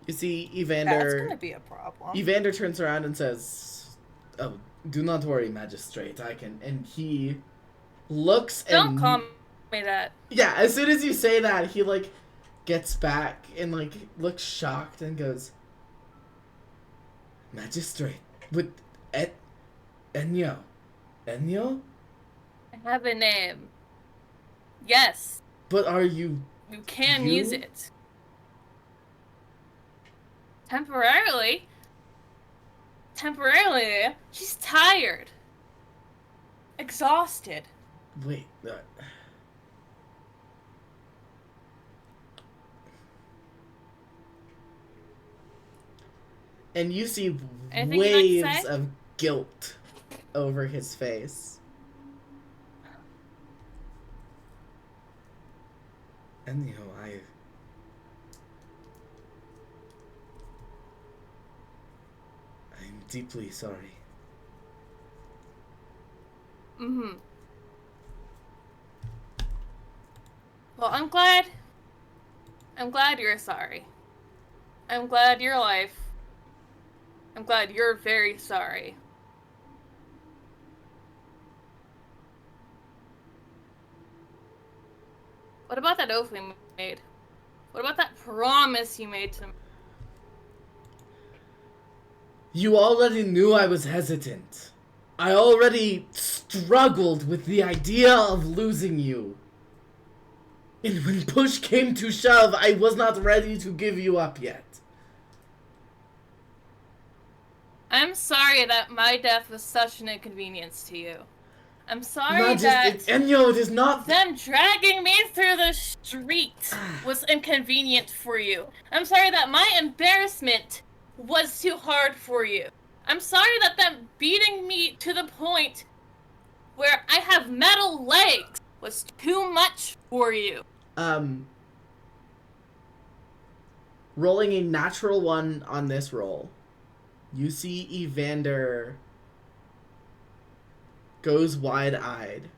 You see, That's gonna Evander. be a problem. Evander turns around and says, "Oh, do not worry, magistrate. I can." And he looks Don't and call me that. yeah. As soon as you say that, he like gets back and like looks shocked and goes, "Magistrate with Enyo, Enyo. I have a name. Yes, But are you you can You? use it. Temporarily. Temporarily, she's tired. Exhausted. wait? And you see Anything you'd like to waves say? of guilt over his face. And I'm deeply sorry. Mm-hmm. Well, I'm glad you're sorry. I'm glad your life. I'm glad you're very sorry. What about that oath we made? What about that promise you made to me? You already knew I was hesitant. I already struggled with the idea of losing you. And when push came to shove, I was not ready to give you up yet. I'm sorry that my death was such an inconvenience to you. I'm sorry that Enyo, it is not. them dragging me through the street was inconvenient for you. I'm sorry that my embarrassment was too hard for you. I'm sorry that them beating me to the point where I have metal legs was too much for you. Rolling a natural 1 on this roll, you see Evander goes wide-eyed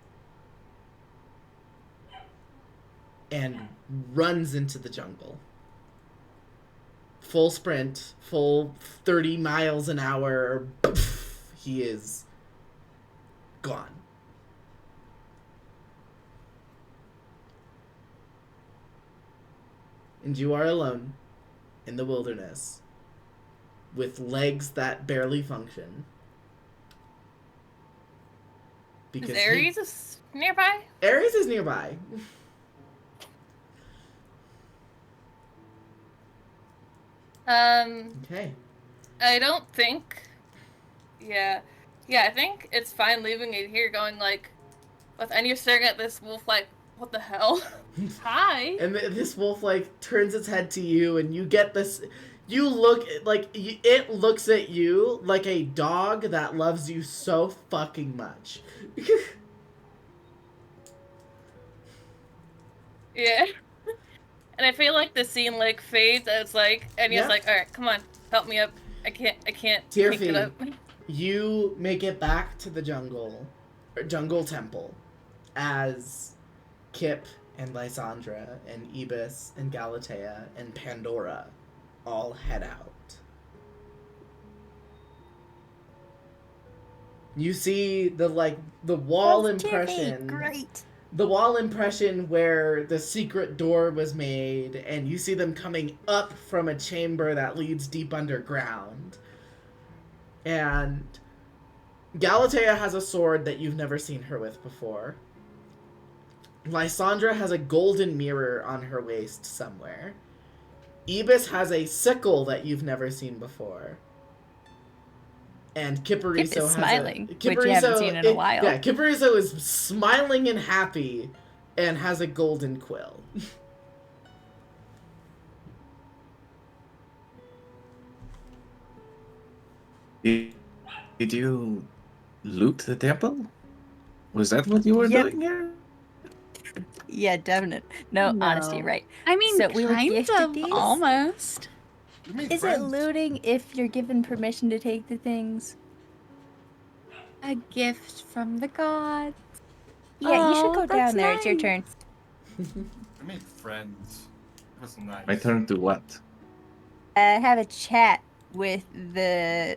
and runs into the jungle. Full sprint, full 30 miles an hour. He is gone. And you are alone in the wilderness with legs that barely function. Is Ares nearby? Ares is nearby. Okay. I don't think. Yeah, I think it's fine leaving it here, going like, and you're staring at this wolf like, what the hell? Hi. And this wolf like turns its head to you, and you get this. You look like it looks at you like a dog that loves you so fucking much. Yeah. And I feel like the scene like fades. And it's like, and he's like, all right, come on, help me up. I can't pick it up. You make it back to the jungle temple as Kip and Lysandra and Ibis and Galatea and Pandora all head out. You see the wall impression. Great. The wall impression where the secret door was made, and you see them coming up from a chamber that leads deep underground. And Galatea has a sword that you've never seen her with before. Lysandra has a golden mirror on her waist somewhere. Ibis has a sickle that you've never seen before. And Kipariso Kip is smiling, which you haven't seen in a while. Yeah, Kipariso is smiling and happy and has a golden quill. Did you loot the temple? Was that what you were doing here? Yeah, definite. No, honesty, right. I mean, So we were kind gifted of, these? almost. You made Is it friends. looting if you're given permission to take the things? A gift from the god. Yeah, you should Oh, go that's down there. It's your nice. turn. I made friends. It was nice. My turn to what? Have a chat with the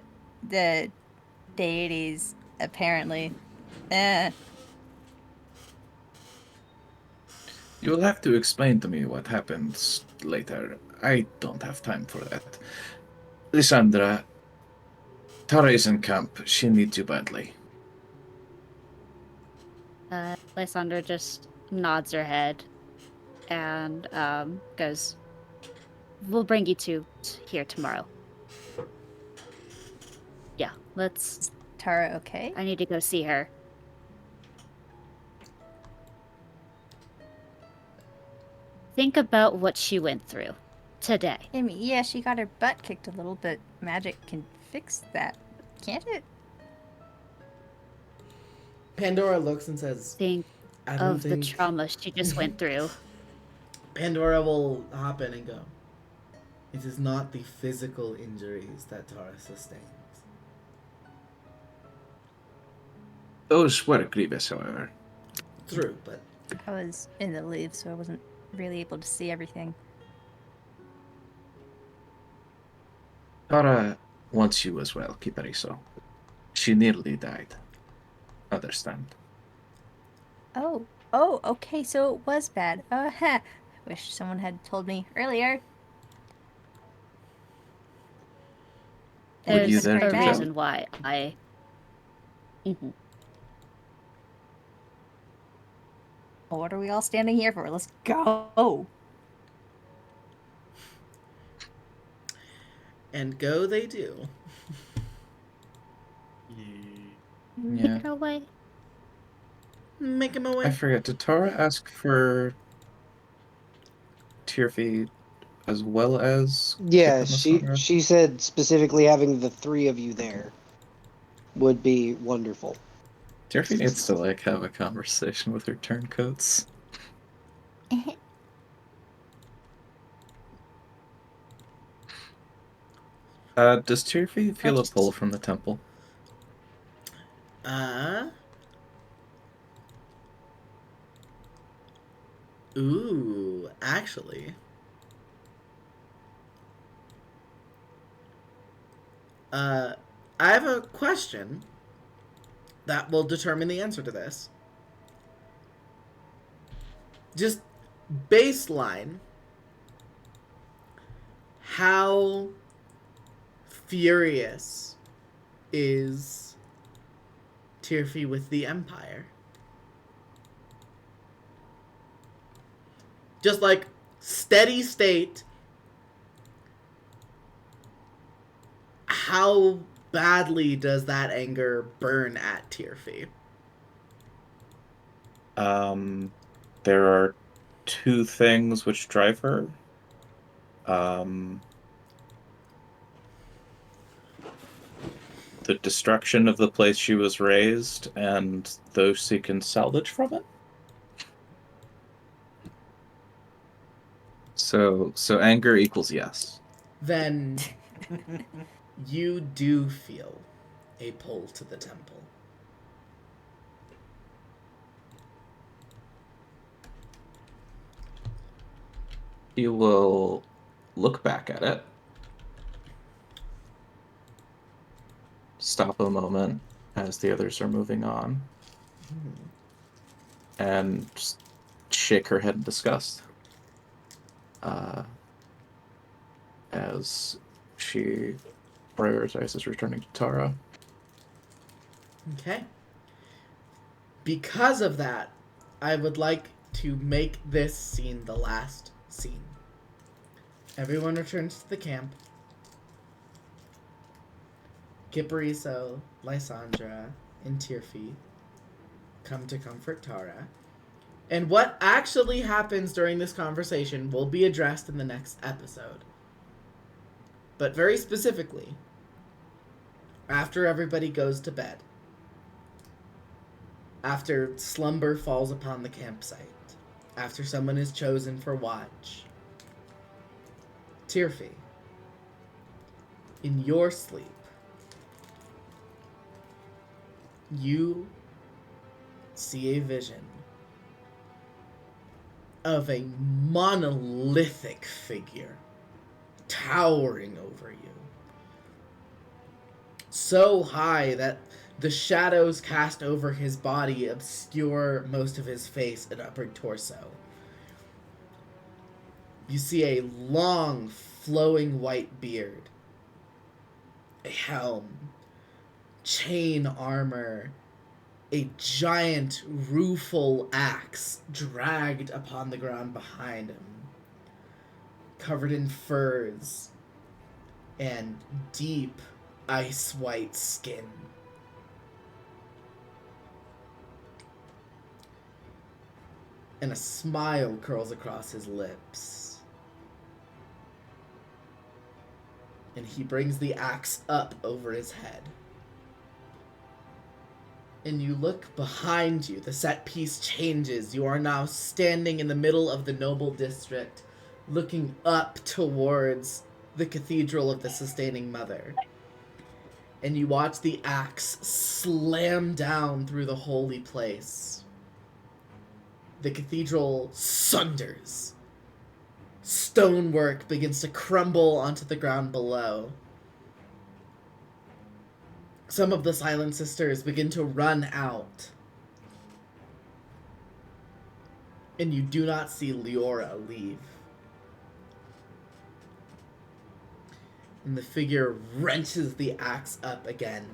deities, apparently. You will have to explain to me what happens later. I don't have time for that. Lysandra, Tara is in camp. She needs you badly. Lysandra just nods her head and goes, "We'll bring you two here tomorrow." Yeah, let's. Tara, okay? I need to go see her. Think about what she went through today. I mean, yeah, she got her butt kicked a little, but magic can fix that, can't it? Pandora looks and says, Think I don't of the think... trauma she just went through. Pandora will hop in and go, it is not the physical injuries that Tara sustains. Those were grievous, however. True, but I was in the leave, so I wasn't really able to see everything. Tara wants you as well, Kipariso. She nearly died. Understand. Oh, okay, so it was bad. Wish someone had told me earlier. Were you There's there a to reason tell? why I. Mhm. Well, what are we all standing here for? Let's go. and go they do. Yeah. Make her away. Make him I away. forget. Did Tara ask for Tearfy as well as Yeah, Kip and Lysandra? she said specifically having the three of you there would be wonderful. Tearfy needs to like have a conversation with her turncoats. Does Tearfy feel a pull from the temple? Ooh, actually. I have a question that will determine the answer to this. Just baseline. How furious is Tearfy with the Empire? Just like steady state. How badly does that anger burn at Tearfy? There are two things which drive her. The destruction of the place she was raised and those she can salvage from it. So anger equals yes. Then you do feel a pull to the temple. You will look back at it. Stop a moment as the others are moving on. And just shake her head in disgust. As she prioritizes returning to Tara. Okay. Because of that, I would like to make this scene the last scene. Everyone returns to the camp. Kipariso, Lysandra, and Tearfy come to comfort Tara. And what actually happens during this conversation will be addressed in the next episode. But very specifically, after everybody goes to bed, after slumber falls upon the campsite, after someone is chosen for watch, Tearfy, In your sleep, you see a vision of a monolithic figure towering over you. So high that the shadows cast over his body obscure most of his face and upper torso. You see a long, flowing white beard, a helm, chain armor, a giant rueful axe dragged upon the ground behind him, covered in furs and deep ice white skin. And a smile curls across his lips. And he brings the axe up over his head. And you look behind you. The set piece changes. You are now standing in the middle of the noble district, looking up towards the Cathedral of the Sustaining Mother. And you watch the axe slam down through the holy place. The cathedral sunders. Stonework begins to crumble onto the ground below. Some of the Silent Sisters begin to run out. And you do not see Leora leave. And the figure wrenches the axe up again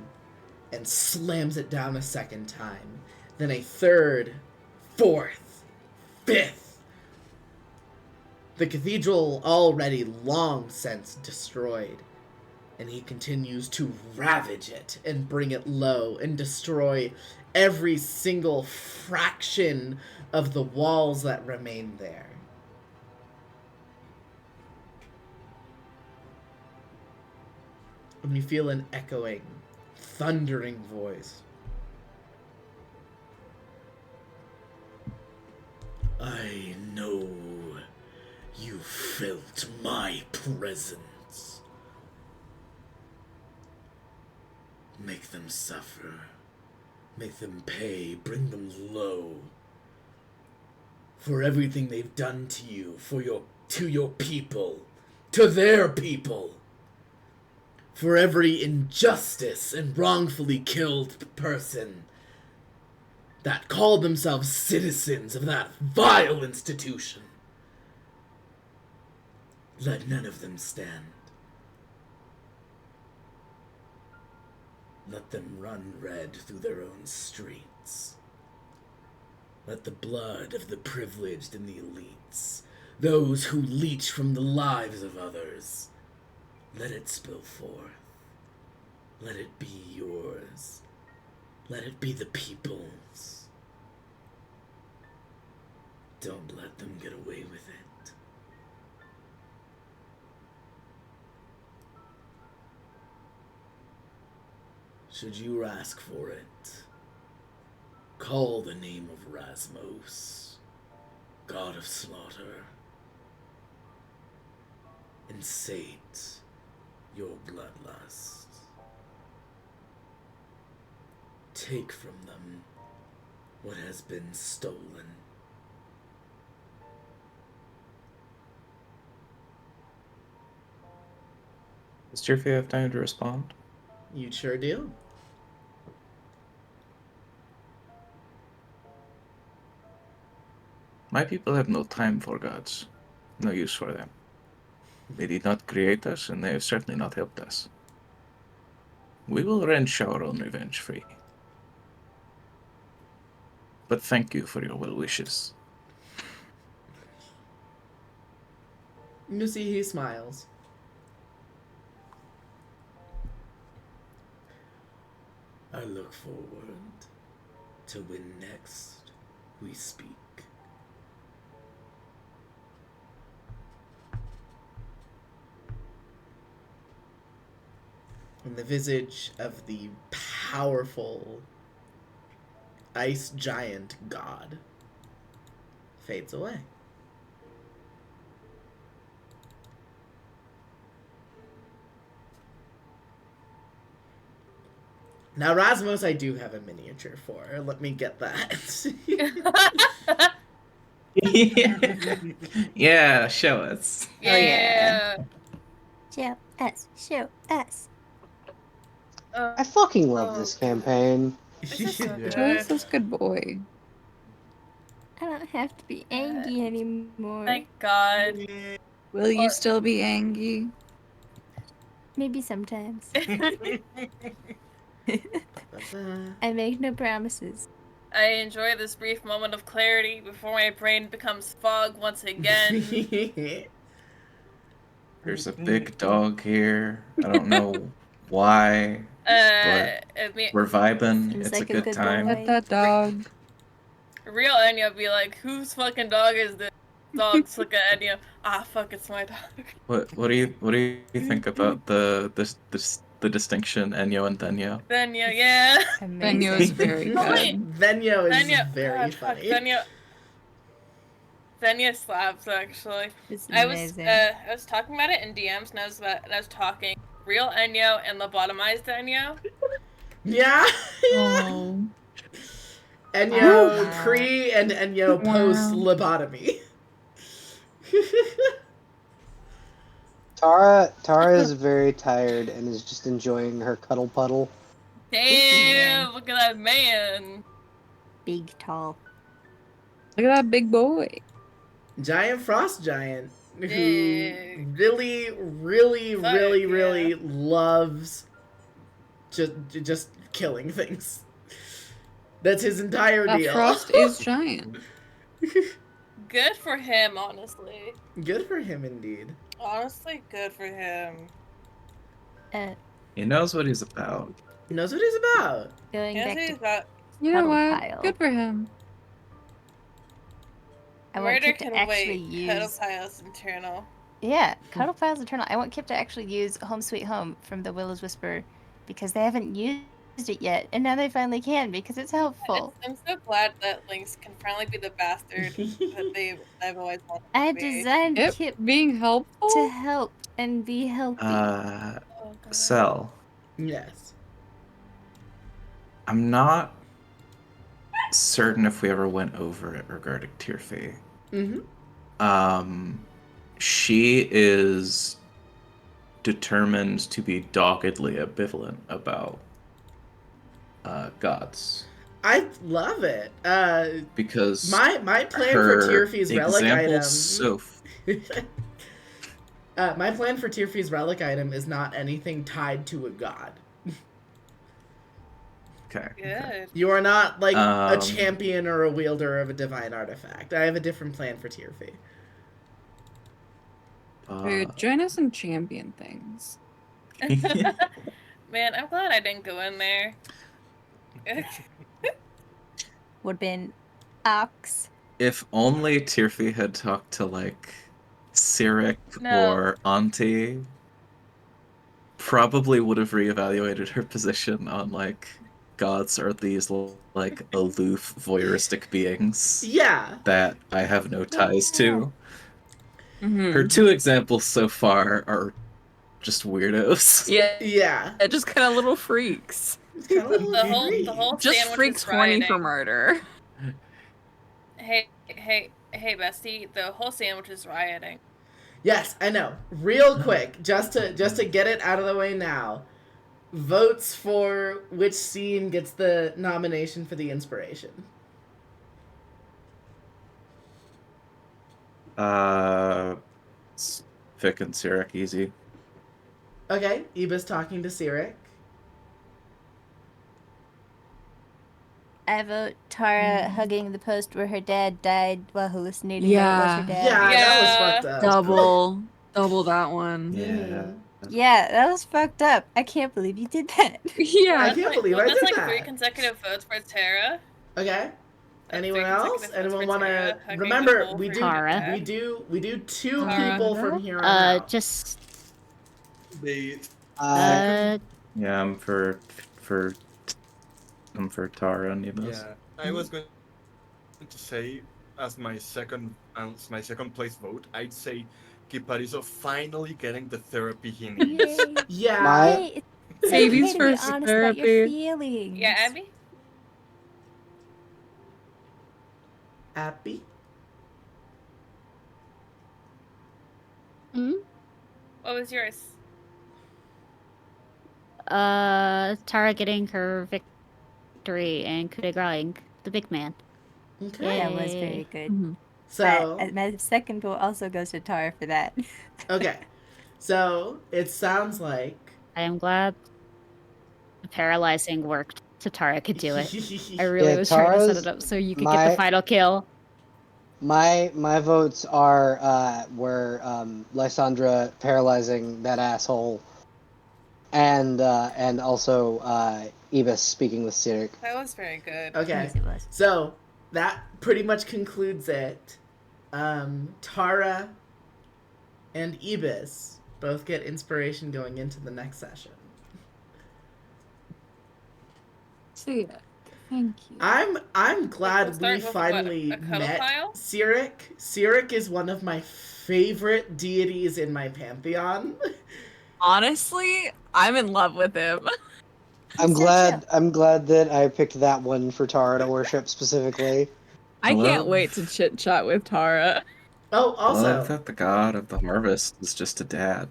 and slams it down a second time. Then a third, fourth, fifth. The cathedral already long since destroyed. And he continues to ravage it and bring it low and destroy every single fraction of the walls that remain there. And you feel an echoing, thundering voice. I know you felt my presence. Make them suffer. Make them pay. Bring them low. For everything they've done to you, to your people, to their people. For every injustice and wrongfully killed person that called themselves citizens of that vile institution. Let none of them stand. Let them run red through their own streets. Let the blood of the privileged and the elites, those who leech from the lives of others, let it spill forth. Let it be yours. Let it be the people's. Don't let them get away with it. Should you ask for it, call the name of Rasmos, god of slaughter, and sate your bloodlust. Take from them what has been stolen. Does Jirfi have time to respond? You sure do. My people have no time for gods, no use for them. They did not create us, and they have certainly not helped us. We will wrench our own revenge free. But thank you for your well wishes. You see he smiles. I look forward to when next we speak. And the visage of the powerful ice giant god fades away. Now, Rasmus, I do have a miniature for. Let me get that. Yeah, show us. Oh, yeah. Show us. Show us. I fucking love Oh, this God. campaign. This is so Yeah. Jonas good. is good boy. I don't have to be angry anymore. Thank God. Will you Or- still be angry? Maybe sometimes. Ba-ba. I make no promises. I enjoy this brief moment of clarity before my brain becomes fog once again. There's a big dog here. I don't know why, but I mean, we're vibing. Seems It's like a a good good time. boy. Pet that dog. real Enya be like, whose fucking dog is this? Dogs look at Enya. Ah, fuck, it's my dog. What do you think about the distinction Enyo and Denyo? Enya, yeah. Benyo is Amazing. very Oh, wait. good. Venyo is Enya, very God, fuck, funny. Enya slaps actually. It's I was amazing. I was talking about it in DMs, and I was talking real Enyo and lobotomized Enyo. Yeah. Oh. Enyo Wow. pre and Enyo post Wow. lobotomy. Tara is very tired and is just enjoying her cuddle puddle. Damn, look at that man. Big, tall. Look at that big boy. Giant frost giant who Big. really, really, Fuck, really, yeah. really loves just killing things. That's his entire That deal. frost is giant. Good for him, honestly. Good for him, indeed. Honestly, good for him. He knows what he's about. He knows what he's about. Going Yes, back he's to got You know Cuddle what? pile. Good for him. I want murder Kip to can actually wait. use. Pedophiles internal. Yeah, Cuddle Files Eternal. I want Kip to actually use Home Sweet Home from the Willow's Whisper because they haven't used it yet, and now they finally can because it's helpful. I'm so glad that Lynx can finally be the bastard that I've always wanted I to be. designed Yep. Kip Being helpful. to help and be healthy. Oh, God. Cell. Yes. I'm not certain if we ever went over it regarding Tearfey. Mm-hmm. She is determined to be doggedly ambivalent about gods. I love it. Because My plan her for Tearfey's relic item. example's so My plan for Tearfey's relic item is not anything tied to a god. okay. Good. You are not like a Um, champion or a wielder of a divine artifact. I have a different plan for Tearfey. Dude, join us in champion things. Man, I'm glad I didn't go in there. Would have been Ox. If only Tearfey had talked to like Cyric No. or Auntie, probably would have reevaluated her position on like gods are these like aloof voyeuristic beings Yeah. that I have no ties to. Mm-hmm. Her two examples so far are just weirdos. Yeah, Yeah. just kind of little freaks. It's kind of a little The whole freak. Just sandwich freaks is horny for rioting. murder. Hey, bestie, the whole sandwich is rioting. Yes, I know. Real quick, just to get it out of the way now. Votes for which scene gets the nomination for the inspiration. Vic and Cyric, easy. Okay, Eba's talking to Cyric. I vote Tara hugging the post where her dad died while hallucinating that it was her dad. Yeah, that Yeah. was fucked up. Double that one. Yeah. Yeah, that was fucked up. I can't believe you did that. Yeah. I can't believe I that's did like that. 3 consecutive votes for Tara. Okay. Anyone 3 else? consecutive votes Anyone for want to Tara, hugging remember? the bull We for do. your Tara. dad. We do 2 Tara. people from here on out. Just They uh, Yeah, I'm for Tara and Nebus. Yeah, I was going to say as my second place vote, I'd say Kipariso finally getting the therapy he needs. Yeah. My- Hey, Babies okay to be first honest about your therapy. feelings. Yeah, Abby? Abby? Hmm? What was yours? Tara getting her victory and coup de grace, the big man. Okay. That was Yay. very good. Mhm. So, But my second vote also goes to Tara for that. okay. So, it sounds like. I am glad the paralyzing worked so Tara could do it. I really Yeah, was trying to set Tara's it up so you could get the my final kill. my votes are were Lysandra paralyzing that asshole, and also Ebis speaking with Cyric. That was very good. Okay. Yes, it was. So, that pretty much concludes it. Tara and Ebis both get inspiration going into the next session. So yeah, thank you. I'm glad We'll start we with what, finally a cuddle met pile? Cyric. Cyric is one of my favorite deities in my pantheon. Honestly, I'm in love with him. I'm So glad that I picked that one for Tara to worship specifically. I Hello? can't wait to chit chat with Tara. Oh, I love also, that the god of the harvest is just a dad.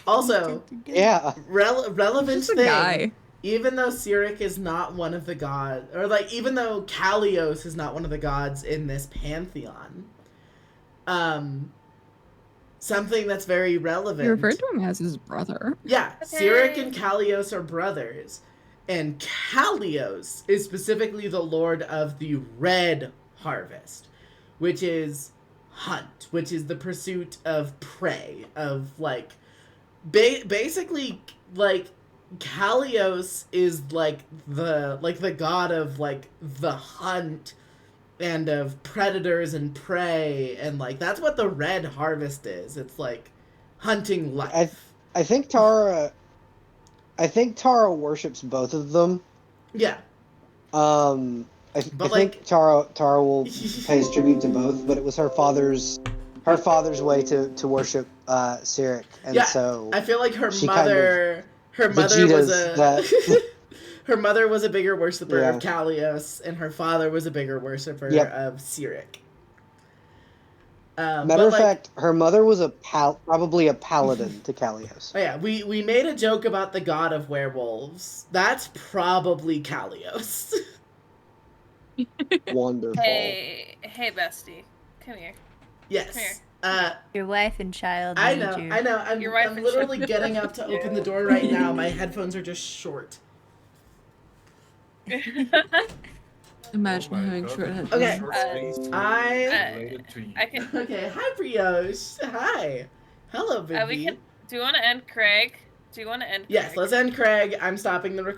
also, Yeah. relevant He's just a thing. guy. Even though Cyric is not one of the gods, or like even though Kalios is not one of the gods in this pantheon, something that's very relevant. He referred to him as his brother. Yeah, Okay. Cyric and Kalios are brothers, and Kalios is specifically the lord of the red harvest, which is hunt, which is the pursuit of prey, of like basically like Kalios is like the god of like the hunt and of predators and prey, and like that's what the red harvest is. It's like hunting life. I think Tara worships both of them. Yeah. I But, think Tara will pays tribute to both, but it was her father's way to worship Cyric, and Yeah, so I feel like her she mother was Vegetas a that her mother was a bigger worshiper Yeah. of Kalios, and her father was a bigger worshiper Yep. of Cyric. matter but, of like, fact, her mother was probably a paladin to Kalios. Oh yeah, we made a joke about the god of werewolves. That's probably Kalios. Wonderful. Hey, bestie. Come here. Yes. Your wife and child I need know, you. I know. Your wife I'm and literally child. getting up to open the door right now. My headphones are just short. Imagine Oh my having God, short the headphones. Okay. short face I related to you. I can. Okay, hi Brioche. Hi. Hello, We Vivi. can. Do you want to end Craig? Do you want to end? Yes, Craig? let's end Craig. I'm stopping the recording.